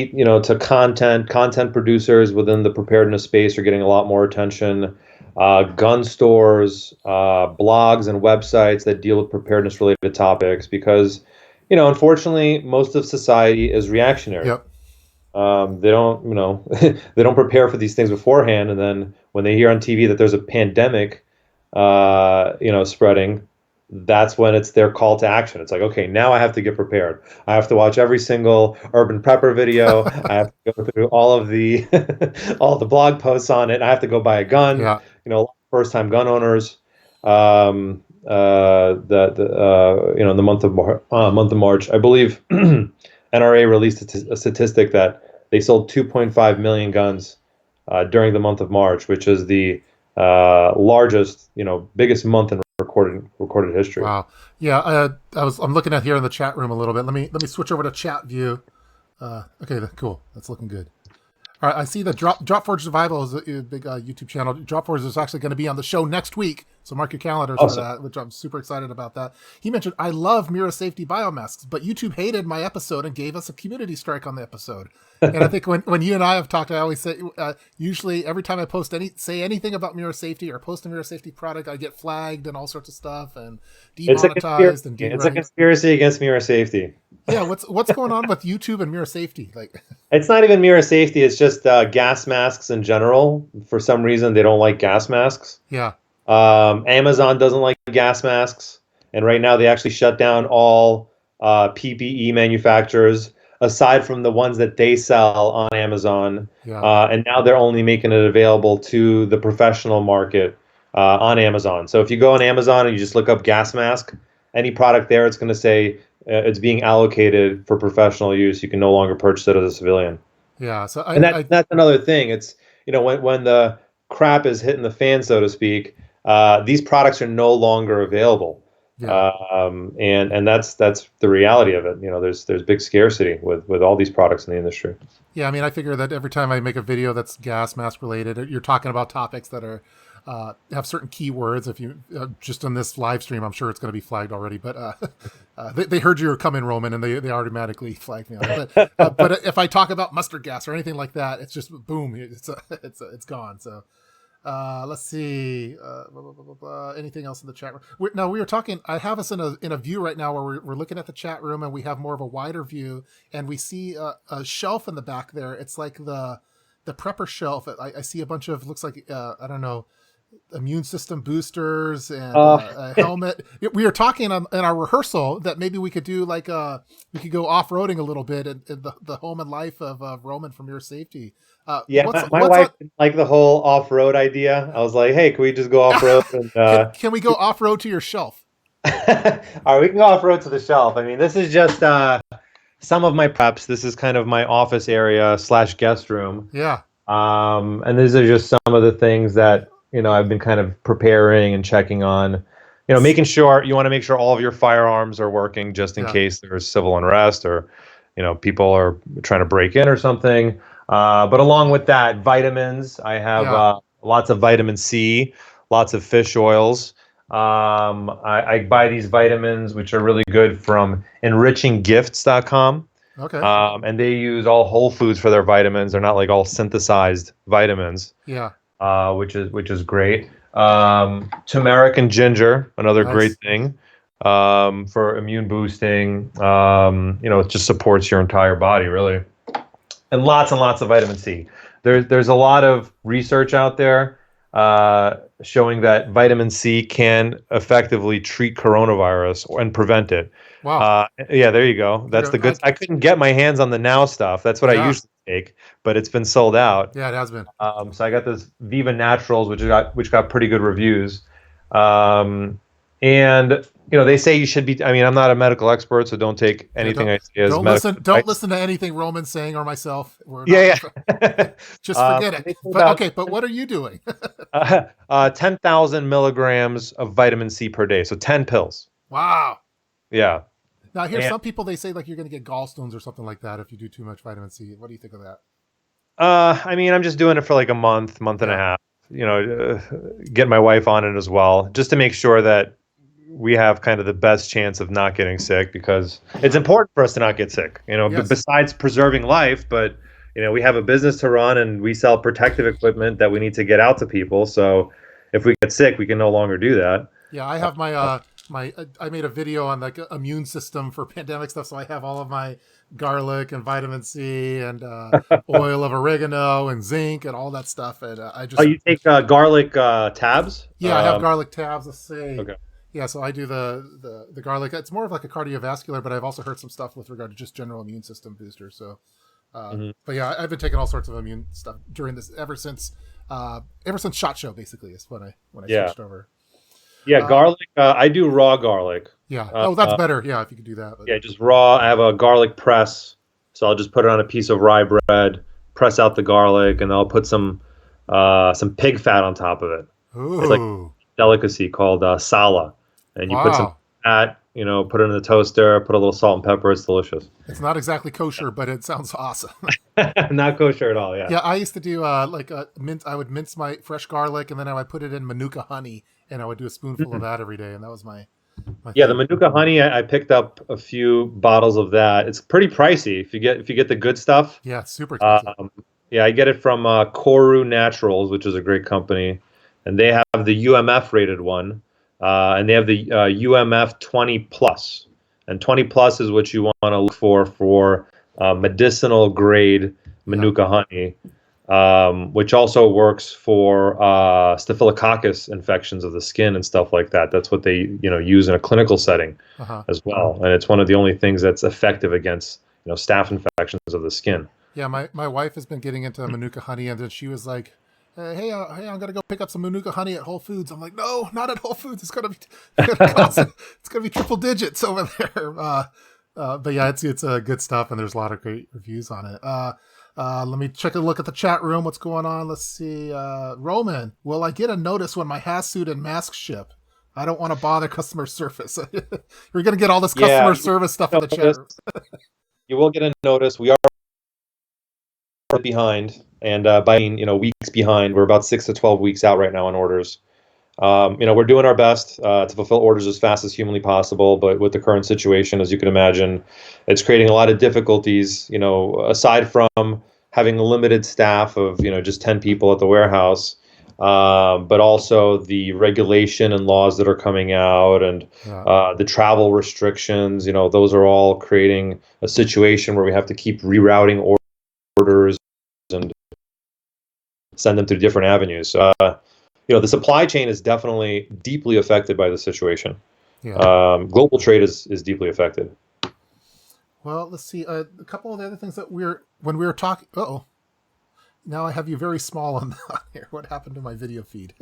to content producers within the preparedness space are getting a lot more attention. Gun stores, blogs and websites that deal with preparedness related topics, because, unfortunately, most of society is reactionary. Yep. They don't, they don't prepare for these things beforehand. And then when they hear on TV that there's a pandemic, spreading, that's when it's their call to action. It's like, okay, now I have to get prepared. I have to watch every single Urban Prepper video. I have to go through all of the all the blog posts on it. I have to go buy a gun. Yeah. First time gun owners. In the month of March, I believe NRA released a statistic that they sold 2.5 million guns during the month of March, which is the largest, biggest month in recorded history. Wow. Yeah. I'm looking at here in the chat room a little bit. Let me switch over to chat view. Okay. Cool. That's looking good. All right. I see that Dropforge Survival is a big YouTube channel. Dropforge is actually going to be on the show next week. So mark your calendars for that, which I'm super excited about that. He mentioned, I love mirror safety biomasks, but YouTube hated my episode and gave us a community strike on the episode. And I think when you and I have talked, I always say, usually every time I say anything about mirror safety or post a mirror safety product, I get flagged and all sorts of stuff and demonetized. It's a conspiracy against mirror safety. Yeah. What's going on with YouTube and mirror safety? Like, it's not even mirror safety. It's just gas masks in general. For some reason, they don't like gas masks. Yeah. Amazon doesn't like gas masks, and right now they actually shut down all PPE manufacturers aside from the ones that they sell on Amazon. Yeah. And now they're only making it available to the professional market on Amazon. So if you go on Amazon and you just look up gas mask, any product there, it's going to say it's being allocated for professional use. You can no longer purchase it as a civilian. Yeah. So that's another thing. It's, when the crap is hitting the fan, so to speak, these products are no longer available. Yeah. And that's the reality of it. There's big scarcity with all these products in the industry. Yeah, I mean, I figure that every time I make a video that's gas mask related, you're talking about topics that are have certain keywords. If you just on this live stream, I'm sure it's going to be flagged already. But they heard you were coming, Roman, and they automatically flagged me on it. But if I talk about mustard gas or anything like that, it's just boom, it's gone. So. Let's see. Blah, blah, blah, anything else in the chat room? We were talking. I have us in a view right now where we're looking at the chat room, and we have more of a wider view, and we see a shelf in the back there. It's like the prepper shelf. I see a bunch of, looks like I don't know, immune system boosters and a helmet. We were talking in our rehearsal that maybe we could do like we could go off-roading a little bit in the home and life of Roman from Your Safety. My wife didn't like the whole off-road idea. I was like, hey, can we just go off-road? And, can we go off-road to your shelf? All right, we can go off-road to the shelf. I mean, this is just some of my preps. This is kind of my office area / guest room. Yeah. And these are just some of the things that, I've been kind of preparing and checking on. Making sure you want to make sure all of your firearms are working just in case there's civil unrest or, people are trying to break in or something. But along with that, vitamins. I have lots of vitamin C, lots of fish oils. I buy these vitamins, which are really good, from enriching-gifts.com. Okay. And they use all whole foods for their vitamins. They're not like all synthesized vitamins. Yeah. Which is great. Turmeric and ginger, another great thing for immune boosting. It just supports your entire body, really. And lots of vitamin C. There's a lot of research out there showing that vitamin C can effectively treat coronavirus and prevent it. Wow. Yeah, there you go. That's the good. I couldn't get my hands on the Now stuff. That's what I usually make, but it's been sold out. Yeah, it has been. So I got this Viva Naturals, which got pretty good reviews. And they say you should be. I mean, I'm not a medical expert, so don't take anything I say as medical advice. Don't listen to anything Roman's saying or myself. Yeah. Just forget it. But what are you doing? 10,000 milligrams of vitamin C per day, so 10 pills. Wow. Yeah. Now, some people, they say like you're going to get gallstones or something like that if you do too much vitamin C. What do you think of that? I mean, I'm just doing it for like a month and a half. Get my wife on it as well, just to make sure that we have kind of the best chance of not getting sick, because it's important for us to not get sick, Yes. besides preserving life. But, we have a business to run and we sell protective equipment that we need to get out to people. So if we get sick, we can no longer do that. Yeah, I have I made a video on like immune system for pandemic stuff. So I have all of my garlic and vitamin C and oil of oregano and zinc and all that stuff. And you take garlic tabs? Yeah, I have garlic tabs. Let's see. Okay. Yeah, so I do the garlic. It's more of like a cardiovascular, but I've also heard some stuff with regard to just general immune system booster. So, but yeah, I've been taking all sorts of immune stuff during this ever since SHOT Show. Basically, is when I switched over. Yeah, garlic. I do raw garlic. Yeah. That's better. Yeah, if you could do that. Yeah, just raw. I have a garlic press, so I'll just put it on a piece of rye bread, press out the garlic, and I'll put some pig fat on top of it. Ooh. It's like a delicacy called sala, and you put some fat. Put it in the toaster, put a little salt and pepper. It's delicious. It's not exactly kosher, but it sounds awesome. Not kosher at all. Yeah. Yeah, I used to do I would mince my fresh garlic, and then I would put it in Manuka honey, and I would do a spoonful of that every day, and that was my yeah, the Manuka honey. I picked up a few bottles of that. It's pretty pricey if you get the good stuff. Yeah, it's super expensive. Yeah, I get it from Koru Naturals, which is a great company, and they have the UMF rated one, and they have the UMF 20 plus, and 20 plus is what you want to look for medicinal grade Manuka honey. Which also works for staphylococcus infections of the skin and stuff like that. That's what they use in a clinical setting as well, and it's one of the only things that's effective against staph infections of the skin. Yeah, my wife has been getting into Manuka honey, and then she was like, "Hey, I'm gonna go pick up some Manuka honey at Whole Foods." I'm like, "No, not at Whole Foods. It's gonna be triple digits over there." But yeah, it's good stuff, and there's a lot of great reviews on it. Let me check a look at the chat room. What's going on? Let's see. Roman, will I get a notice when my hazsuit and mask ship? I don't want to bother customer service. You're going to get all this customer service stuff in the chat room. You will get a notice. We are behind, and by weeks behind. We're about 6 to 12 weeks out right now on orders. We're doing our best to fulfill orders as fast as humanly possible, but with the current situation, as you can imagine, it's creating a lot of difficulties. Aside from having a limited staff of just 10 people at the warehouse, but also the regulation and laws that are coming out, and the travel restrictions. Those are all creating a situation where we have to keep rerouting orders and send them through different avenues. The supply chain is definitely deeply affected by the situation. Yeah. Global trade is deeply affected. Well, let's see. A couple of the other things that when we were talking. Uh-oh. Now I have you very small on here. What happened to my video feed?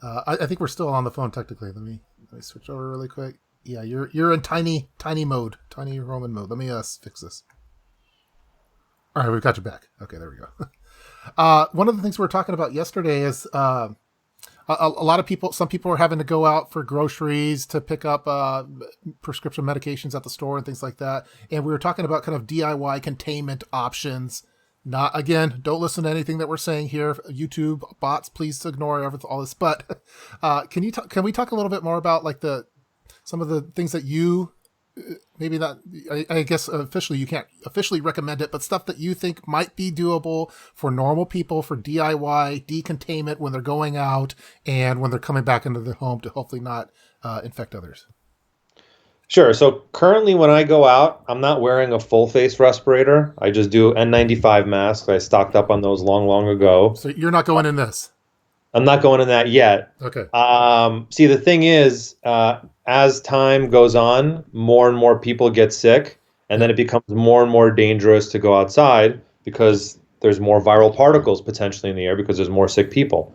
I think we're still on the phone technically. Let me switch over really quick. Yeah, you're in tiny mode, tiny Roman mode. Let me fix this. All right, we've got you back. Okay, there we go. One of the things we were talking about yesterday is a lot of people, some people are having to go out for groceries to pick up prescription medications at the store and things like that. And we were talking about kind of DIY containment options. Not, again, don't listen to anything that we're saying here. YouTube bots, please ignore all this. But can we talk a little bit more about like some of the things that you maybe not, I guess officially you can't officially recommend it, but stuff that you think might be doable for normal people for DIY decontainment when they're going out and when they're coming back into the home to hopefully not infect others? Sure. So currently when I go out, I'm not wearing a full face respirator. I just do N95 masks. I stocked up on those long ago. So you're not going in this? I'm not going in that yet. Okay. See, the thing is, as time goes on, more and more people get sick, and then it becomes more and more dangerous to go outside because there's more viral particles potentially in the air because there's more sick people.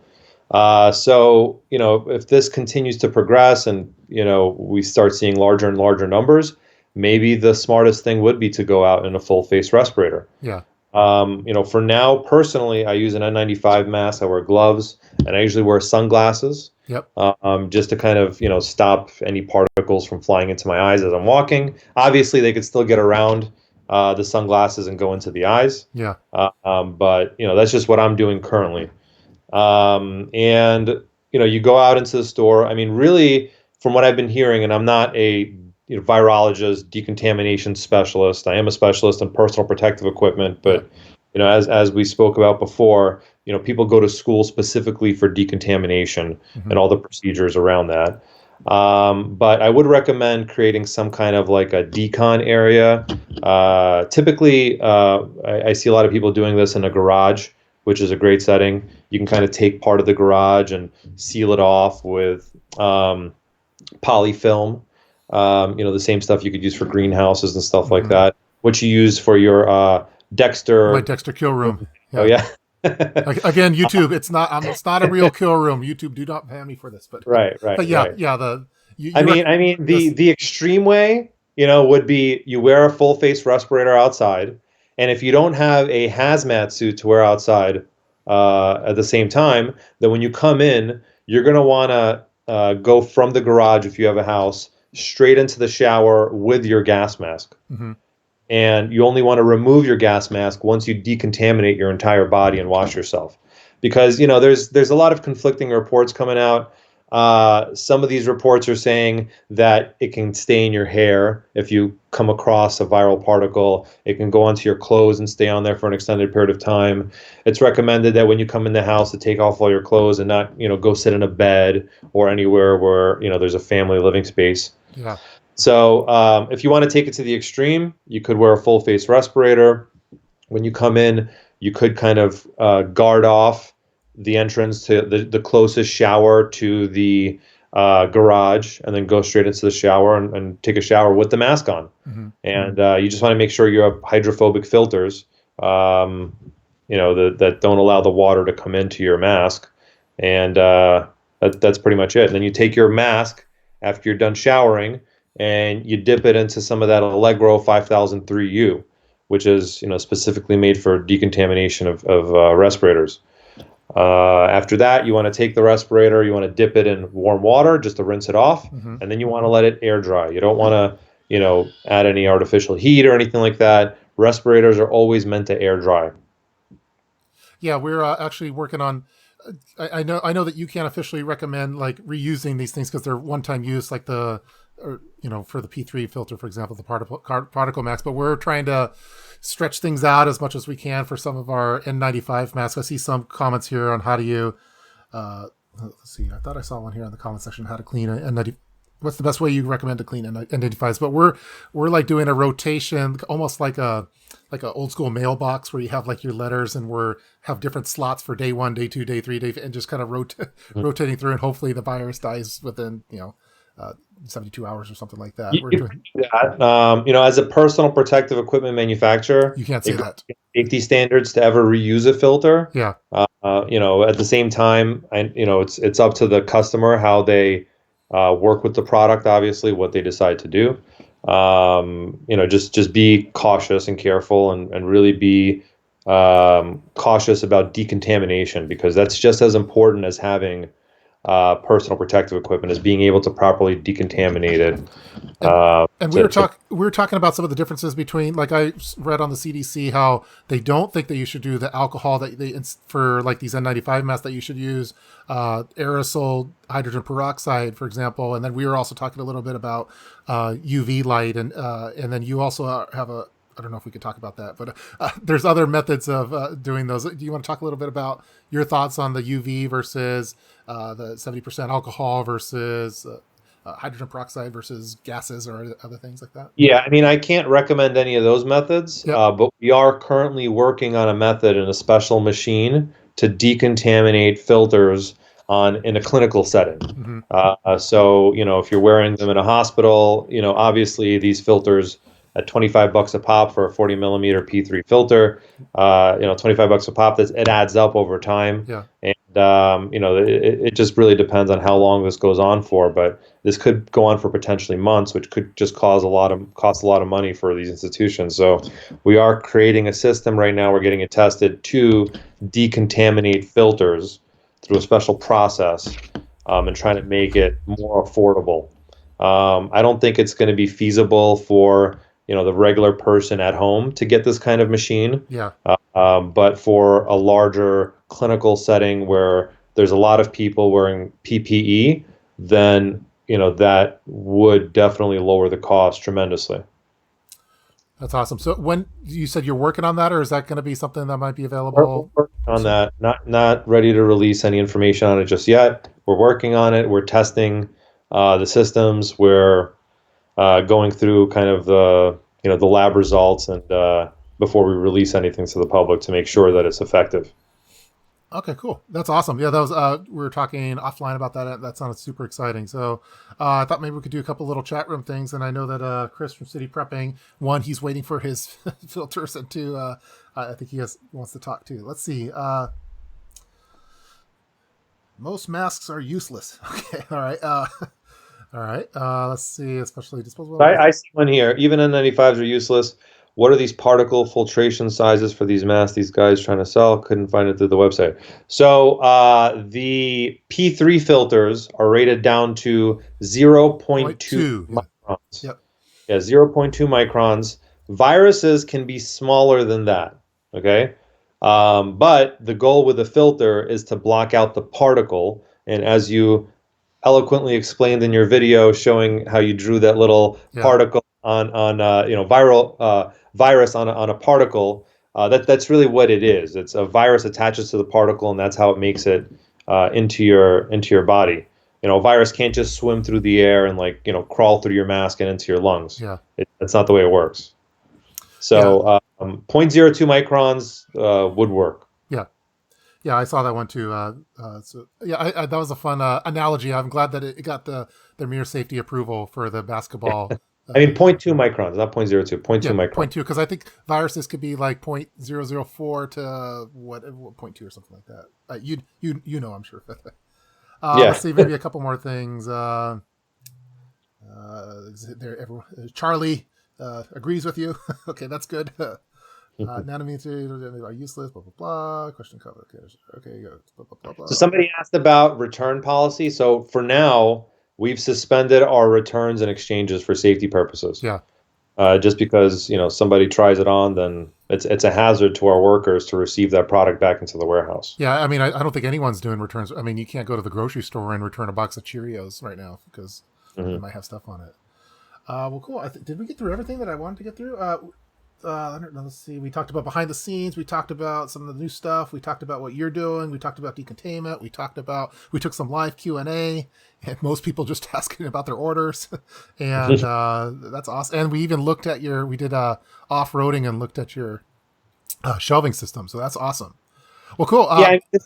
So, if this continues to progress and, we start seeing larger and larger numbers, maybe the smartest thing would be to go out in a full face respirator. Yeah. For now, personally, I use an N95 mask. I wear gloves, and I usually wear sunglasses. Yep. Just to kind of, stop any particles from flying into my eyes as I'm walking. Obviously, they could still get around the sunglasses and go into the eyes. Yeah. But, that's just what I'm doing currently. And, you go out into the store. I mean, really, from what I've been hearing, and I'm not a virologist, decontamination specialist. I am a specialist in personal protective equipment, but as we spoke about before, people go to school specifically for decontamination and all the procedures around that. But I would recommend creating some kind of like a decon area. Typically, I see a lot of people doing this in a garage, which is a great setting. You can kind of take part of the garage and seal it off with polyfilm. The same stuff you could use for greenhouses and stuff like that. What you use for your Dexter. My Dexter kill room. Yeah. Oh yeah. Again, YouTube. It's not a real kill room. YouTube, do not pay me for this. But right. But yeah. The extreme way, would be you wear a full face respirator outside, and if you don't have a hazmat suit to wear outside at the same time, then when you come in, you're gonna want to go from the garage if you have a house straight into the shower with your gas mask. And you only want to remove your gas mask once you decontaminate your entire body and wash yourself. Because, there's a lot of conflicting reports coming out. Some of these reports are saying that it can stain your hair if you come across a viral particle. It can go onto your clothes and stay on there for an extended period of time. It's recommended that when you come in the house to take off all your clothes and not, go sit in a bed or anywhere where, there's a family living space. Yeah. So if you want to take it to the extreme, you could wear a full face respirator. When you come in, you could kind of guard off the entrance to the closest shower to the garage, and then go straight into the shower and take a shower with the mask on. And you just want to make sure you have hydrophobic filters, that don't allow the water to come into your mask. And that's pretty much it. And then you take your mask after you're done showering, and you dip it into some of that Allegro 5003U, which is specifically made for decontamination of respirators. After that, you want to take the respirator, you want to dip it in warm water just to rinse it off, and then you want to let it air dry. You don't want to add any artificial heat or anything like that. Respirators are always meant to air dry. Yeah, we're actually working on. I know that you can't officially recommend like reusing these things because they're one-time use, like for the P3 filter, for example, the particle mask. But we're trying to stretch things out as much as we can for some of our N95 masks. I see some comments here on how do you. Let's see. I thought I saw one here in the comment section. How to clean a N90. What's the best way you recommend to clean N95s? But we're like doing a rotation, almost like a old school mailbox where you have like your letters and have different slots for day 1, day 2, day 3, and just kind of rotating through, and hopefully the virus dies within 72 hours or something like that. As a personal protective equipment manufacturer, you can't say that safety standards to ever reuse a filter. Yeah. At the same time, it's up to the customer how they work with the product. Obviously, what they decide to do. Just be cautious and careful, and really be cautious about decontamination, because that's just as important as having personal protective equipment, is being able to properly decontaminate it. And we were talking about some of the differences between, like I read on the CDC how they don't think that you should do the alcohol that they for like these N95 masks, that you should use aerosol hydrogen peroxide, for example. And then we were also talking a little bit about UV light, and then you also have I don't know if we could talk about that, but there's other methods of doing those. Do you want to talk a little bit about your thoughts on the UV versus the 70% alcohol versus hydrogen peroxide versus gases or other things like that? Yeah, I can't recommend any of those methods, but we are currently working on a method in a special machine to decontaminate filters in a clinical setting. So, if you're wearing them in a hospital, obviously these filters at $25 a pop for a 40 millimeter P3 filter. $25 a pop. It adds up over time. Yeah. And it just really depends on how long this goes on for. But this could go on for potentially months, which could just cost a lot of money for these institutions. So we are creating a system right now. We're getting it tested to decontaminate filters through a special process, and trying to make it more affordable. I don't think it's going to be feasible for the regular person at home to get this kind of machine. Yeah. But for a larger clinical setting where there's a lot of people wearing PPE, then that would definitely lower the cost tremendously. That's awesome. So when you said you're working on that, or is that going to be something that might be available? We're working on that. Not ready to release any information on it just yet. We're working on it. We're testing the systems. We're going through kind of the lab results, and before we release anything to the public to make sure that it's effective. Okay, cool. That's awesome. Yeah, that was we were talking offline about that. That sounded super exciting. So I thought maybe we could do a couple little chat room things. And I know that Chris from City Prepping, one, he's waiting for his filters, and two, I think he wants to talk too. Let's see. Most masks are useless. Okay, all right. All right. Let's see, especially disposable. I see one here. Even N95s are useless. What are these particle filtration sizes for these masks these guys trying to sell? Couldn't find it through the website. So the P3 filters are rated down to 0.2 microns. Yep. Yeah, 0.2 microns. Viruses can be smaller than that, okay? But the goal with the filter is to block out the particle. And as you eloquently explained in your video showing how you drew that little particle on viral virus on a particle, that's really what it is. It's a virus attaches to the particle, and that's how it makes it into your body. A virus can't just swim through the air and crawl through your mask and into your lungs. Yeah, that's not the way it works. So 0.02 microns would work. Yeah, I saw that one too. So that was a fun analogy. I'm glad that it got the mere safety approval for the basketball. I mean, 0.2 microns, not 0.02, 0.2 microns. 0.2, because I think viruses could be like 0.004 to what 0.2 or something like that. You know, I'm sure. Let's see, maybe a couple more things. Charlie agrees with you. Okay, that's good. Nanometers are useless, blah, blah, blah. Question covered. Okay, go. Blah, blah, blah, blah. So somebody asked about return policy. So for now, we've suspended our returns and exchanges for safety purposes. Yeah. Just because, somebody tries it on, then it's a hazard to our workers to receive that product back into the warehouse. Yeah, I mean, I don't think anyone's doing returns. I mean, you can't go to the grocery store and return a box of Cheerios right now because it might have stuff on it. Well, cool. Did we get through everything that I wanted to get through? I don't know. Let's see. We talked about behind the scenes. We talked about some of the new stuff. We talked about what you're doing. We talked about decontainment. We took some live Q&A, and most people just asking about their orders. And that's awesome. And we even looked at we did off-roading and looked at your shelving system. So that's awesome. Well, cool.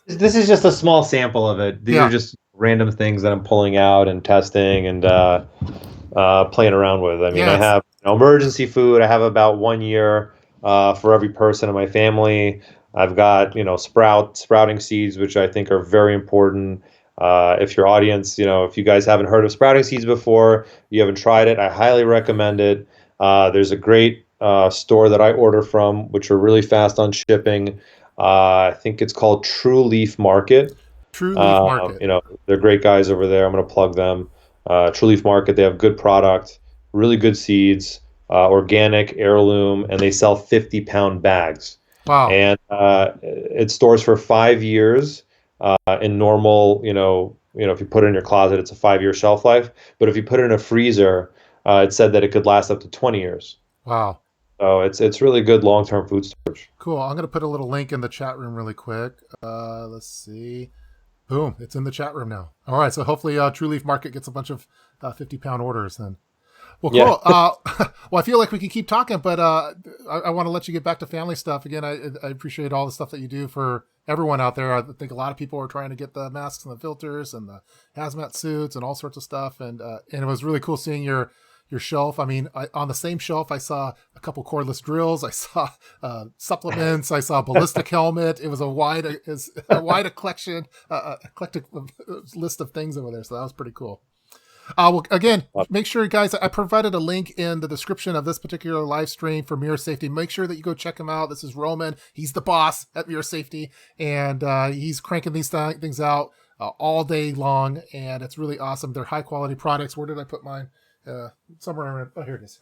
This is just a small sample of it. These are just random things that I'm pulling out and testing and playing around with. I mean, I have emergency food. I have about 1 year for every person in my family. I've got sprouting seeds, which I think are very important. If your audience, if you guys haven't heard of sprouting seeds before, you haven't tried it, I highly recommend it. There's a great store that I order from, which are really fast on shipping. I think it's called True Leaf Market. True Leaf Market. They're great guys over there. I'm going to plug them. True Leaf Market. They have good product, really good seeds, organic, heirloom, and they sell 50-pound bags. Wow. And it stores for 5 years in normal, if you put it in your closet, it's a 5-year shelf life. But if you put it in a freezer, it said that it could last up to 20 years. Wow. So it's really good long-term food storage. Cool. I'm going to put a little link in the chat room really quick. Let's see. Boom. It's in the chat room now. All right. So hopefully True Leaf Market gets a bunch of 50-pound orders then. Well, cool. Yeah. Well, I feel like we can keep talking, but I want to let you get back to family stuff. Again, I appreciate all the stuff that you do for everyone out there. I think a lot of people are trying to get the masks and the filters and the hazmat suits and all sorts of stuff. And it was really cool seeing your your shelf. I mean, on the same shelf, I saw a couple cordless drills. I saw supplements. I saw a ballistic helmet. It was a wide eclectic list of things over there. So that was pretty cool. Well, again, make sure, guys, I provided a link in the description of this particular live stream for Mirror Safety. Make sure that you go check him out. This is Roman. He's the boss at Mirror Safety, and he's cranking these things out all day long, and it's really awesome. They're high-quality products. Where did I put mine? Somewhere around. Oh, here it is.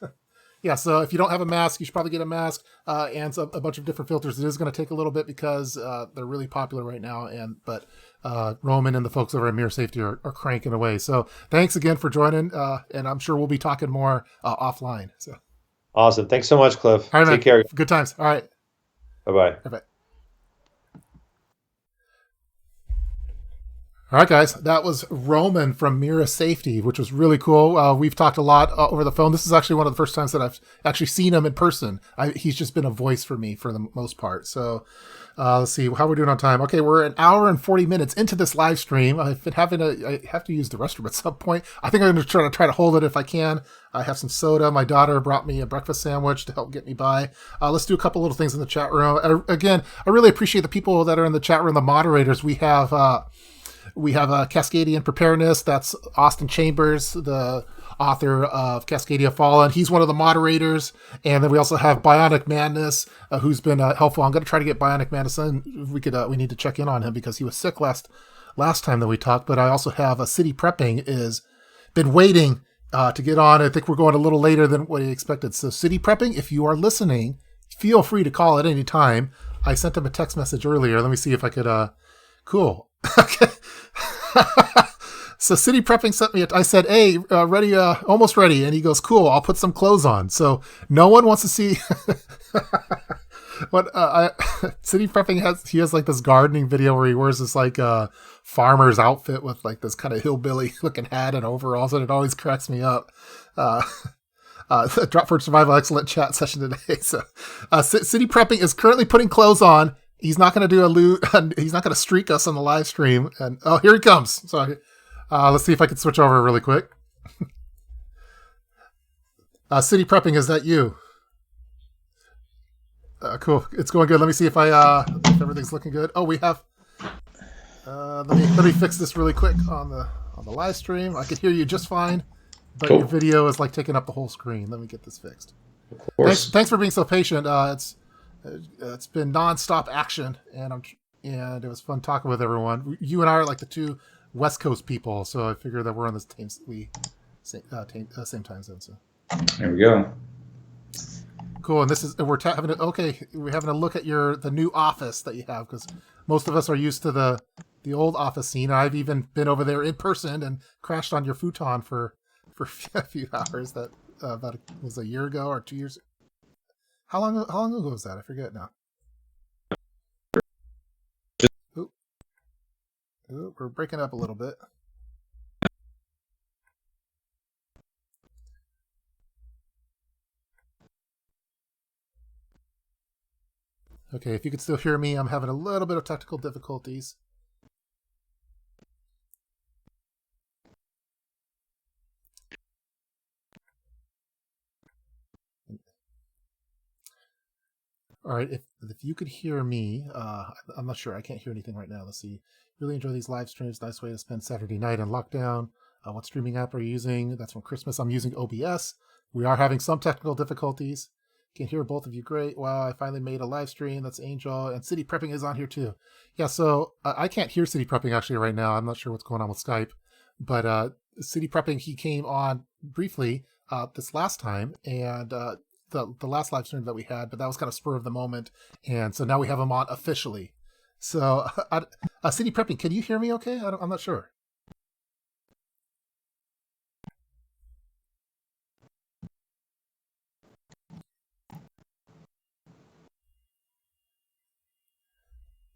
Yeah, so if you don't have a mask, you should probably get a mask and a bunch of different filters. It is going to take a little bit because they're really popular right now. But Roman and the folks over at Mirror Safety are cranking away. So thanks again for joining, and I'm sure we'll be talking more offline. So awesome. Thanks so much, Cliff. All right, Take care. Good times. All right. Bye-bye. Bye-bye. All right, guys, that was Roman from Mirror Safety, which was really cool. We've talked a lot over the phone. This is actually one of the first times that I've actually seen him in person. He's just been a voice for me for the most part. So let's see how we're doing on time. Okay, we're an hour and 40 minutes into this live stream. I have to use the restroom at some point. I think I'm going to try to hold it if I can. I have some soda. My daughter brought me a breakfast sandwich to help get me by. Let's do a couple little things in the chat room. Again, I really appreciate the people that are in the chat room, the moderators. We have Cascadian Preparedness. That's Austin Chambers, the author of Cascadia Fallen. He's one of the moderators. And then we also have Bionic Madness, who's been helpful. I'm going to try to get Bionic Madness in. We need to check in on him because he was sick last time that we talked. But I also have City Prepping is been waiting to get on. I think we're going a little later than what he expected. So City Prepping, if you are listening, feel free to call at any time. I sent him a text message earlier. Let me see if I could. Cool. Okay. So City Prepping sent me I said, hey, ready, almost ready. And he goes, cool, I'll put some clothes on. So no one wants to see what City Prepping has like this gardening video where he wears this like farmer's outfit with like this kind of hillbilly looking hat and overalls, and it always cracks me up. The Drop for Survival, excellent chat session today. So City Prepping is currently putting clothes on. He's not going to do he's not going to streak us on the live stream. And oh, here he comes. So let's see if I can switch over really quick. City Prepping, is that you? Cool. It's going good. Let me see if if everything's looking good. Oh, we have. Let me fix this really quick on the live stream. I can hear you just fine, but cool. Your video is like taking up the whole screen. Let me get this fixed. Of course. Thanks for being so patient. It's been nonstop action, and it was fun talking with everyone. You and I are like the two West Coast people, so I figure that we're on the same time zone. So there we go. Cool, and this is we're having a look at the new office that you have, because most of us are used to the old office scene. I've even been over there in person and crashed on your futon for a few hours. That was a year ago or 2 years. How long ago was that? I forget now. Ooh, we're breaking up a little bit. Okay, if you can still hear me, I'm having a little bit of technical difficulties. All right, if you could hear me, I'm not sure. I can't hear anything right now. Let's see. Really enjoy these live streams. Nice way to spend Saturday night in lockdown. What streaming app are you using? That's from Christmas. I'm using OBS. We are having some technical difficulties. Can hear both of you great. Wow, I finally made a live stream. That's Angel. And City Prepping is on here too. Yeah, so I can't hear City Prepping actually right now. I'm not sure what's going on with Skype. But City Prepping, he came on briefly this last time. And the last live stream that we had, but that was kind of spur of the moment, and so now we have him on officially. So, City Prepping, can you hear me? Okay, I'm not sure.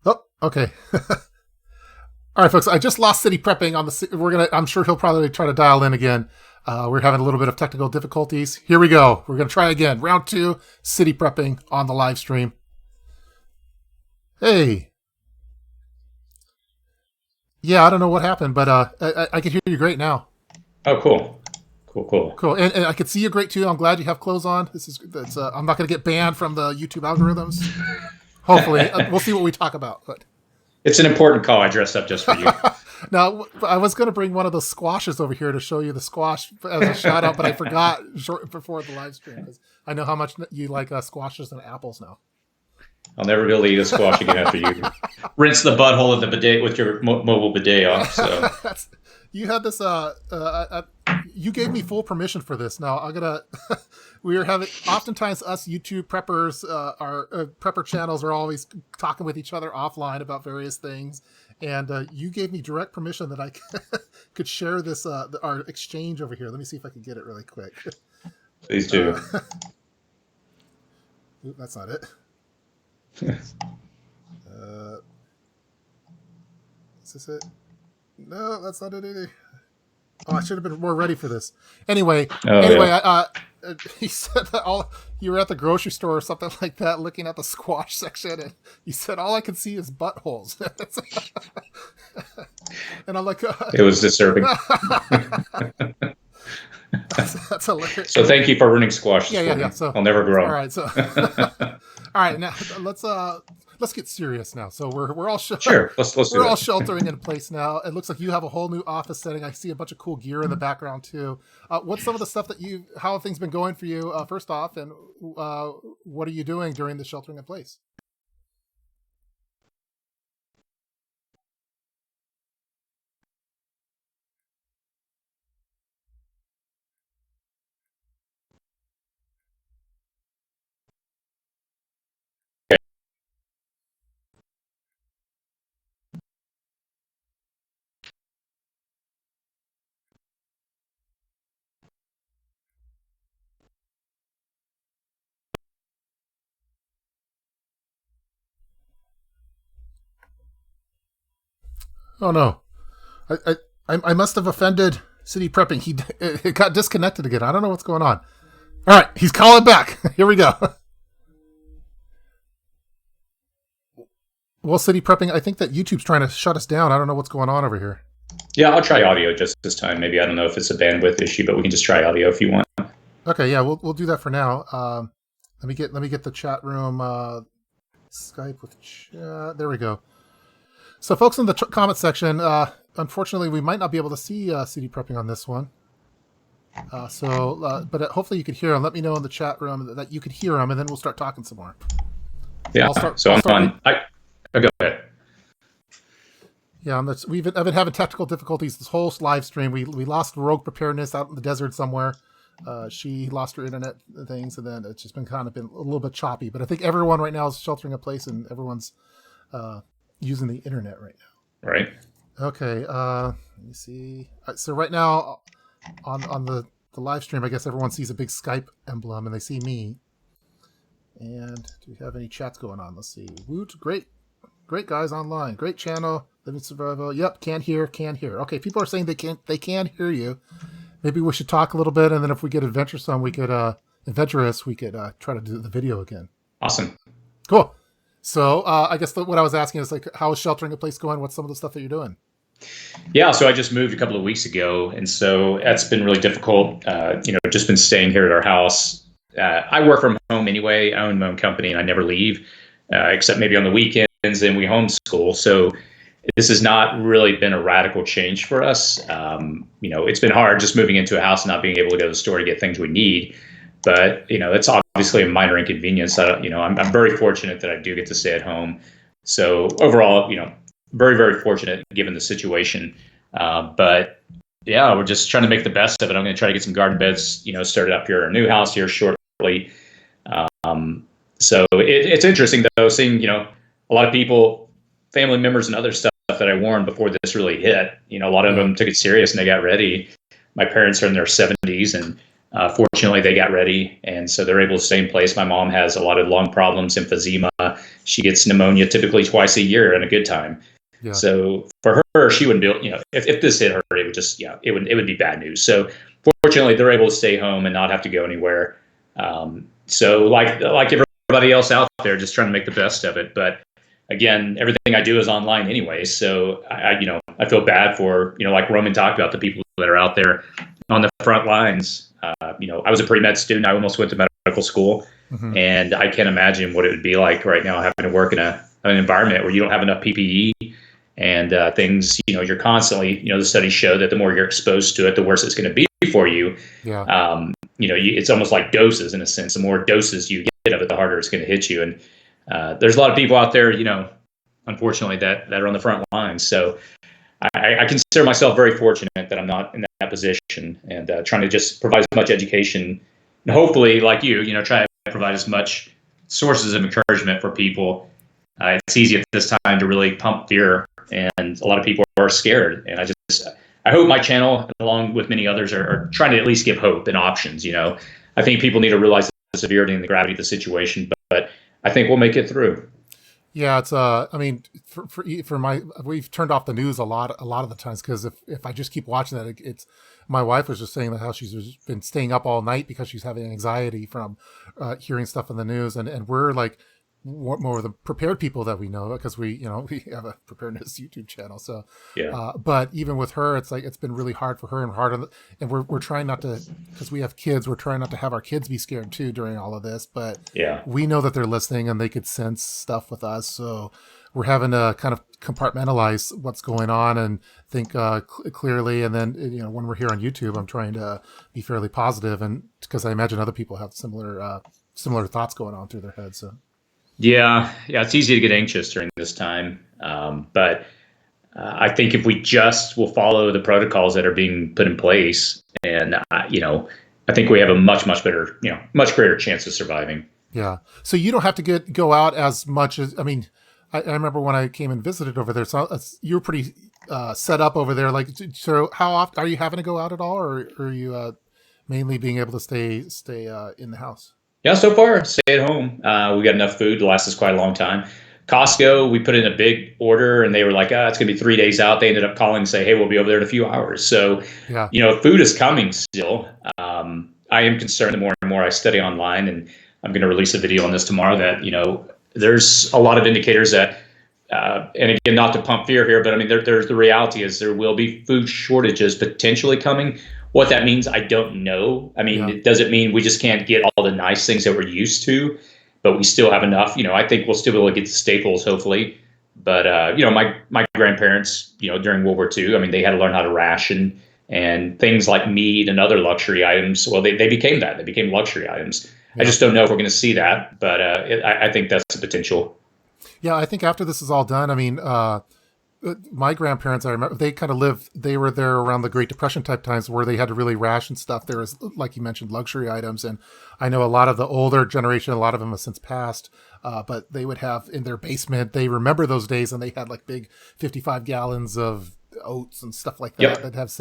Oh, okay. All right, folks. I just lost City Prepping on the. I'm sure he'll probably try to dial in again. We're having a little bit of technical difficulties. Here we go. We're going to try again. Round 2, City Prepping on the live stream. Hey. Yeah, I don't know what happened, but I can hear you great now. Oh, cool. Cool. And I could see you're great too. I'm glad you have clothes on. I'm not going to get banned from the YouTube algorithms. Hopefully, we'll see what we talk about. But it's an important call. I dressed up just for you. Now, I was going to bring one of the squashes over here to show you the squash as a shout out, but I forgot short before the live stream because I know how much you like squashes and apples now. I'll never be able to eat a squash again after you rinse the butthole of the bidet with your mobile bidet off. So you had this. You gave me full permission for this. Now I'm gonna. We are having oftentimes us YouTube preppers, our prepper channels are always talking with each other offline about various things, and you gave me direct permission that I could share this our exchange over here. Let me see if I can get it really quick. Please do. That's not it. Is this it? No, that's not it either. Oh, I should have been more ready for this. Anyway, yeah. He said that you were at the grocery store or something like that, looking at the squash section, and you said all I can see is buttholes. And I'm like, it was disturbing. That's hilarious. So thank you for ruining squash. Yeah. So I'll never grow. All right. So, all right. Now let's get serious now. So we're all sure. Let's we're all sheltering in place now. It looks like you have a whole new office setting. I see a bunch of cool gear in the background too. What's some of the stuff that how have things been going for you? First off, and what are you doing during the sheltering in place? Oh no, I must have offended City Prepping. It got disconnected again. I don't know what's going on. All right, he's calling back. Here we go. Well, City Prepping, I think that YouTube's trying to shut us down. I don't know what's going on over here. Yeah, I'll try audio just this time. Maybe I don't know if it's a bandwidth issue, but we can just try audio if you want. Okay, yeah, we'll do that for now. Let me get the chat room. Skype with chat. There we go. So, folks in the comment section, unfortunately, we might not be able to see CD Prepping on this one. But hopefully you could hear him. Let me know in the chat room that you could hear him, and then we'll start talking some more. Yeah. I'm on. Go ahead. Yeah, I've been having technical difficulties this whole live stream. We lost Rogue Preparedness out in the desert somewhere. She lost her internet things, and then it's just been a little bit choppy. But I think everyone right now is sheltering in place, and everyone's using the internet right now. Right. Okay. Let me see. So right now on the live stream, I guess everyone sees a big Skype emblem, and they see me. And do we have any chats going on? Let's see. Woot, great guys online. Great channel. Living Survival. Yep, can hear. Okay, people are saying they can hear you. Maybe we should talk a little bit, and then if we get adventurous, we could try to do the video again. Awesome. Cool. So I guess what I was asking is how is sheltering in place going? What's some of the stuff that you're doing? Yeah, so I just moved a couple of weeks ago, and so that's been really difficult. Just been staying here at our house. I work from home anyway. I own my own company, and I never leave, except maybe on the weekends, and we homeschool. So this has not really been a radical change for us. It's been hard just moving into a house and not being able to go to the store to get things we need. But, it's obviously a minor inconvenience. I'm very fortunate that I do get to stay at home. So overall, very, very fortunate given the situation. But yeah, we're just trying to make the best of it. I'm going to try to get some garden beds, started up here in our new house here shortly. So it's interesting though, seeing, a lot of people, family members and other stuff that I warned before this really hit. A lot of them took it serious and they got ready. My parents are in their 70s and fortunately they got ready. And so they're able to stay in place. My mom has a lot of lung problems, emphysema. She gets pneumonia typically twice a year in a good time. Yeah. So for her, she wouldn't be, if this hit her, it would just, it would be bad news. So fortunately they're able to stay home and not have to go anywhere. So like everybody else out there, just trying to make the best of it. But again, everything I do is online anyway. So I feel bad for, like Roman talked about, the people that are out there on the front lines. I was a pre-med student. I almost went to medical school, and I can't imagine what it would be like right now having to work in an environment where you don't have enough PPE and things. You're constantly, the studies show that the more you're exposed to it, the worse it's going to be for you. Yeah. It's almost like doses in a sense. The more doses you get of it, the harder it's going to hit you. And there's a lot of people out there, unfortunately, that are on the front lines. So I consider myself very fortunate that I'm not in that position, and trying to just provide as much education, and hopefully, like you, try to provide as much sources of encouragement for people. It's easy at this time to really pump fear, and a lot of people are scared. And I hope my channel, along with many others, are trying to at least give hope and options. I think people need to realize the severity and the gravity of the situation, but I think we'll make it through. Yeah, it's we've turned off the news a lot of the times, because if I just keep watching that, it's my wife was just saying that how she's been staying up all night because she's having anxiety from hearing stuff in the news, and we're like more of the prepared people that we know, because we have a preparedness YouTube channel. So yeah. But even with her, it's like it's been really hard for her, and we're trying not to, because we have kids, we're trying not to have our kids be scared too during all of this. But we know that they're listening and they could sense stuff with us, so we're having to kind of compartmentalize what's going on and think clearly. And then when we're here on YouTube, I'm trying to be fairly positive, and because I imagine other people have similar thoughts going on through their heads. So. Yeah, it's easy to get anxious during this time, but I think if we just will follow the protocols that are being put in place, and I think we have a much better, much greater chance of surviving. Yeah. So you don't have to go out as much as, I remember when I came and visited over there. So you were pretty set up over there. Like, so how often are you having to go out at all, or are you mainly being able to stay in the house? Yeah, so far, stay at home. We got enough food to last us quite a long time. Costco, we put in a big order, and they were like, it's going to be 3 days out. They ended up calling and say, hey, we'll be over there in a few hours. So, food is coming still. I am concerned the more and more I study online, and I'm going to release a video on this tomorrow, that, there's a lot of indicators that, and again, not to pump fear here, but there's the reality is there will be food shortages potentially coming. What that means, I don't know. It doesn't mean we just can't get all the nice things that we're used to, but we still have enough. I think we'll still be able to get the staples, hopefully. But, my grandparents, during World War II, they had to learn how to ration, and things like meat and other luxury items. Well, they became that. They became luxury items. Yeah. I just don't know if we're going to see that, but I think that's the potential. Yeah, I think after this is all done, my grandparents, I remember, they were there around the Great Depression type times, where they had to really ration stuff. There was, like you mentioned, luxury items. And I know a lot of the older generation, a lot of them have since passed, but they would have in their basement, they remember those days, and they had like big 55 gallons of oats and stuff like that. Yep. That have,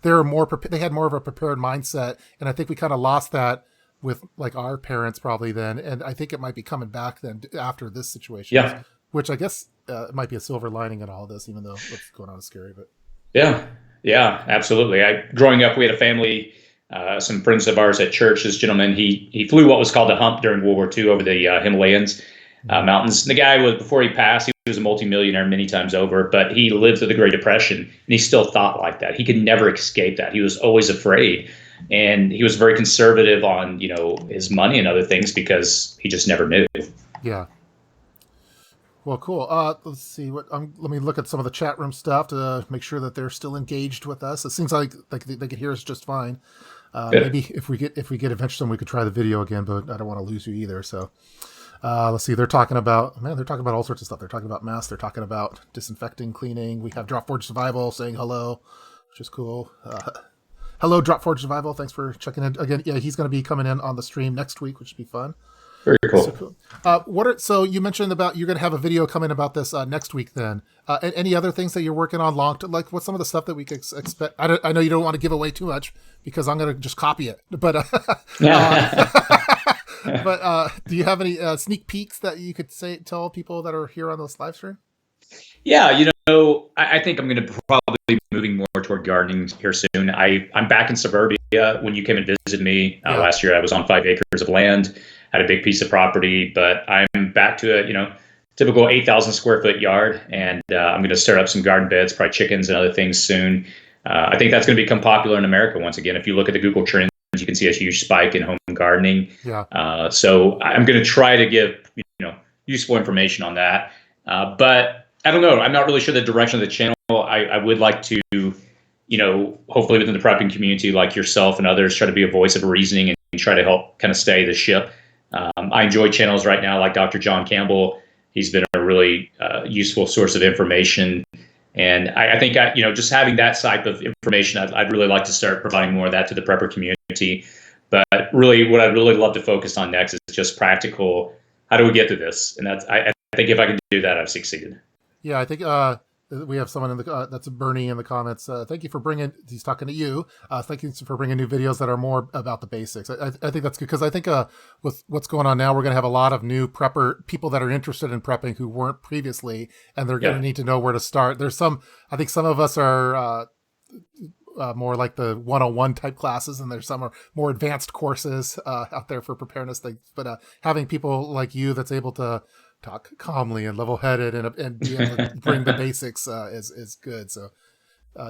they had more of a prepared mindset. And I think we kind of lost that with like our parents probably then. And I think it might be coming back then after this situation. Yeah. Which I guess it might be a silver lining in all this, even though what's going on is scary. But yeah, absolutely. Growing up, we had a family, some friends of ours at church. This gentleman, he flew what was called a hump during World War II over the Himalayas mountains. And the guy before he passed, he was a multimillionaire many times over, but he lived through the Great Depression, and he still thought like that. He could never escape that. He was always afraid, and he was very conservative on his money and other things because he just never knew. Yeah. Well, cool. Let's see let me look at some of the chat room stuff to make sure that they're still engaged with us. It seems like they could hear us just fine. Maybe if we get eventually, we could try the video again, but I don't want to lose you either. So let's see. They're talking about all sorts of stuff. They're talking about masks. They're talking about disinfecting, cleaning. We have Dropforge Survival saying hello, which is cool. Hello, Dropforge Survival. Thanks for checking in again. Yeah, he's going to be coming in on the stream next week, which should be fun. Very cool. So cool. So you mentioned about you're going to have a video coming about this next week. Then, any other things that you're working on like what's some of the stuff that we could expect? I know you don't want to give away too much because I'm going to just copy it. But do you have any sneak peeks that you could tell people that are here on this live stream? Yeah, I think I'm going to probably be moving more toward gardening here soon. I'm back in suburbia. When you came and visited me last year, I was on 5 acres of land, had a big piece of property, but I'm back to a typical 8,000 square foot yard, and I'm going to start up some garden beds, probably chickens and other things soon. I think that's going to become popular in America once again. If you look at the Google Trends, you can see a huge spike in home gardening. Yeah. So I'm going to try to give useful information on that. But I don't know. I'm not really sure the direction of the channel. I would like to, hopefully within the prepping community, like yourself and others, try to be a voice of reasoning and try to help kind of steady the ship. I enjoy channels right now like Dr. John Campbell. He's been a really useful source of information. And I think, just having that type of information, I'd really like to start providing more of that to the prepper community. But really, what I'd really love to focus on next is just practical. How do we get to this? And I think if I can do that, I've succeeded. Yeah, I think we have someone in the that's Bernie in the comments. Thank you for bringing. He's talking to you. Thank you for bringing new videos that are more about the basics. I think that's good because I think with what's going on now, we're going to have a lot of new prepper people that are interested in prepping who weren't previously, and they're going to need to know where to start. There's some. I think some of us are. More like the 101 type classes, and there's some are more advanced courses out there for preparedness things. But having people like you that's able to talk calmly and level-headed and be able to bring the basics is good. So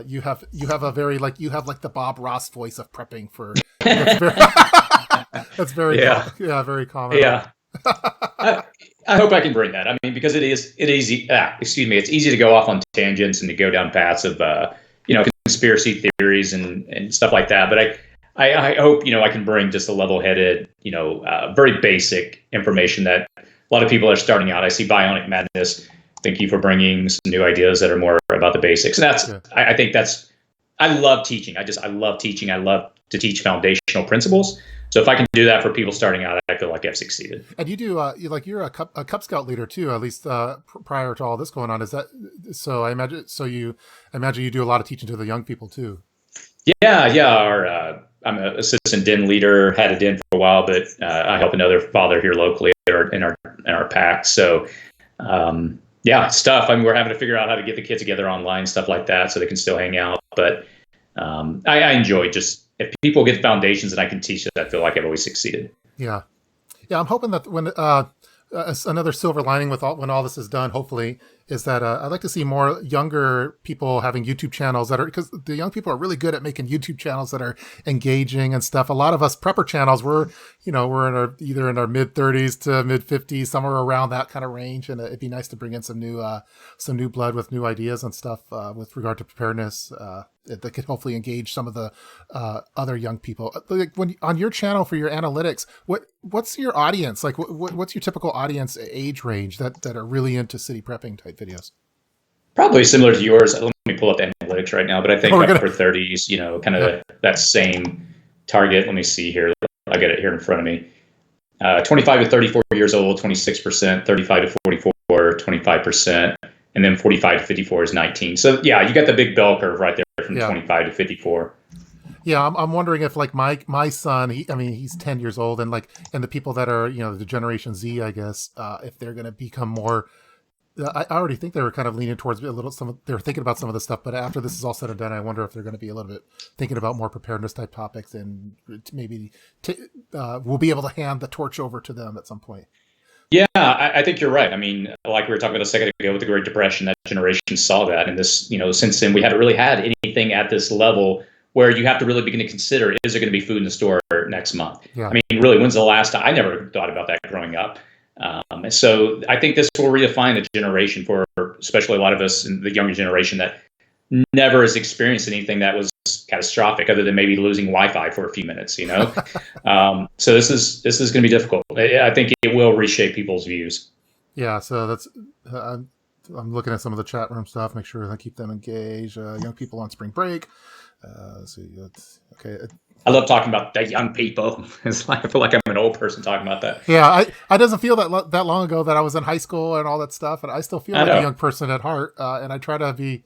you have a very you have the Bob Ross voice of prepping for. That's very very common. Yeah. I hope I can bring that. I mean, because it's easy to go off on tangents and to go down paths of conspiracy theories and stuff like that. But I hope I can bring just a level-headed, very basic information that a lot of people are starting out. I see Bionic Madness. Thank you for bringing some new ideas that are more about the basics. And that's I think that's I love teaching. I love teaching. I love to teach foundational principles. So if I can do that for people starting out, I feel like I've succeeded. And you do, you're a Cub Scout leader too, at least prior to all this going on. Is that so? I imagine you do a lot of teaching to the young people too. Yeah. I'm an assistant den leader. Had a den for a while, but I help another father here locally in our pack. So stuff. I mean, we're having to figure out how to get the kids together online, stuff like that, so they can still hang out. But I enjoy just. If people get the foundations and I can teach it, I feel like I've always succeeded. Yeah. I'm hoping that when another silver lining when all this is done, hopefully, is that I'd like to see more younger people having YouTube channels because the young people are really good at making YouTube channels that are engaging and stuff. A lot of us prepper channels, we're either in our mid 30s to mid 50s, somewhere around that kind of range, and it'd be nice to bring in some new blood with new ideas and stuff with regard to preparedness. That could hopefully engage some of the other young people. Like when on your channel for your analytics, what's your audience like? What's your typical audience age range that are really into city prepping type videos? Probably similar to yours. Let me pull up the analytics right now, but I think upper 30s, kind of that same target. Let me see here. I got it here in front of me. 25 to 34 years old, 26%, 35 to 44, 25%. And then 45 to 54 is 19. So yeah, you got the big bell curve right there from 25 to 54. Yeah, I'm wondering if my son, he's 10 years old, and the people that are the Generation Z, I guess, if they're going to become more. I already think they were kind of leaning towards they were thinking about some of the stuff, but after this is all said and done, I wonder if they're going to be a little bit thinking about more preparedness type topics, and maybe we'll be able to hand the torch over to them at some point. Yeah, I think you're right. I mean, like we were talking about a second ago with the Great Depression, that generation saw that. And this, since then, we haven't really had anything at this level where you have to really begin to consider, is there going to be food in the store next month? Yeah. I mean, really, when's the last time? I never thought about that growing up. So I think this will redefine the generation for especially a lot of us in the younger generation that never has experienced anything that was catastrophic other than maybe losing Wi-Fi for a few minutes, So this is going to be difficult. I think it will reshape people's views. Yeah. So that's, I'm looking at some of the chat room stuff, make sure I keep them engaged. Young people on spring break. Okay. I love talking about the young people. It's like, I feel like I'm an old person talking about that. Yeah. I doesn't feel that long ago that I was in high school and all that stuff. And I still feel like a young person at heart. And I try to be,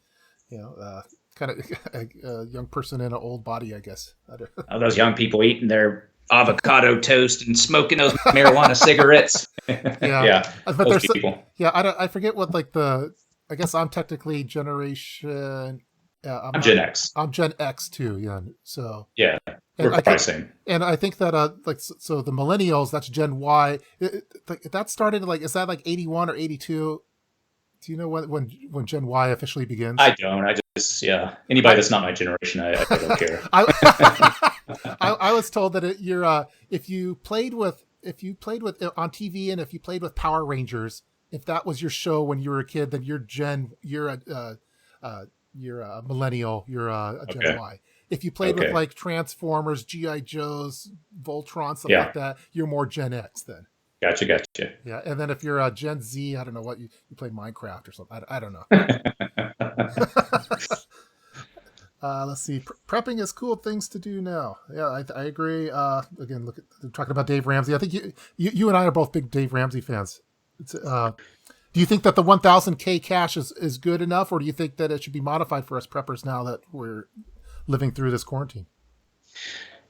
kind of a young person in an old body, I guess. Oh, those young people eating their avocado toast and smoking those marijuana cigarettes. Yeah. But there's people. Yeah, I forget what I guess I'm technically generation. I'm Gen X. I'm Gen X too. Yeah. So. Yeah, we're probably same. And I think that so the millennials, that's Gen Y. That started is that 81 or 82? Do you know when Gen Y officially begins? I don't. I Anybody that's not my generation, I don't care. I was told that if you played with on TV and if you played with Power Rangers, if that was your show when you were a kid, then you're a millennial, you're a Gen Y. If you played with like Transformers, GI Joes, Voltron, stuff like that, you're more Gen X then. Gotcha. Yeah, and then if you're a Gen Z, I don't know what you play Minecraft or something. I don't know. Let's see. Prepping is cool things to do now. Yeah, I agree. Again, talking about Dave Ramsey. I think you and I are both big Dave Ramsey fans. Do you think that the 1,000K cash is good enough, or do you think that it should be modified for us preppers now that we're living through this quarantine?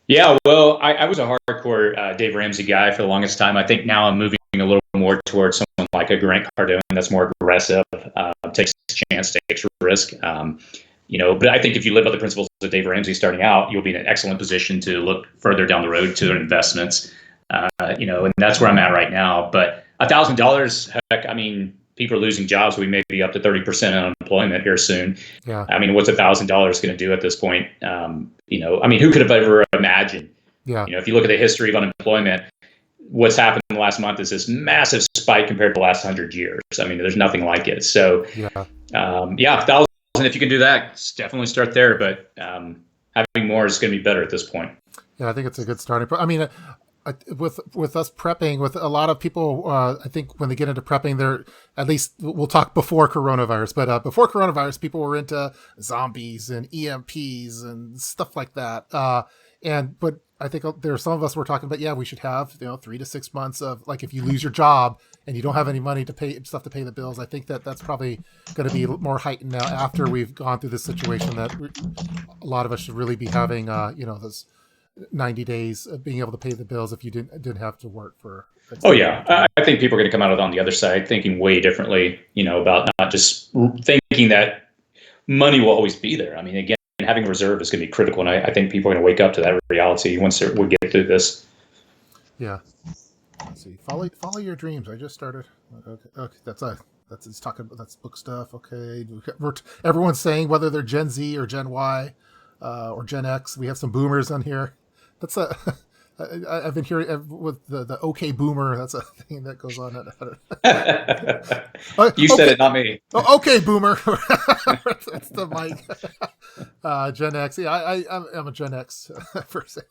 Yeah, well, I was a hardcore Dave Ramsey guy for the longest time. I think now I'm moving a little more towards someone like a Grant Cardone that's more aggressive, takes a chance, takes risk. But I think if you live by the principles of Dave Ramsey starting out, you'll be in an excellent position to look further down the road to investments. And that's where I'm at right now. But $1,000, heck, I mean, people are losing jobs. We may be up to 30% unemployment here soon. Yeah. I mean, what's $1,000 going to do at this point? Who could have ever imagined? Yeah. If you look at the history of unemployment, what's happened in the last month is this massive spike compared to the last 100 years. I mean, there's nothing like it. So, 1,000. If you can do that, definitely start there. But having more is going to be better at this point. Yeah, I think it's a good starting point. I mean, with us prepping, with a lot of people, I think when they get into prepping, they're, at least we'll talk before coronavirus, but before coronavirus, people were into zombies and EMPs and stuff like that. But I think there are some of us were talking about, we should have 3 to 6 months of, like, if you lose your job and you don't have any money to pay the bills. I think that's probably going to be more heightened now after we've gone through this situation, that a lot of us should really be having those 90 days of being able to pay the bills if you didn't have to work for. I think people are going to come out on the other side thinking way differently, about not just thinking that money will always be there. I mean, again, having a reserve is going to be critical, and I think people are going to wake up to that reality once we get through this. Yeah. Let's see. Follow your dreams. I just started. Okay. That's talking about, that's book stuff. Okay. Everyone's saying whether they're Gen Z or Gen Y, or Gen X. We have some boomers on here. That's I've been hearing with the OK boomer. That's a thing that goes on. You said it, not me. OK boomer. That's the mic. Gen X. Yeah, I'm a Gen X person.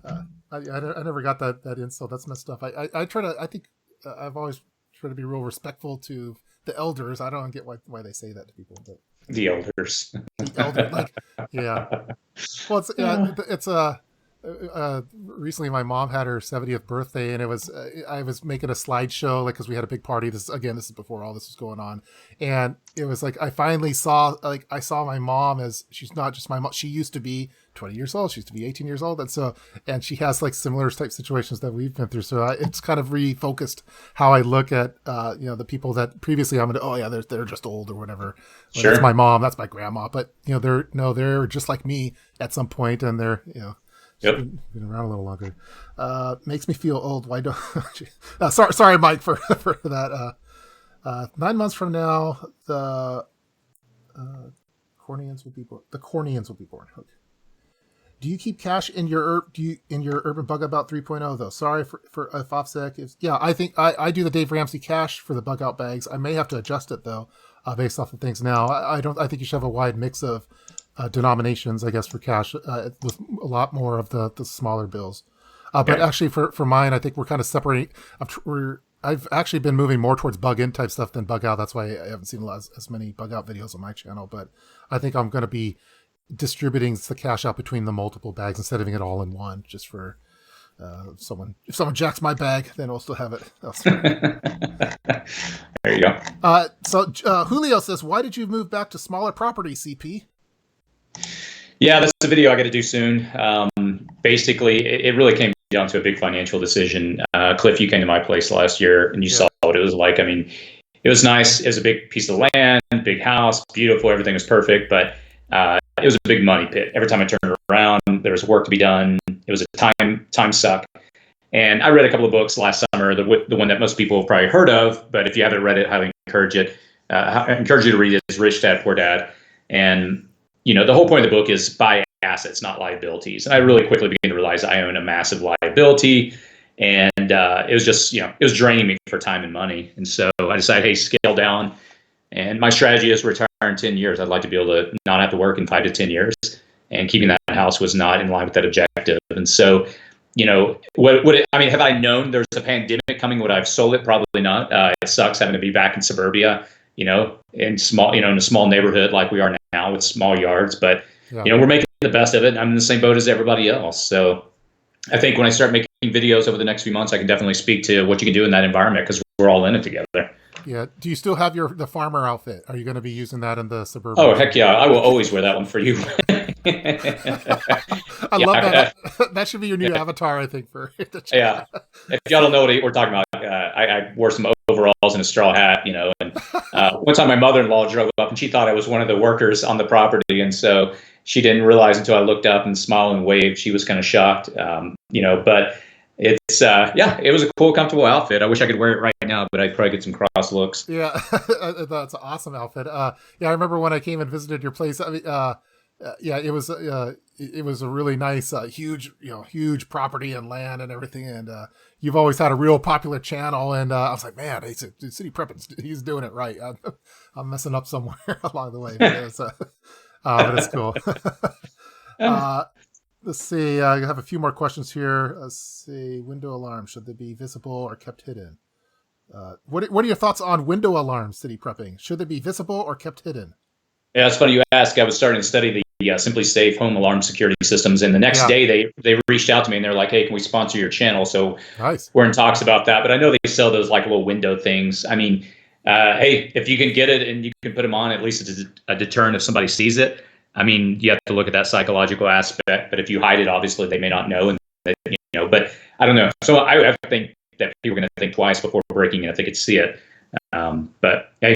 I never got that insult. That's messed up. I've always tried to be real respectful to the elders. I don't get why they say that to people, but the elders. Well, it's recently my mom had her 70th birthday, and it was I was making a slideshow, like, because we had a big party. This is before all this was going on, and it was like I finally saw my mom as, she's not just my mom. She used to be 20 years old. She used to be 18 years old, and she has like similar type situations that we've been through. So it's kind of refocused how I look at the people that previously I'm gonna they're just old or whatever. Sure. That's my mom. That's my grandma. But they're just like me at some point, and they're been around a little longer. Makes me feel old. Why don't sorry, Mike, for that. 9 months from now, the Cornians will be born. The Cornians will be born. Okay. Do you keep cash in your Urban Bug Out 3.0 though? Sorry for if OffSec. I think I do the Dave Ramsey cash for the bug out bags. I may have to adjust it though, based off of things now. I think you should have a wide mix of denominations, I guess, for cash, with a lot more of the smaller bills. But actually, for mine, I think we're kind of separating. I've actually been moving more towards bug in type stuff than bug out. That's why I haven't seen as many bug out videos on my channel. But I think I'm going to be distributing the cash out between the multiple bags instead of having it all in one, just for if someone jacks my bag, then we'll still have it elsewhere. There you go. So Julio says, why did you move back to smaller property, CP? Yeah, that's a video I got to do soon. Basically, it really came down to a big financial decision. Cliff, you came to my place last year and you saw what it was like. I mean, it was nice. It was a big piece of land, big house, beautiful. Everything was perfect, but it was a big money pit. Every time I turned around, there was work to be done. It was a time suck. And I read a couple of books last summer. The one that most people have probably heard of, but if you haven't read it, I highly encourage it. I encourage you to read it. It's Rich Dad, Poor Dad. And the whole point of the book is buy assets, not liabilities. And I really quickly began to realize I own a massive liability. And it was just, it was draining me for time and money. And so I decided, hey, scale down. And my strategy is retire in 10 years. I'd like to be able to not have to work in 5 to 10 years. And keeping that house was not in line with that objective. And so, have I known there's a pandemic coming? Would I have sold it? Probably not. It sucks having to be back in suburbia, in a small neighborhood like we are now with small yards. But, we're making the best of it. I'm in the same boat as everybody else. So I think when I start making videos over the next few months, I can definitely speak to what you can do in that environment because we're all in it together. Yeah. Do you still have the farmer outfit? Are you going to be using that in the suburban? Oh, heck yeah. I will always wear that one for you. I love that. That should be your new avatar, I think, for the chat. Yeah. If y'all don't know what we're talking about, I wore some overalls and a straw hat, and one time my mother-in-law drove up and she thought I was one of the workers on the property. And so she didn't realize until I looked up and smiled and waved. She was kind of shocked, but it's, it was a cool, comfortable outfit. I wish I could wear it right now, but I'd probably get some cross looks. Yeah, that's an awesome outfit. I remember when I came and visited your place. I mean, it was a really nice, huge property and land and everything. And you've always had a real popular channel. And I was like, man, City Prepping, he's doing it right. I'm messing up somewhere along the way, but it's cool. Let's see. I have a few more questions here. Let's see. Window alarms, should they be visible or kept hidden? What are your thoughts on window alarms, City Prepping? Should they be visible or kept hidden? Yeah, it's funny you ask. I was starting to study the Simply Safe home alarm security systems, and the next day they reached out to me and they're like, "Hey, can we sponsor your channel?" So nice. We're in talks about that. But I know they sell those like little window things. I mean, hey, if you can get it and you can put them on, at least it's a deterrent if somebody sees it. I mean, you have to look at that psychological aspect. But if you hide it, obviously they may not know, and But I don't know. So I think that people are going to think twice before breaking it if they could see it. But hey,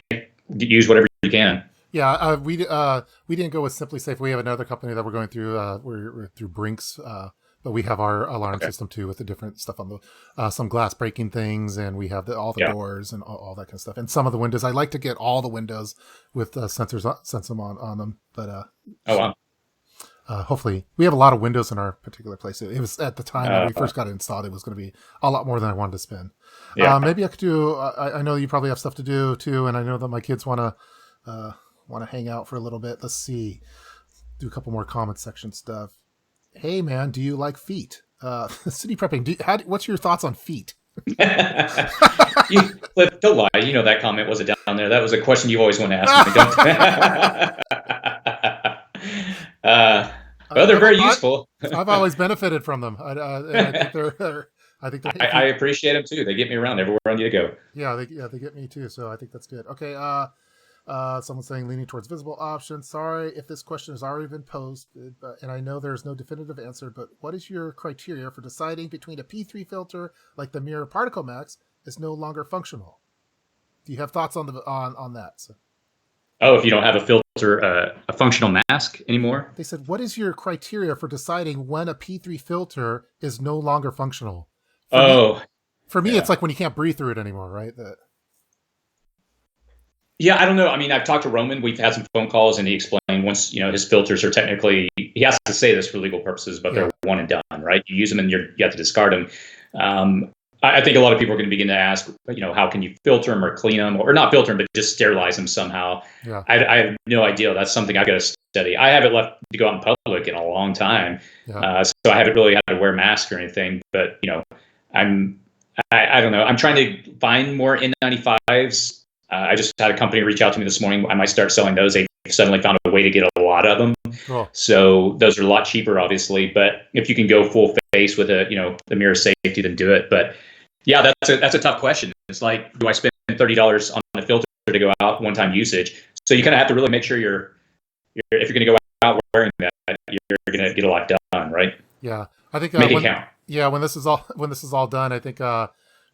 use whatever you can. Yeah, we didn't go with Simply Safe. We have another company that we're going through. We're through Brinks, but we have our alarm system too with the different stuff on the some glass breaking things, and we have all the doors and all that kind of stuff. And some of the windows, I like to get all the windows with sensors on them. But hopefully, we have a lot of windows in our particular place. It was at the time when we first got it installed, it was going to be a lot more than I wanted to spend. Yeah. Maybe I could do. I know you probably have stuff to do too, and I know that my kids want to hang out for a little bit. Let's see. Do a couple more comment section stuff. Hey man, do you like feet? City Prepping. What's your thoughts on feet? Don't lie. That comment wasn't down there. That was a question you've always wanted to ask me. Well, they're very useful. I've always benefited from them. I think they're. I appreciate them too. They get me around everywhere I need to go. Yeah, they get me too. So I think that's good. Okay. Someone's saying leaning towards visible options. Sorry if this question has already been posted, and I know there's no definitive answer, but what is your criteria for deciding between a P3 filter like the Mirror Particle Max is no longer functional? Do you have thoughts on that? So. Oh, if you don't have a filter, a functional mask anymore? They said, what is your criteria for deciding when a P3 filter is no longer functional? For me, it's like when you can't breathe through it anymore, right? Yeah, I don't know. I mean, I've talked to Roman. We've had some phone calls, and he explained once, his filters are technically, he has to say this for legal purposes, but they're one and done, right? You use them and you have to discard them. I think a lot of people are going to begin to ask, how can you filter them or clean them, or not filter them, but just sterilize them somehow. Yeah. I have no idea. That's something I've got to study. I haven't left to go out in public in a long time. Yeah. So I haven't really had to wear masks or anything, but, I don't know. I'm trying to find more N95s. I just had a company reach out to me this morning. I might start selling those. They suddenly found a way to get a lot of them. Cool. So those are a lot cheaper, obviously. But if you can go full face with the mirror safety, then do it. But yeah, that's a tough question. It's like, do I spend $30 on a filter to go out one-time usage? So you kind of have to really make sure if you're going to go out wearing that, you're going to get a lot done, right? Yeah, I think make it count. Yeah, when this is all done, I think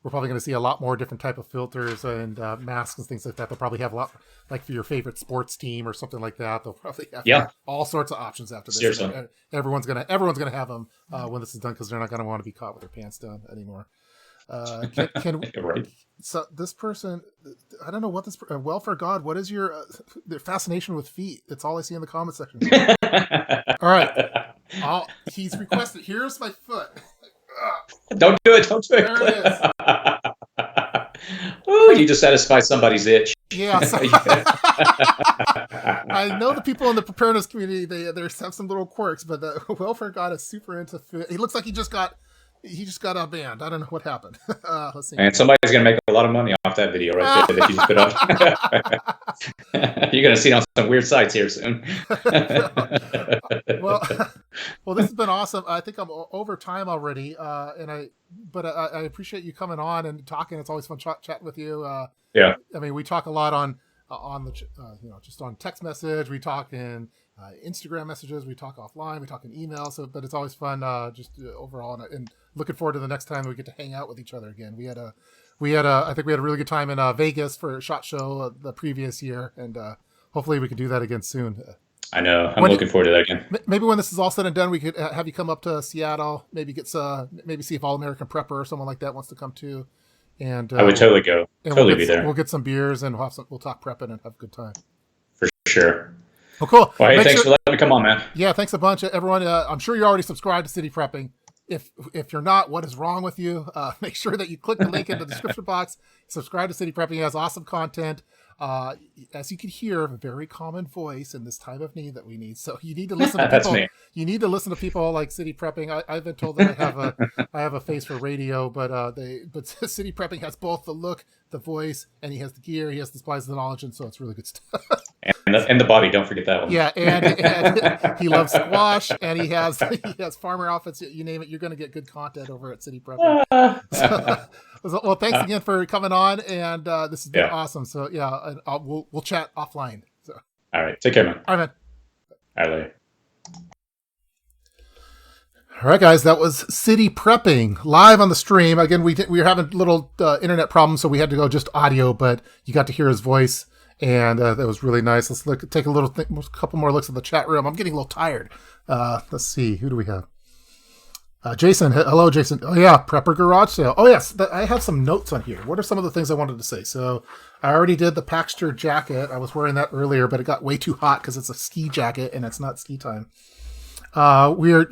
we're probably going to see a lot more different type of filters and masks and things like that. They'll probably have a lot, like for your favorite sports team or something like that. They'll probably have all sorts of options after this. Seriously. Everyone's gonna have them when this is done, because they're not going to want to be caught with their pants down anymore. Can Right. so this person, I don't know what this. Well, for God, what is your fascination with feet? It's all I see in the comment section. All right, he's requested. Here's my foot. Don't do it. Don't do it. There it is. Oh, you just satisfy somebody's itch. Yeah. So I know the people in the preparedness community, they have some little quirks, but Welfare God is super into food. He looks like he just got a band. I don't know what happened. Let's see. And somebody's going to make a lot of money off that video right there that you just put up. You're going to see it on some weird sites here soon. well, this has been awesome. I think I'm over time already, but I appreciate you coming on and talking. It's always fun chatting with you. Yeah. I mean, we talk a lot on the just on text message. We talk in Instagram messages. We talk offline. We talk in email. But it's always fun overall, and looking forward to the next time that we get to hang out with each other again. I think we had a really good time in Vegas for a SHOT Show the previous year, and hopefully we could do that again soon. I know. I'm looking forward to that again. Maybe when this is all said and done, we could have you come up to Seattle. Maybe see if All American Prepper or someone like that wants to come too. And I would totally go. Totally be there. We'll get some beers and we'll talk prepping and have a good time. For sure. Well, cool. Well, hey, thanks for letting me come on, man. Yeah, thanks a bunch, everyone. I'm sure you're already subscribed to City Prepping. If you're not, what is wrong with you? Make sure that you click the link in the description box. Subscribe to City Prepping. It has awesome content. As you can hear, a very common voice in this time of need that we need. So you need to listen to people. That's me. You need to listen to people like City Prepping. I've been told that I have a face for radio, but City Prepping has both the look, the voice, and he has the gear, he has the supplies, the knowledge, and so it's really good stuff. And the body, don't forget that one. Yeah, and he loves squash, and he has farmer outfits. You name it, you're going to get good content over at City Prepping. Well, thanks again for coming on, and this has been awesome. So yeah, we'll chat offline. So. All right, take care, man. All right, man. All right, later. All right, guys, that was City Prepping live on the stream. Again, we were having little internet problems, so we had to go just audio, but you got to hear his voice, and that was really nice. Let's take a couple more looks at the chat room. I'm getting a little tired. Let's see, who do we have? Jason, hello, Jason. Oh yeah, Prepper Garage Sale. Oh yes, I have some notes on here. What are some of the things I wanted to say? So I already did the Paxter jacket. I was wearing that earlier, but it got way too hot because it's a ski jacket and it's not ski time.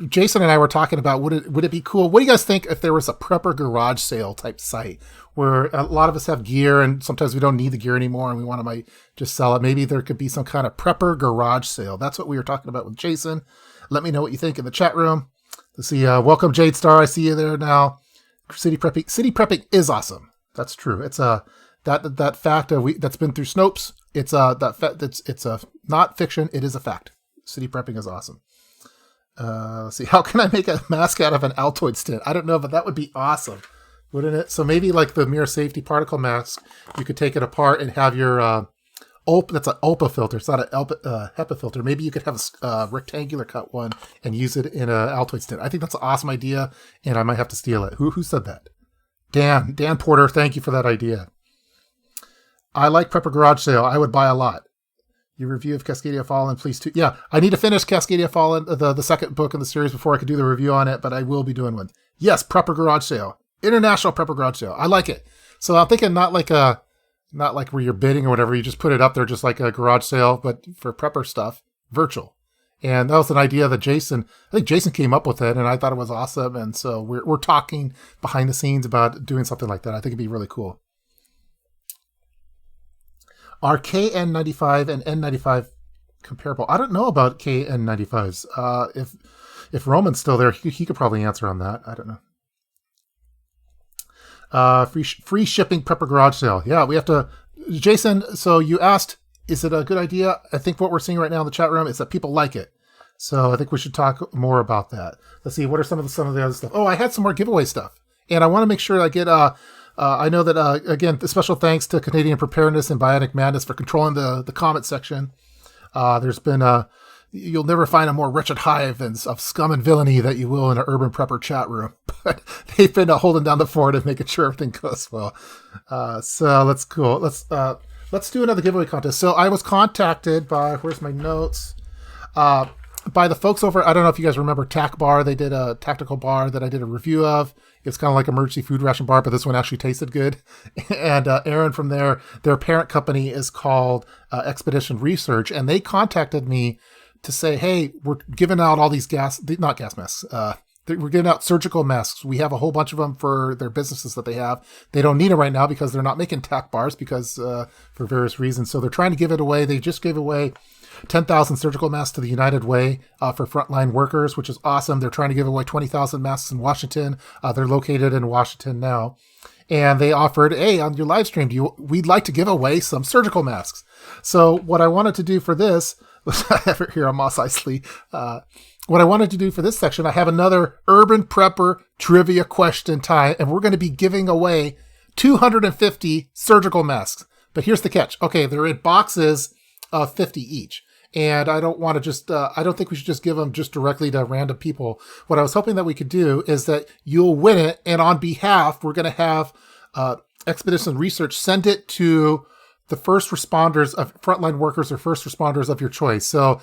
Jason and I were talking about would it be cool? What do you guys think if there was a Prepper Garage Sale type site where a lot of us have gear and sometimes we don't need the gear anymore and we want to just sell it? Maybe there could be some kind of Prepper Garage Sale. That's what we were talking about with Jason. Let me know what you think in the chat room. Let's see. Welcome, Jade Star. I see you there now. City prepping is awesome. That's true. It's that fact that's been through Snopes. It's not fiction. It is a fact. City prepping is awesome. Let's see. How can I make a mask out of an Altoid stent? I don't know, but that would be awesome, wouldn't it? So maybe like the mirror safety particle mask, you could take it apart and have your that's an ULPA filter. It's not an HEPA filter. Maybe you could have a rectangular cut one and use it in an Altoid stent. I think that's an awesome idea, and I might have to steal it. Who said that? Dan Porter. Thank you for that idea. I like Prepper Garage Sale. I would buy a lot. Your review of Cascadia Fallen, please too. Yeah, I need to finish Cascadia Fallen, the second book in the series, before I could do the review on it, but I will be doing one. Yes, Prepper Garage Sale. International Prepper Garage Sale. I like it. So I'm thinking not like where you're bidding or whatever. You just put it up there just like a garage sale, but for prepper stuff, virtual. And that was an idea that I think Jason came up with it, and I thought it was awesome. And so we're talking behind the scenes about doing something like that. I think it'd be really cool. Are KN95 and N95 comparable? I don't know about KN95s. If Roman's still there, he could probably answer on that. I don't know. Free shipping Prepper Garage Sale. Yeah, we have to. Jason, so you asked, is it a good idea? I think what we're seeing right now in the chat room is that people like it. So I think we should talk more about that. Let's see, what are some of the other stuff? Oh, I had some more giveaway stuff. And I want to make sure I get, I know that, again, the special thanks to Canadian Preparedness and Bionic Madness for controlling the comment section. There's been you'll never find a more wretched hive of scum and villainy that you will in an Urban Prepper chat room. But they've been holding down the fort and making sure everything goes well. So that's cool. Let's do another giveaway contest. So I was contacted by, where's my notes? by the folks over, I don't know if you guys remember TAC Bar. They did a tactical bar that I did a review of. It's kind of like emergency food ration bar, but this one actually tasted good. And Aaron from their parent company is called Expedition Research, and they contacted me to say, hey, we're giving out all these not gas masks. We're giving out surgical masks. We have a whole bunch of them for their businesses that they have. They don't need it right now because they're not making TAC bars because for various reasons. So they're trying to give it away. They just gave away 10,000 surgical masks to the United Way for frontline workers, which is awesome. They're trying to give away 20,000 masks in Washington. They're located in Washington now. And they offered, hey, on your live stream, we'd like to give away some surgical masks. So what I wanted to do for this, I have it here on Moss Eisley. What I wanted to do for this section, I have another Urban Prepper trivia question time, and we're going to be giving away 250 surgical masks. But here's the catch. Okay, they're in boxes of 50 each. And I don't want to just, I don't think we should just give them just directly to random people. What I was hoping that we could do is that you'll win it. And on behalf, we're going to have Expedition Research send it to the first responders of frontline workers or first responders of your choice. So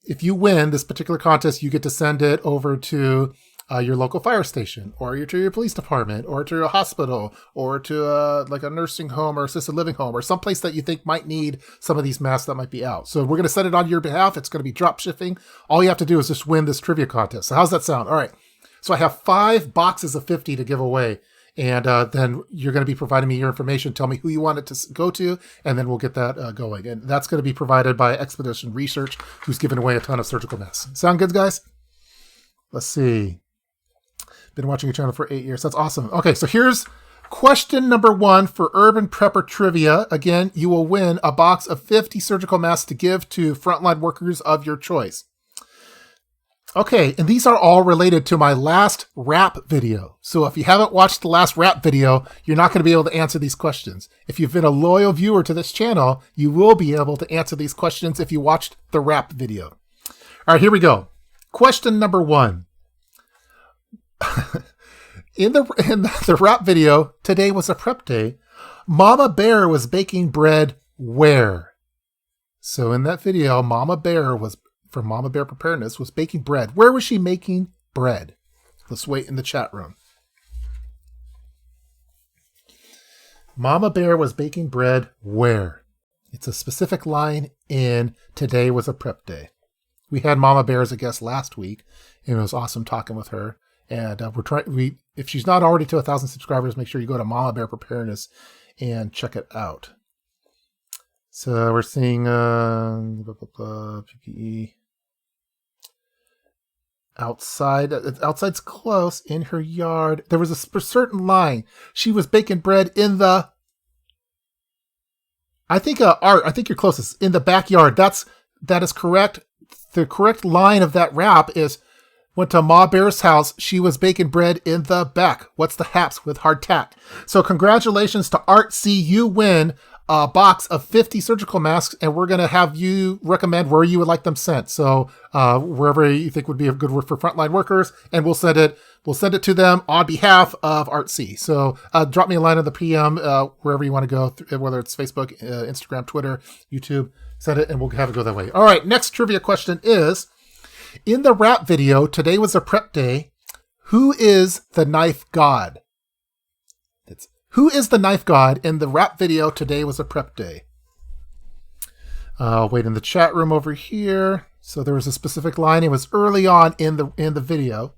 if you win this particular contest, you get to send it over to your local fire station, or to your police department, or to a hospital, or to like a nursing home or assisted living home, or someplace that you think might need some of these masks that might be out. So we're going to send it on your behalf. It's going to be drop shipping. All you have to do is just win this trivia contest. So how's that sound? All right. So I have 5 boxes of 50 to give away. And then you're going to be providing me your information. Tell me who you want it to go to, and then we'll get that going. And that's going to be provided by Expedition Research, who's giving away a ton of surgical masks. Sound good, guys? Let's see. Been watching your channel for 8 years. That's awesome. Okay, so here's question number 1 for Urban Prepper Trivia. Again, you will win a box of 50 surgical masks to give to frontline workers of your choice. Okay, and these are all related to my last rap video. So if you haven't watched the last rap video, you're not going to be able to answer these questions. If you've been a loyal viewer to this channel, you will be able to answer these questions if you watched the rap video. All right, here we go. Question number 1. In the rap video, today was a prep day, Mama Bear was baking bread where? So in that video, Mama Bear was, from Mama Bear Preparedness, was baking bread. Where was she making bread? Let's wait in the chat room. Mama Bear was baking bread where? It's a specific line in Today Was a Prep Day. We had Mama Bear as a guest last week, and it was awesome talking with her. And if she's not already to 1,000 subscribers, make sure you go to Mama Bear Preparedness and check it out. So we're seeing PPE. Outside's close. In her yard, there was a certain line. She was baking bread in the. I think Art. I think you're closest. In the backyard. That is correct. The correct line of that rap is, went to Ma Bear's house. She was baking bread in the back. What's the haps with hard tack? So congratulations to Art C. You win a box of 50 surgical masks, and we're going to have you recommend where you would like them sent. So wherever you think would be a good work for frontline workers, and we'll send it to them on behalf of Art C. So drop me a line in the PM wherever you want to go, whether it's Facebook, Instagram, Twitter, YouTube. Send it, and we'll have it go that way. All right, next trivia question is, in the rap video, Today Was a Prep Day, who is the knife god? Who is the knife god in the rap video, Today Was a Prep Day? Wait in the chat room over here. So there was a specific line. It was early on in the video.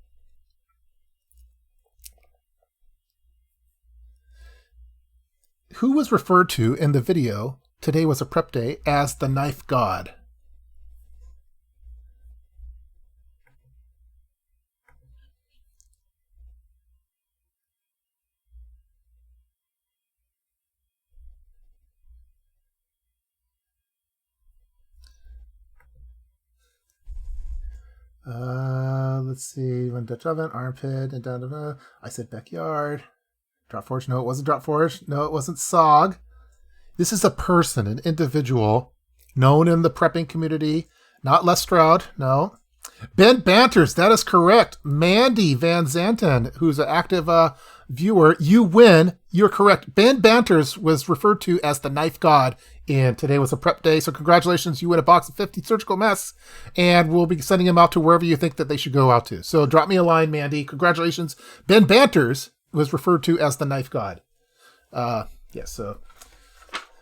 Who was referred to in the video, Today Was a Prep Day, as the knife god? Let's see. One Dutch oven, armpit, and da. I said backyard. Drop Forge. No, it wasn't Drop Forge. No, it wasn't SOG. This is a person, an individual, known in the prepping community. Not Les Stroud. No. Ben Banters. That is correct. Mandy Van Zanten, who's an active viewer, you win. You're correct. Ben Banters was referred to as the knife god, and today was a prep day. So congratulations, you win a box of 50 surgical masks, and we'll be sending them out to wherever you think that they should go out to. So drop me a line, Mandy. Congratulations. Ben Banters was referred to as the knife god. So...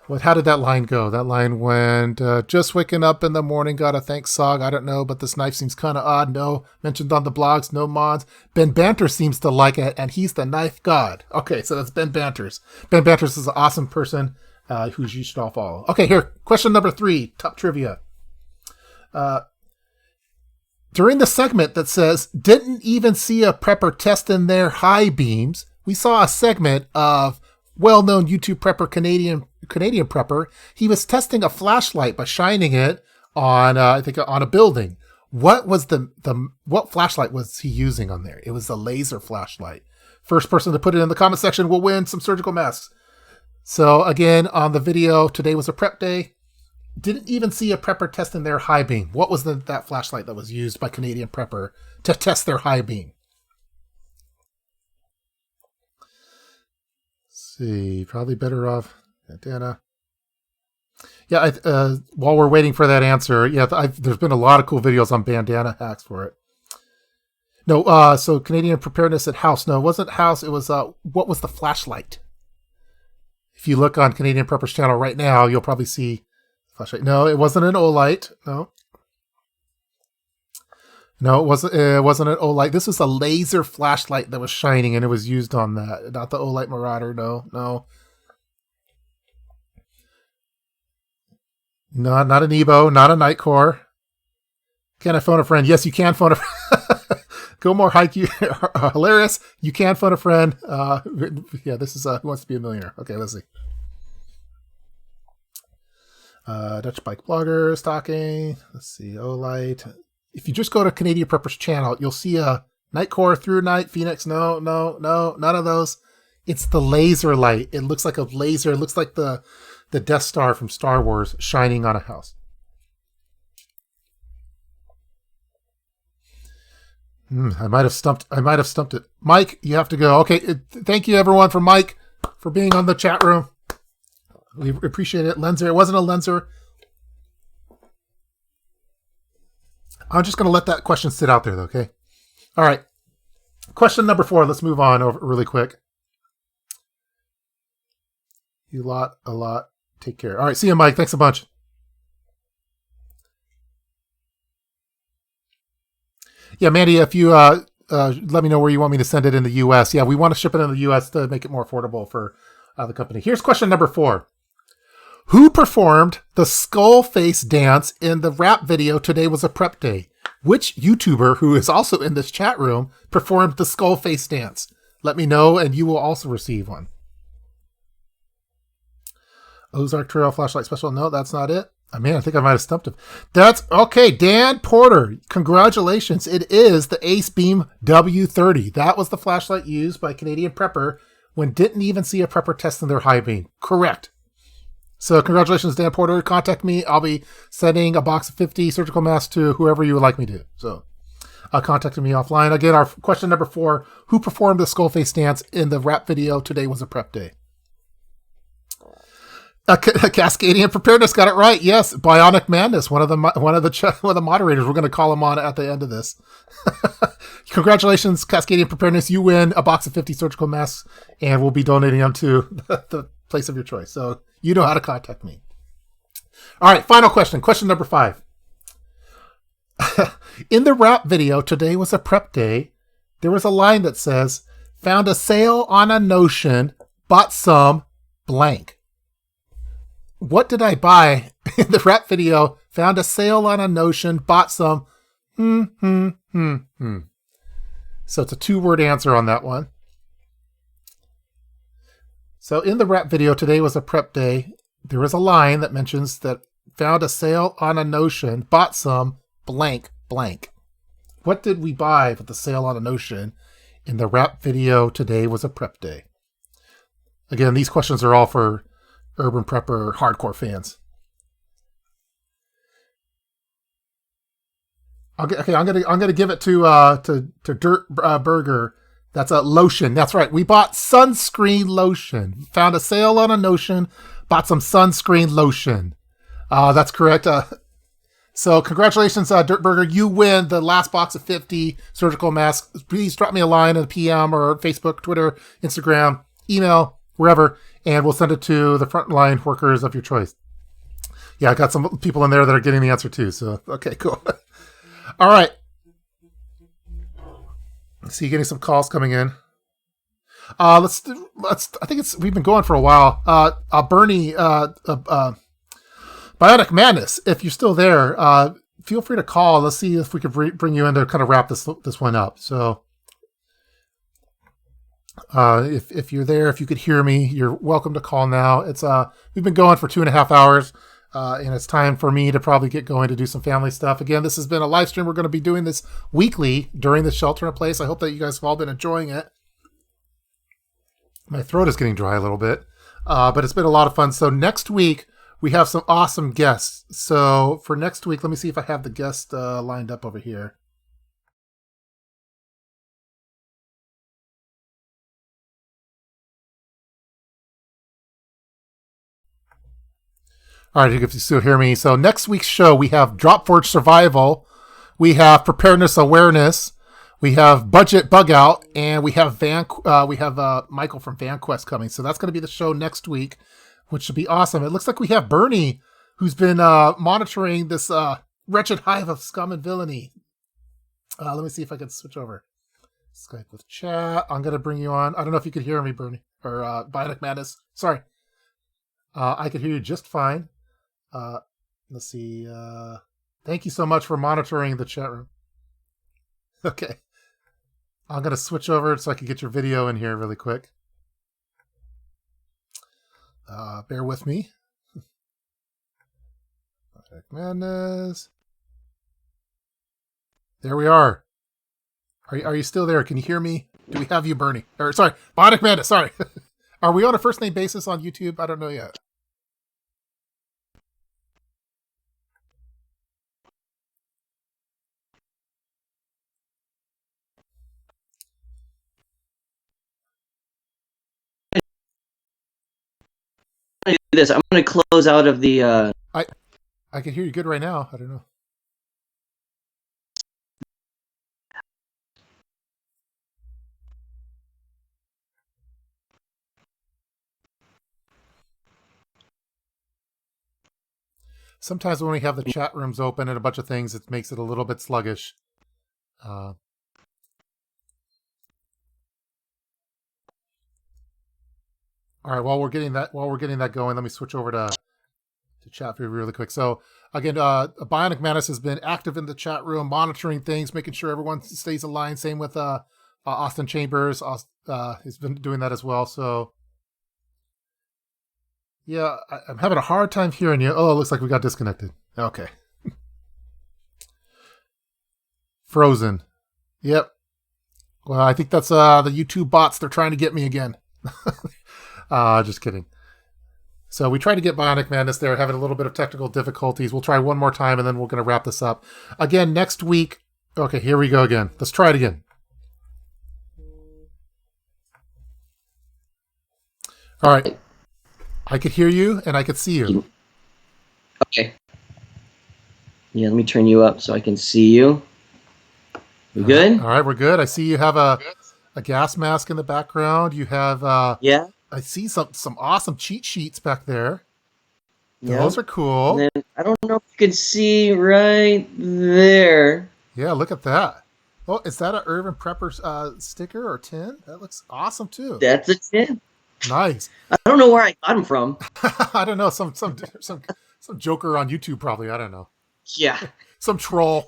Well, how did that line go? That line went, just waking up in the morning, got a thanks song. I don't know, but this knife seems kind of odd. No, mentioned on the blogs, no mods. Ben Banter seems to like it, and he's the knife god. Okay, so that's Ben Banters. Ben Banters is an awesome person who you should all follow. Okay, here, question number 3, top trivia. During the segment that says, didn't even see a prepper testing their high beams, we saw a segment of well-known YouTube prepper, Canadian prepper. He was testing a flashlight by shining it on, on a building. What was what flashlight was he using on there? It was a laser flashlight. First person to put it in the comment section will win some surgical masks. So again, on the video, today was a prep day. Didn't even see a prepper testing their high beam. What was that flashlight that was used by Canadian prepper to test their high beam? See, probably better off bandana. Yeah, while we're waiting for that answer, there's been a lot of cool videos on bandana hacks for it. No, so Canadian preparedness at House. No, it wasn't House. It was, what was the flashlight? If you look on Canadian Prepper's channel right now, you'll probably see flashlight. No, it wasn't an Olight. No, it wasn't an Olight. This was a laser flashlight that was shining, and it was used on that. Not the Olight Marauder. No. No, not an Evo, not a Nightcore. Can I phone a friend? Yes, you can phone a friend. Go more hike. You hilarious. You can phone a friend. This is Who Wants to Be a Millionaire. Okay, let's see. Dutch Bike Bloggers talking. Let's see. Olight. If you just go to Canadian Prepper's channel, you'll see a Nightcore, Through Night, Phoenix. No, none of those. It's the laser light. It looks like a laser. It looks like the Death Star from Star Wars shining on a house. I might have stumped it. Mike, you have to go. Okay, thank you everyone for Mike for being on the chat room. We appreciate it. Lenser, it wasn't a Lenser. I'm just going to let that question sit out there, though, okay? All right. Question number 4. Let's move on over really quick. A lot. Take care. All right. See you, Mike. Thanks a bunch. Yeah, Mandy, if you let me know where you want me to send it in the U.S. Yeah, we want to ship it in the U.S. to make it more affordable for the company. Here's question number 4. Who performed the skull face dance in the rap video Today Was a Prep Day? Which YouTuber, who is also in this chat room, performed the skull face dance? Let me know, and you will also receive one. Ozark Trail Flashlight Special. No, that's not it. I think I might have stumped him. That's okay. Dan Porter, congratulations. It is the Ace Beam W30. That was the flashlight used by Canadian Prepper when didn't even see a prepper testing their high beam. Correct. So congratulations, Dan Porter. Contact me. I'll be sending a box of 50 surgical masks to whoever you would like me to. So contact me offline. Again, our question number 4, who performed the skull face dance in the rap video Today Was a Prep Day? Cascadian Preparedness got it right. Yes, Bionic Madness, one of the moderators. We're going to call him on at the end of this. Congratulations, Cascadian Preparedness. You win a box of 50 surgical masks, and we'll be donating them to the place of your choice. So you know how to contact me. All right, final question. Question number 5. In the rap video, Today Was a Prep Day, there was a line that says, found a sale on a Notion, bought some blank. What did I buy in the rap video? Found a sale on a Notion, bought some. So it's a 2-word answer on that one. So in the rap video, Today Was a Prep Day, there is a line that mentions that found a sale on a Notion, bought some blank. What did we buy with the sale on a Notion in the rap video Today Was a Prep Day? Again, these questions are all for Urban Prepper hardcore fans. I'm gonna give it to Dirt Burger That's a lotion. That's right. We bought sunscreen lotion. Found a sale on a Notion. Bought some sunscreen lotion. That's correct. So congratulations, Dirtburger. You win the last box of 50 surgical masks. Please drop me a line, a PM, or Facebook, Twitter, Instagram, email, wherever, and we'll send it to the frontline workers of your choice. Yeah, I got some people in there that are getting the answer too. So, okay, cool. All right. See, getting some calls coming in. Let's. I think we've been going for a while. Bernie, Bionic Madness, if you're still there, feel free to call. Let's see if we can bring you in to kind of wrap this one up. So, if you're there, if you could hear me, you're welcome to call now. It's we've been going for 2.5 hours. And it's time for me to probably get going to do some family stuff. Again, this has been a live stream. We're going to be doing this weekly during the shelter in place. I hope that you guys have all been enjoying it. My throat is getting dry a little bit, but it's been a lot of fun. So next week, we have some awesome guests. So for next week, let me see if I have the guest lined up over here. All right, if you still hear me. So next week's show, we have Dropforge Survival, we have Preparedness Awareness, we have Budget Bug Out, and we have Michael from VanQuest coming. So that's going to be the show next week, which should be awesome. It looks like we have Bernie, who's been monitoring this wretched hive of scum and villainy. Let me see if I can switch over. Skype with chat. I'm going to bring you on. I don't know if you could hear me, Bernie, or Bionic Madness. Sorry. I could hear you just fine. Let's see. Thank you so much for monitoring the chat room. Okay. I'm going to switch over so I can get your video in here really quick. Bear with me. Madness. There we are. Are you still there? Can you hear me? Do we have you, Bernie? Or sorry, Bionic Madness. Sorry. Are we on a first name basis on YouTube? I don't know yet. Do this. I'm going to close out of the. I can hear you good right now. I don't know. Sometimes when we have the chat rooms open and a bunch of things, it makes it a little bit sluggish. All right, while we're getting that going, let me switch over to chat view really quick. So again, Bionic Madness has been active in the chat room, monitoring things, making sure everyone stays aligned. Same with Austin Chambers. He's been doing that as well. So yeah, I'm having a hard time hearing you. Oh, it looks like we got disconnected. Okay. Frozen. Yep. Well, I think that's the YouTube bots. They're trying to get me again. Just kidding. So we tried to get Bionic Madness there, having a little bit of technical difficulties. We'll try one more time, and then we're going to wrap this up. Again, next week. Okay, here we go again. Let's try it again. All right. I could hear you, and I could see you. Okay. Yeah, let me turn you up so I can see you. We good? All right, we're good. I see you have a gas mask in the background. You have yeah. I see some awesome cheat sheets back there. Yeah. Those are cool. And then, I don't know if you can see right there. Yeah, look at that. Oh, is that a TheUrbanPrepper sticker or tin? That looks awesome too. That's a tin. Nice. I don't know where I got them from. I don't know. Some joker on YouTube probably. I don't know. Yeah. Some troll.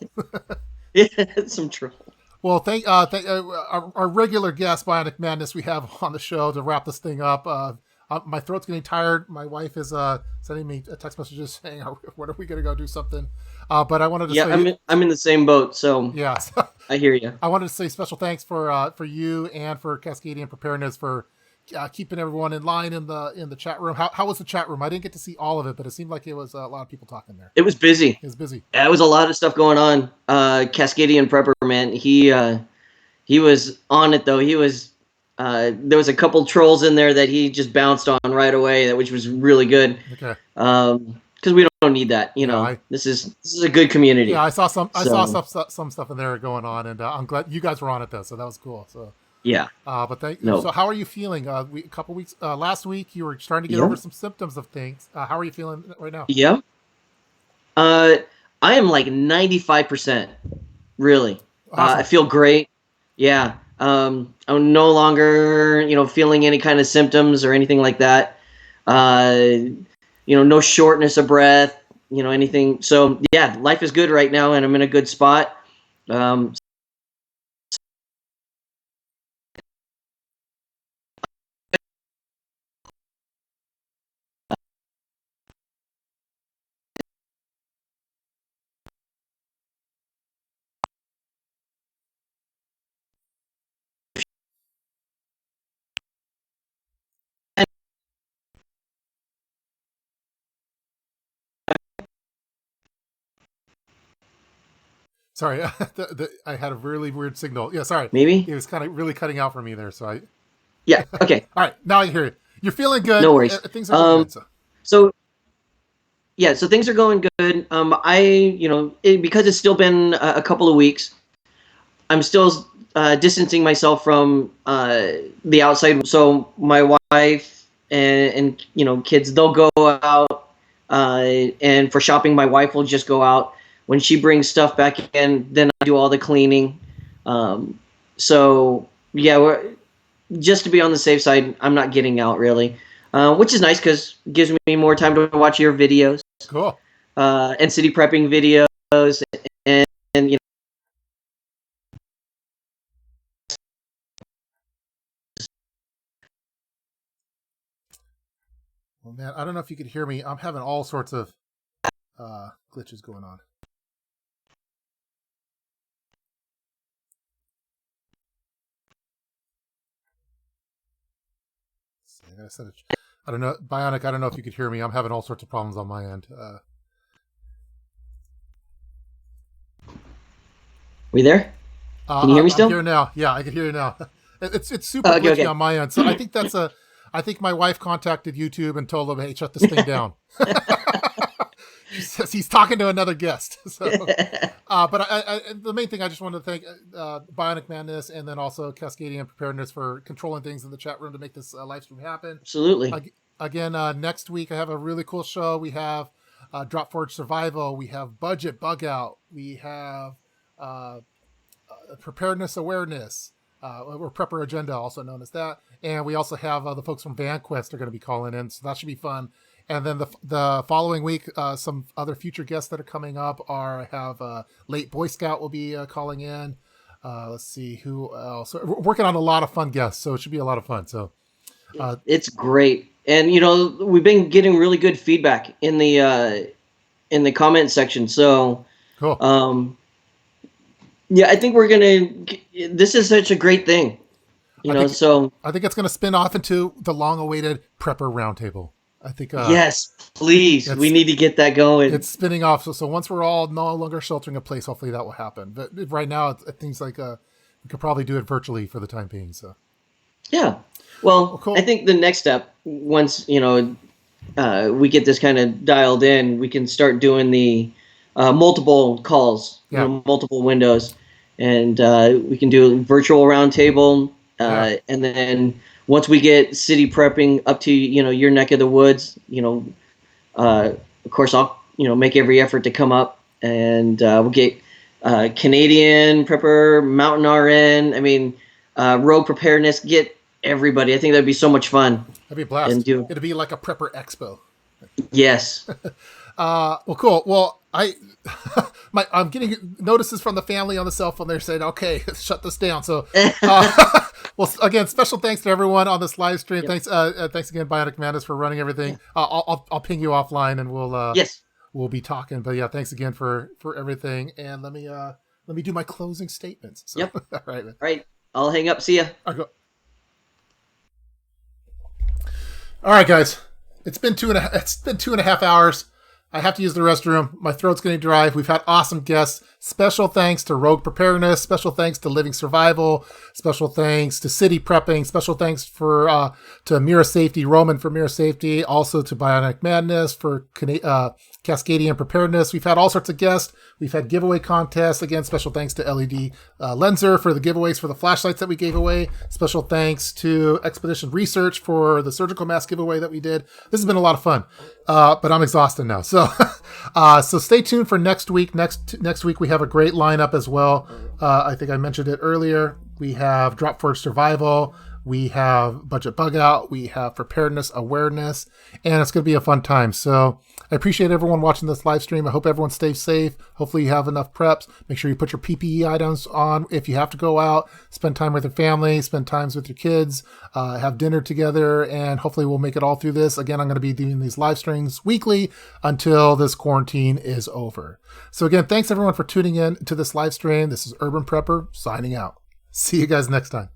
Yeah, some troll. Well, thank our regular guest, Bionic Madness, we have on the show to wrap this thing up. My throat's getting tired. My wife is sending me text messages saying, "When are we going to go do something?" But I wanted to say, I'm in the same boat, so yeah, I hear you. I wanted to say special thanks for you and for Cascadian Preparedness for keeping everyone in line in the chat room. How was the chat room? I didn't get to see all of it, but it seemed like it was a lot of people talking there. It was busy. It was busy. Yeah, it was a lot of stuff going on. Cascadian Prepper, man, he he was on it though. He was there was a couple trolls in there that he just bounced on right away, which was really good. Okay. Because we don't need that, you know. This is a good community. Yeah, I saw some stuff in there going on, and I'm glad you guys were on it though, so that was cool. So yeah. But thank you. So how are you feeling? A couple weeks last week, you were starting to get over some symptoms of things. How are you feeling right now? Yeah. I am like 95%. Really. Awesome. I feel great. Yeah. I'm no longer, feeling any kind of symptoms or anything like that. No shortness of breath, anything. So yeah, life is good right now, and I'm in a good spot. Sorry, I had a really weird signal. Yeah, sorry. Maybe it was kind of really cutting out for me there. So I. Yeah. Okay. All right. Now I hear you. You're feeling good. No worries. Things are going good. So things are going good. Because it's still been a couple of weeks, I'm still distancing myself from the outside. So my wife and kids, they'll go out, and for shopping, my wife will just go out. When she brings stuff back in, then I do all the cleaning. So yeah, just to be on the safe side, I'm not getting out really, which is nice because it gives me more time to watch your videos. Cool. And city prepping videos, and Well, man, I don't know if you could hear me. I'm having all sorts of glitches going on. I gotta send it. I don't know, Bionic. I don't know if you could hear me. I'm having all sorts of problems on my end. We there? Can you hear me still? I'm here now. Yeah, I can hear you now. It's super glitchy on my end. So I think I think my wife contacted YouTube and told them, "Hey, shut this thing down." She says he's talking to another guest. So, but the main thing I just wanted to thank Bionic Madness and then also Cascadian Preparedness for controlling things in the chat room to make this live stream happen. Absolutely. Again, next week I have a really cool show. We have Drop Forge Survival. We have Budget Bug Out. We have Preparedness Awareness. Or Prepper Agenda, also known as that. And we also have the folks from VanQuest are going to be calling in, so that should be fun. And then the following week, some other future guests that are coming up I have Late Boy Scout will be calling in. Let's see who else. We're working on a lot of fun guests, so it should be a lot of fun. So it's great, and we've been getting really good feedback in the comment section. So cool. Yeah, I think this is such a great thing. So I think it's gonna spin off into the long-awaited Prepper Roundtable. I think. Yes, please. We need to get that going. It's spinning off. So once we're all no longer sheltering in place, hopefully that will happen. But right now, it seems like we could probably do it virtually for the time being. So. Yeah. Well, cool. I think the next step, once we get this kind of dialed in, we can start doing the multiple calls, multiple windows, and we can do a virtual roundtable, and then. Once we get city prepping up to your neck of the woods, of course I'll make every effort to come up, and we'll get Canadian Prepper, Mountain RN. I mean, road preparedness. Get everybody. I think that'd be so much fun. That'd be a blast. It'd be like a Prepper Expo. Yes. Well, cool. Well, I'm getting notices from the family on the cell phone. They're saying, "Okay, shut this down." So. Well, again, special thanks to everyone on this live stream. Yep. Thanks again, Bionic Madness, for running everything. I'll ping you offline, and we'll be talking. But yeah, thanks again for everything. And let me do my closing statements. So, yep. All right. Man. All right. I'll hang up. See ya. All right, guys. It's been 2.5 hours. I have to use the restroom. My throat's getting dry. We've had awesome guests. Special thanks to Rogue Preparedness. Special thanks to Living Survival. Special thanks to City Prepping. Special thanks to Mira Safety, Roman for Mira Safety. Also to Bionic Madness for Cascadian Preparedness. We've had all sorts of guests. We've had giveaway contests. Again, special thanks to LED Lenser for the giveaways for the flashlights that we gave away. Special thanks to Expedition Research for the surgical mask giveaway that we did. This has been a lot of fun, but I'm exhausted now. So stay tuned for next week. Next week we have a great lineup as well. I think I mentioned it earlier. We have Drop Forge Survival. We have Budget Bug Out. We have Preparedness Awareness. And it's going to be a fun time. So I appreciate everyone watching this live stream. I hope everyone stays safe. Hopefully you have enough preps. Make sure you put your PPE items on if you have to go out. Spend time with your family. Spend times with your kids. Have dinner together. And hopefully we'll make it all through this. Again, I'm going to be doing these live streams weekly until this quarantine is over. So again, thanks everyone for tuning in to this live stream. This is Urban Prepper signing out. See you guys next time.